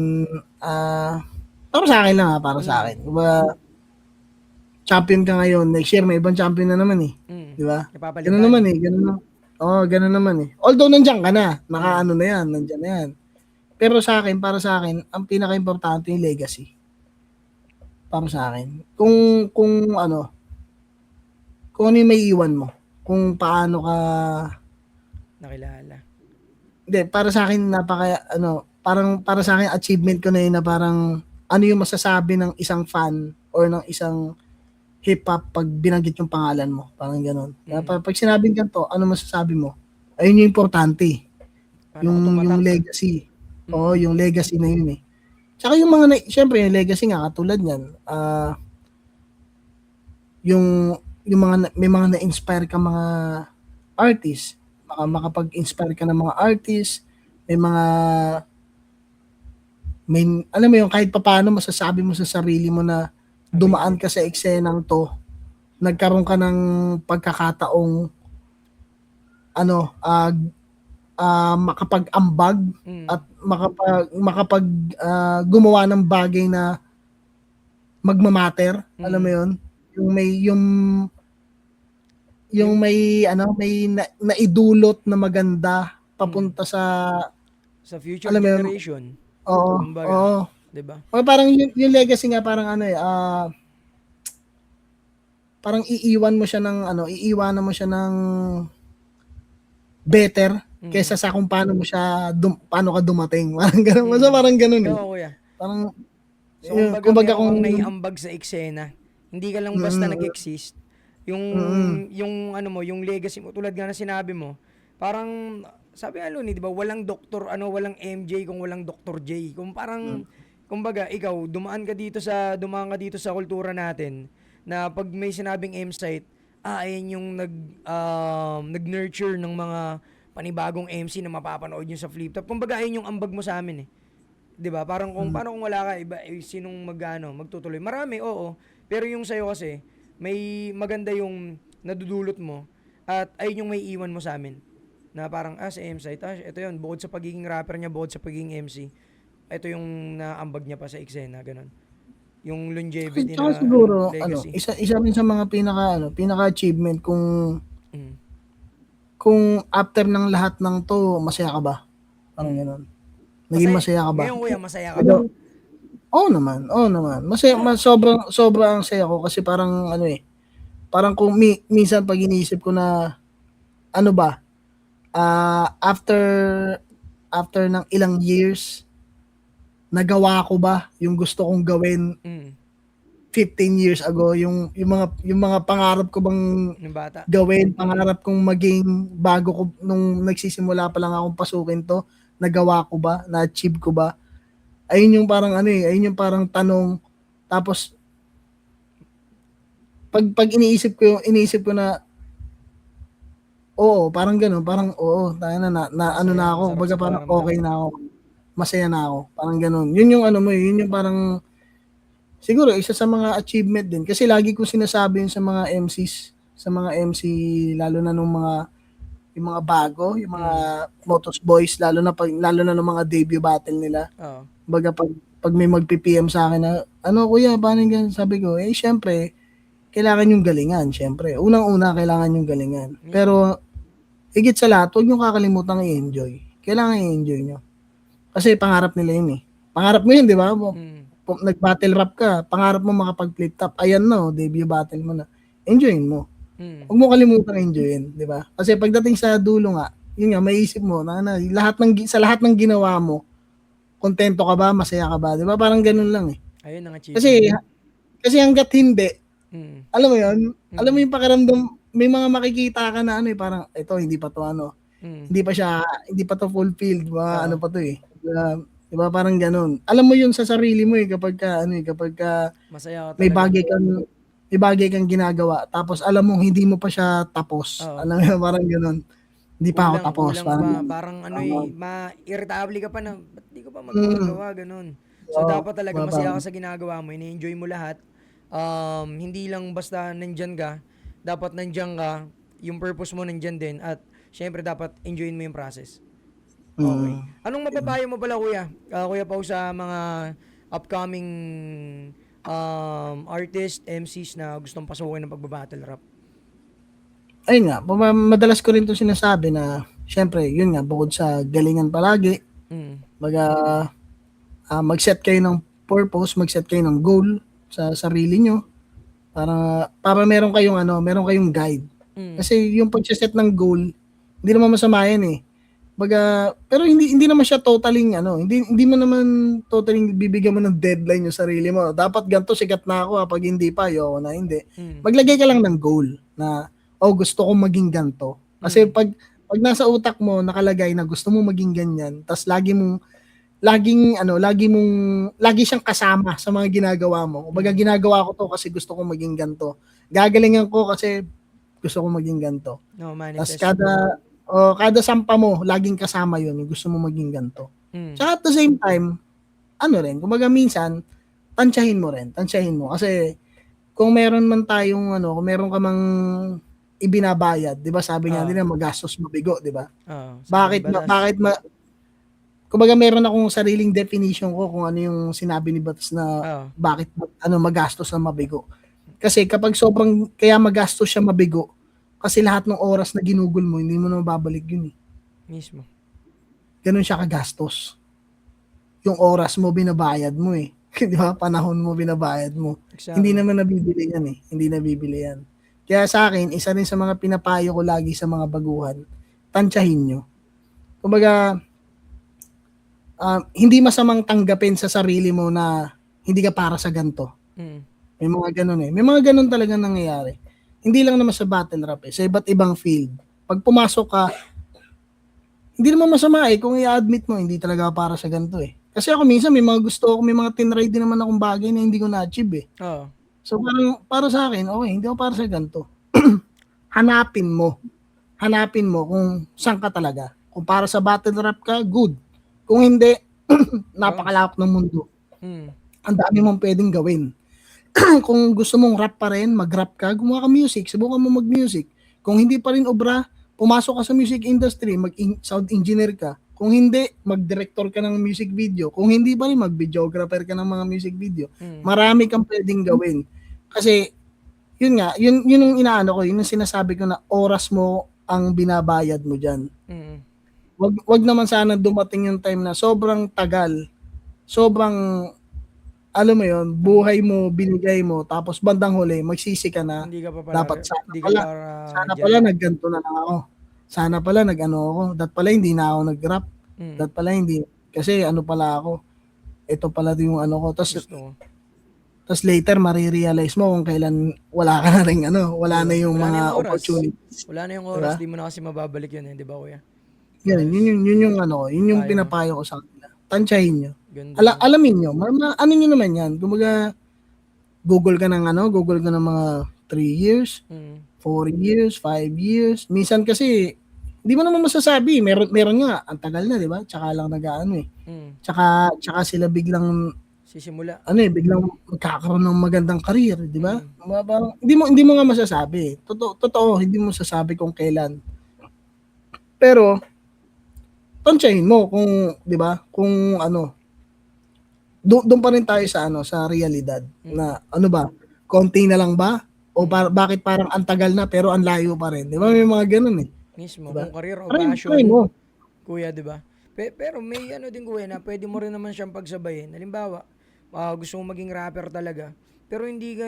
para sa akin lang, para sa akin. Diba, champion ka ngayon, next year may ibang champion na naman, eh. Mm. 'Di ba? Ganun Napapalitan. naman, eh, ganun na. Oo, ganun naman, eh. Although nandiyan ka na, nakaano na yan, nandiyan na yan. Pero sa akin, para sa akin, ang pinakaimportante yung legacy. Para sa akin. Kung ano yung maiiwan mo, kung paano ka, Nakilala. hindi, para sa akin parang para sa akin achievement ko na yun, na parang ano yung masasabi ng isang fan or ng isang hip-hop pag binanggit yung pangalan mo, parang gano'n. Kaya pag sinabing ganito, ano masasabi mo? Ayun yung importante, Paano ka tumatak? yung legacy. Oo, yung legacy na yun, eh. Tsaka yung mga siyempre yung legacy nga katulad niyan, may mga na-inspire ka mga artist, makapag-inspire ka ng mga artist, alam mo yung kahit papaano masasabi mo sa sarili mo na dumaan ka sa eksenang 'to, nagkaroon ka ng pagkakataong makapag-ambag at gumawa ng bagay na magma-matter, alam mo yun? Yung may naidulot na maganda papunta sa future alam mo yun? generation. Oo, Kumbaga, oo. 'di ba? O parang yung legacy nga parang parang iiwanan mo siya ng better kaysa sa kung paano ka dumating. Parang gano'n. Basta parang gano'n, eh. Oo, kuya. Parang So, kumbaga, kumbaga meron kang naiambag sa eksena. Hindi ka lang basta nag-exist. Yung ano mo, yung legacy mo, tulad nga na sinabi mo, parang, sabi nga Luni, di ba, walang walang MJ kung walang Dr. J. Kung parang, kumbaga, ikaw, dumaan ka dito sa kultura natin, na pag may sinabing M-site, ayan yung nag-nurture ng mga panibagong MC na mapapanood nyo sa flip top. Kumbaga, ayun yung ambag mo sa amin, eh. 'Di ba? Parang paano kung wala ka, sinong magtutuloy? Marami, oo. Pero yung sa'yo kasi, may maganda yung nadudulot mo at ayun yung may iwan mo sa amin. Na parang, sa M-site, ito yun, bukod sa pagiging rapper niya, bukod sa pagiging MC, ito yung naambag niya pa sa eksena, ganun. Yung longevity na siguro, legacy. isa rin sa mga pinaka-achievement kung after ng lahat ng to, masaya ka ba? Parang gano'n. Naging masaya ka ba? Ngayon, kuya, masaya ka ba? Oo naman. Masaya, sobrang saya ko kasi parang parang kung minsan pag iniisip ko na after ng ilang years, nagawa ko ba yung gusto kong gawin 15 years ago, yung mga pangarap ko bang Nung bata. gawin, pangarap kong maging bago ko nung nagsisimula pa lang akong pasukin to, nagawa ko ba, na-achieve ko ba? Ayun yung parang ano eh, ayun yung parang tanong. Tapos pag iniisip ko na oo, parang gano'n, parang oo, tayo na ano na ako, Masarap kumbaga sa parang pakiramdam. okay na ako, masaya na ako, parang gano'n. Yun yung ano mo eh, yun yung parang siguro isa sa mga achievement din kasi lagi kong sinasabi yun sa mga MC lalo na nung mga yung mga bago, yung mga Mm. Motos Boys lalo na nung mga debut battle nila. Oo. Kumbaga pag may magpi-PM sa akin na, "Ano kuya, paano yung ganun?" Sabi ko, "Eh, siyempre kailangan yung galingan siyempre. Unang-una kailangan yung galingan. Mismo. Pero higit sa lahat, huwag niyong kakalimutang i-enjoy. Kailangan i-enjoy niyo. Kasi pangarap nila yun eh. Pangarap mo yun, di ba? Mm. Nag-battle rap ka, pangarap mo makapag-flip top. Ayan na, debut battle mo na. Enjoyin mo. Mm. Huwag mo kalimutang enjoyin, di ba? Kasi pagdating sa dulo nga, yun nga, maiisip mo na sa lahat ng ginawa mo, kontento ka ba, masaya ka ba, di ba? Parang ganun lang eh. Ayun ang achievement. Kasi kasi hangga't hindi, Mm. alam mo yun, alam mo Mm. yung pakiramdam, may mga makikita ka na ano eh, parang ito hindi pa to ano, Mm. hindi pa to fulfilled, mga ano Oo. pa to eh. Di ba parang ganun. Alam mo yun sa sarili mo eh kapag ka Masaya ka may talaga. bagay kang ginagawa tapos alam mong hindi mo pa siya tapos. Oo. Alam mo yun, parang ganun. Hindi pa ako tapos, Kulang parang pa. ganun. Parang ano Oo. irritable ka pa na, ba't di ko pa Mm. magagawa, ganun. So, Oo, dapat talaga masaya parang ka sa ginagawa mo, ini-enjoy mo lahat. Hindi lang basta nandyan ka, dapat nandyan ka, yung purpose mo nandyan din, at syempre dapat enjoyin mo yung process. Okay. mm. Anong mapapayo mo pala, kuya? Kuya Pao, sa mga upcoming artist, MCs na gustong pasukin ng pagbabattle rap? Ayun nga, madalas ko rin 'tong sinasabi na siyempre yun nga bukod sa galingan palagi, Mm. kumbaga, mag-set kayo ng purpose, mag-set kayo ng goal sa sarili niyo para meron kayong guide. Mm. Kasi yung pagse-set ng goal, hindi naman masama yan, eh. Kumbaga, pero hindi naman siya totaling ano, hindi mo naman totaling bibigyan mo ng deadline yung sarili mo. Dapat gan'to sikat na ako, 'pag hindi pa ayoko na, hindi. Mm. Maglagay ka lang ng goal na, "Oh, gusto kong maging gan'to." Kasi Mm. pag nasa utak mo nakalagay na gusto mong maging ganyan, ta's lagi siyang kasama sa mga ginagawa mo. Kumbaga, Mm. ginagawa ko 'to kasi gusto kong maging gan'to. Gagalingan ko kasi gusto kong maging gan'to. No, Ta's manifest. kada sampa mo laging kasama 'yun, yung gusto mong maging gan'to. Mm. Tsaka at the same time, ano rin, kumbaga minsan tantsahin mo kasi kung meron ka mang ibinabayad, 'di ba sabi nga Oo. nila magastos mabigo, 'di ba? Oo, sabi ni Bakit ma Batas. bakit ma Kumbaga meron akong sariling definition ko kung ano yung sinabi ni Batas na Oo. bakit magastos na mabigo. Kasi kapag kaya magastos siya mabigo, kasi lahat ng oras na ginugol mo hindi mo na mababalik yun, eh. Mismo. Gano'n siya kagastos. Yung oras mo binabayad mo, eh, 'di ba, panahon mo binabayad mo. Hindi Exactly. naman nabibili yan, eh, hindi nabibili yan. Kaya sa'kin isa rin sa mga pinapayo ko lagi sa mga baguhan, tantsahin niyo. Kumbaga, hindi masamang tanggapin sa sarili mo na hindi ka para sa gan'to. Mm. May mga gano'n, eh. May mga gano'n talagang nangyayari. Hindi lang naman sa battle rap, eh, sa iba't ibang field. 'Pag pumasok ka, hindi naman masama, eh, kung i-admit mo hindi talaga ako para sa ganito, eh. Kasi ako minsan may mga tinry din naman akong bagay na hindi ko na-achieve, eh. Oo. So parang para sa'kin, okey, hindi ako para sa ganito. Hanapin mo, hanapin mo kung saan ka talaga. Kung para sa battle rap ka, good. Kung hindi, Bounce. napakalawak ng mundo. Mm. Ang dami mong puwedeng gawin. Kung gusto mong rap pa rin, mag-rap ka, gumawa ka music, subukan mo mag-music. Kung hindi pa rin obra, pumasok ka sa music industry, sound engineer ka. Kung hindi, mag-director ka ng music video. Kung hindi pa rin, mag-videographer ka ng mga music video. Mm. Marami kang pwedeng gawin. Kasi, yun nga, yun yung inaano ko, yun yung sinasabi ko na oras mo ang binabayad mo dyan. Mm. Wag naman sana dumating yung time na sobrang tagal, sobrang alam mo yun, Ang buhay mo, binigay mo, tapos bandang huli magsisi ka na, hindi ka pa pala dapat hindi ka para sana diyan. pala nagganto na lang ako. Sana pala nag-ano ako, dapat pala hindi na ako nag-rap, Mm. dapat pala hindi, kasi ano pala ako, ito pala yung ano ko, Gusto ko. tas later mare-realize mo kung kailan wala ka na ring ano, wala Di na ba? yung Wala na mga yung oras. opportunities, Wala na yung 'di oras, ba? di mo na kasi mababalik yun, eh, di ba, kuya? Yun Ayos. yung ano, yun yung Payo mo. pinapayo ko sa kanila, tantsahin niyo. Ganda nun. Alamin nyo, ano nyo naman yan, kumbaga, Google ka ng mga 3 years, Mm. 4 years, 5 years. Minsan kasi, di mo naman masasabi. Meron nga, ang tagal na, di ba? Tsaka lang nag-ano eh. Mm. Tsaka sila biglang, Sisimula. biglang magkakaroon ng magandang career, di ba? Mm. Parang, hindi mo nga masasabi. Totoo, hindi mo masasabi kung kailan. Pero, tansyahin mo kung, di ba? Kung ano, doon pa rin tayo sa sa realidad na ano ba, konti na lang ba? O bakit parang ang tagal na pero ang layo pa rin? Di ba? May mga ganun eh. Mismo, Di ba? kung career o Try passion, mo. kuya, 'di ba? Pero may ano din kuya na pwede mo rin naman siyang pagsabayin. Halimbawa, gusto mo maging rapper talaga. Pero hindi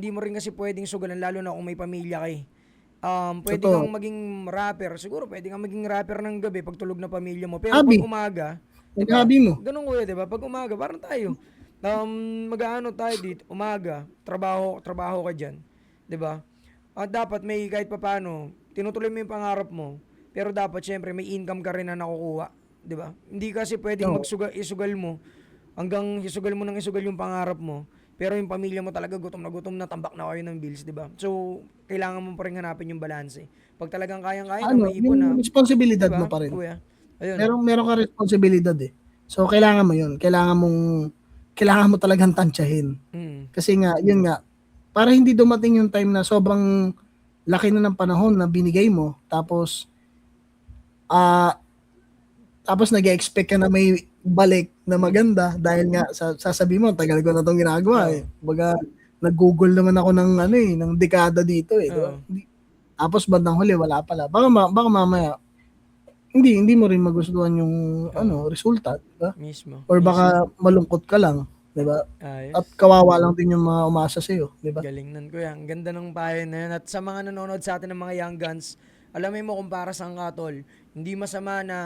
mo rin kasi pwedeng sugalan lalo na kung may pamilya ka eh. Pwede kang Totoo. maging rapper. Siguro pwede kang maging rapper ng gabi pag tulog na pamilya mo. Pero pag Hobby. umaga, 'di Yung ba? hobby mo. Ganun kuya, 'di ba? Pag umaga, parang tayo. Mag-aano tayo dito, umaga, trabaho ka diyan, 'di ba? At dapat may kahit papaano, tinutuloy mo yung pangarap mo. Pero dapat syempre may income ka rin na nakukuha, 'di ba? Hindi kasi pwedeng No. isugal mo hanggang isugal mo ng isugal yung pangarap mo. Pero yung pamilya mo talaga gutom na tambak na kayo ng bills, 'di ba? So, kailangan mo pa rin hanapin yung balance. Pag talagang kayang-kaya na, may ipon na, Yung 'di responsibilidad mo ba? pa rin. Kuya. Ayun. Meron ka responsibilidad eh. So, kailangan mo yun. Kailangan mo talagang tansyahin. Mm. Kasi nga, yun nga, para hindi dumating yung time na sobrang laki na ng panahon na binigay mo, tapos, ah, nag-expect ka na may balik na maganda dahil nga sasabi mo, tagal ko na 'tong ginagawa Oo. eh. Kumbaga, nag-Google naman ako ng ng dekada dito eh, di ba? Oo. Tapos bandang huli wala pala. Baka mamaya hindi mo rin magustuhan yung Oo. resulta, di ba? Mismo. Or Mismo. baka malungkot ka lang, di ba? At Ayos. kawawa lang din yung mga umasa sa iyo, di ba? Galing nun kuya. Ang ganda ng payo na yun. At sa mga nanonood sa atin ng mga young guns, alamin mo kung para saan ka tol. Hindi masama na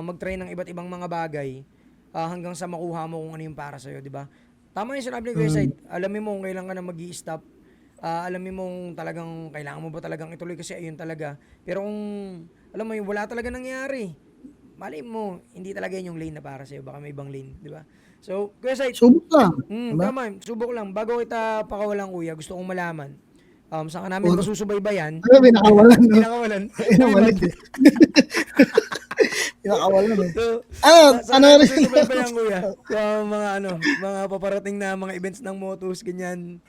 mag-try ng iba't ibang mga bagay hanggang sa makuha mo kung ano yung para sa'yo, di ba? Tama yung sinabi ni Kuya Mm. Said. Alamin mo kung kailan ka na mag-i-stop. Alamin mo kung talagang kailangan mo ba talagang ituloy kasi ayun talaga. Pero kung alam mo yung wala talaga nangyari, malay mo, hindi talaga yun yung lane na para sa'yo. Baka may ibang lane, di ba? So, Kuya Said, Subok lang, di ba? tama, subok lang. Bago kita pakawalan kuya, gusto kong malaman. Saan ka namin Puro masusubaybayan? ano pinakawalan, no? Pinakawalan. Lumipat. Pinakawalan eh. Pinakawalan eh. So, saan Ano namin rin? masusubaybayan kuya? Sa mga mga paparating na mga events ng Motos, ganyan.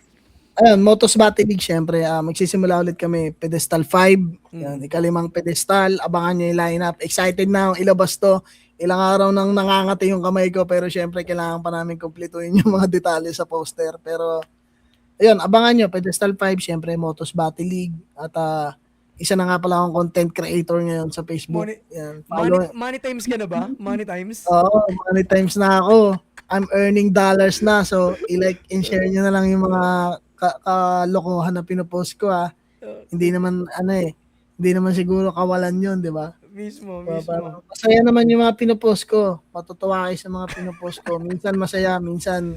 Ayun, Motos Battle League, syempre, magsisimula ulit kami, Pedestal 5, yan, Mm. ikalimang pedestal, abangan nyo yung lineup. Excited na akong ilabas to. Ilang araw nang nangangati yung kamay ko, pero syempre, kailangan pa namin kumpletuhin yung mga detalye sa poster. Pero, ayun, abangan nyo, Pedestal 5, syempre, Motos Battle League, at isa na nga pala akong content creator ngayon sa Facebook. Money, Yan, follow. money times ka na ba? Money times? Oo, many times na ako. I'm earning dollars na. So, i-like and share nyo na lang yung mga kalokohan na pinopost ko Hindi naman, hindi naman siguro kawalan yun, di ba? Mismo, Parang mismo. masaya naman yung mga pinopost ko. Matutuwa kayo sa mga pinopost ko. Minsan masaya, minsan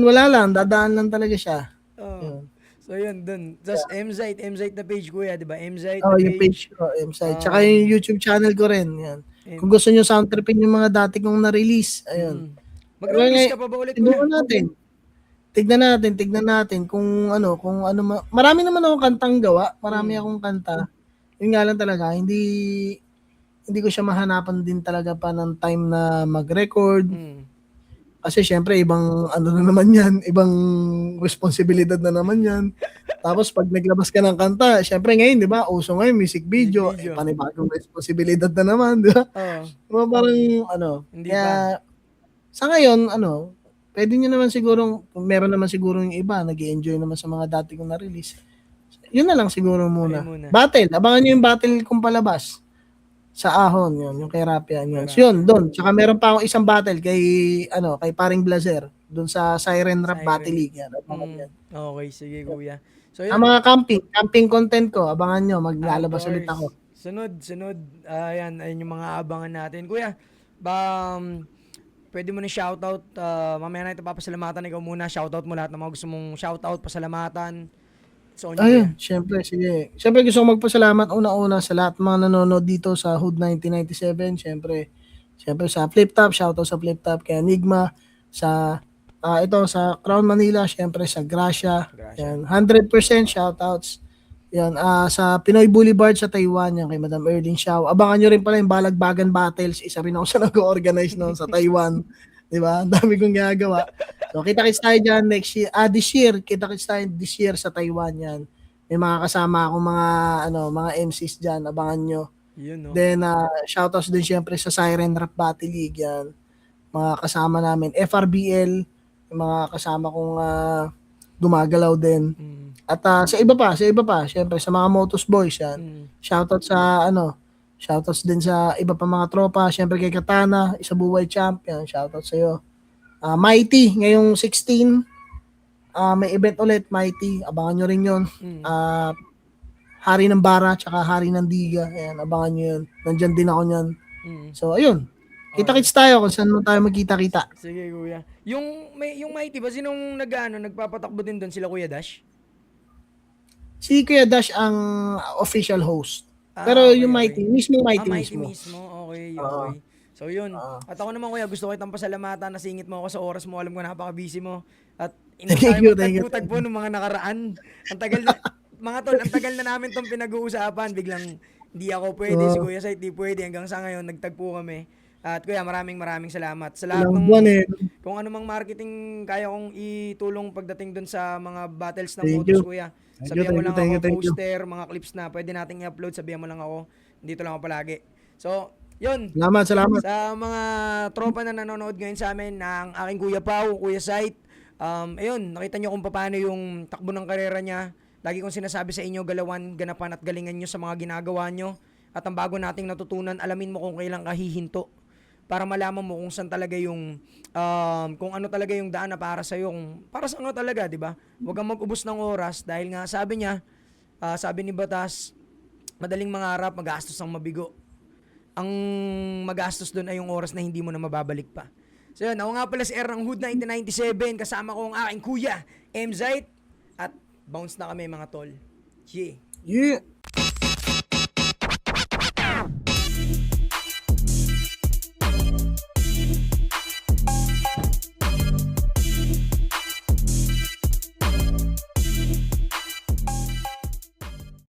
wala lang. Dadaan lang talaga siya. Oh. Yun. So, yun, dun. Just MZite na page kuya, di ba? MZite Oh, na yung page page. ko, M-Site. Tsaka yung YouTube channel ko rin. Yan. Kung gusto nyo sound tripin yung mga dati kong na-release, ayun. Pero Mag-release ka pa ba ulit kuya? siguro natin. Tignan natin kung marami naman akong kantang gawa, marami akong kanta. Yun nga lang talaga, hindi ko siya mahanapan din talaga pa ng time na mag-record. Kasi syempre ibang na naman 'yan, ibang responsibilidad na naman 'yan. Tapos pag naglabas ka ng kanta, syempre ngayon 'di ba, uso ngayon music video, Video. panibagong responsibilidad na naman, 'di ba? Oo. Parang Hindi kaya sa ngayon pwede nyo naman sigurong, meron naman siguro yung iba, nag-enjoy naman sa mga dati kong na-release. Yun na lang siguro muna. Ayun muna. Battle, abangan nyo yung battle kong palabas. Sa Ahon, yun, yung kay Rapian yun. So, yun, doon. Tsaka meron pa akong isang battle kay Paring Blazer, doon sa Siren Rap Siren. Battle League. Yan, abangan yan. Okay, sige kuya. So, Ang yun. mga camping content ko, abangan nyo, maglalabas Of ulit course. ako. Sunod. Ayan yung mga abangan natin. Kuya, pwede mo na shoutout. Mamaya na ito papasalamatan. Ikaw muna, shoutout mo lahat ng mga gusto mong shoutout, pasalamatan. So, Ayun, syempre, sige. Syempre gusto ko magpasalamat una-una sa lahat ng mga nanonood dito sa Hood 1997. Syempre, Siyempre sa Flip Top, shoutout sa Flip Top, kay Enigma, sa ito sa Crown Manila, siyempre sa Gracia. Gracia. Yan, 100% shoutouts. Yan, sa Pinoy Boulevard sa Taiwan, yan kay Madam Erling Xiao. Abangan nyo rin pala yung Balagbagan Battles. Isa rin ako sa nag-organize noon sa Taiwan. Di ba? Ang dami kong ginagawa. So, kita-kits tayo dyan next year. This year, kita-kits tayo this year sa Taiwan yan. May mga kasama akong mga MCs dyan. Abangan nyo. Yun, no? Then, shoutouts din syempre sa Siren Rap Battle League yan. Mga kasama namin. FRBL, yung mga kasama kong gumagalaw din. At sa iba pa, syempre sa mga Motos Boys yan. Shoutout sa shoutouts din sa iba pa mga tropa, syempre kay Katana, Isabuhay Champion, shoutout sa iyo. Mighty ngayong 16, may event ulit Mighty, abangan nyo rin 'yon. Hari ng Bara tsaka Hari ng Diga, ayan, abangan nyo 'yun. Nandiyan din ako niyan. So ayun. Kita-kits tayo kung saan mo tayo magkita-kita. Sige, kuya. Yung Mighty ba, sinong nagpapatakbo din doon, sila Kuya Dash? Si Kuya Dash ang official host. Pero Okay, yung okay. Mighty, mismo Mighty Mighty mismo. mismo. Okay, Oo. okay. So yun. At ako naman, kuya, gusto ko itang pasalamatan, nasingit mo ako sa oras mo. Alam ko napaka-busy mo. At hindi Thank tayo you, thank you. magtagpo nung mga nakaraan. Ang tagal na, mga tol, ang tagal na namin tong pinag-uusapan. Biglang hindi ako pwede, si Kuya Sight di pwede. Hanggang sa ngayon, nagtagpo kami. At kuya, maraming salamat. Sa lahat Ilang ng, buwan kung ano mang marketing kaya kong itulong pagdating dun sa mga battles ng Thank motos, you. kuya. Thank Sabihan you, mo lang thank you, ako, thank you. poster, mga clips na pwede nating i-upload, sabihan mo lang ako. Dito lang ako palagi. So, yun. Salamat. Sa mga tropa na nanonood ngayon sa amin, ng aking Kuya Pau, Kuya Sight, ayun, nakita nyo kung paano yung takbo ng karera niya. Lagi kong sinasabi sa inyo, galawan, ganapan at galingan nyo sa mga ginagawa nyo. At ang bago nating natutunan, alamin mo kung kailan ka hihinto para malaman mo kung saan talaga yung kung ano talaga yung daan na para sa iyo, para sa ano talaga, 'di ba? Huwag kang mag-ubos ng oras dahil nga sabi niya, sabi ni Batas, madaling mangarap, magastos ang mabigo. Ang magastos doon ay yung oras na hindi mo na mababalik pa. So yun, ako nga pala si R ng Hood 1997, kasama ko ang aking kuya, M. Zait, at bounce na kami mga tol. Yeah. Yeah.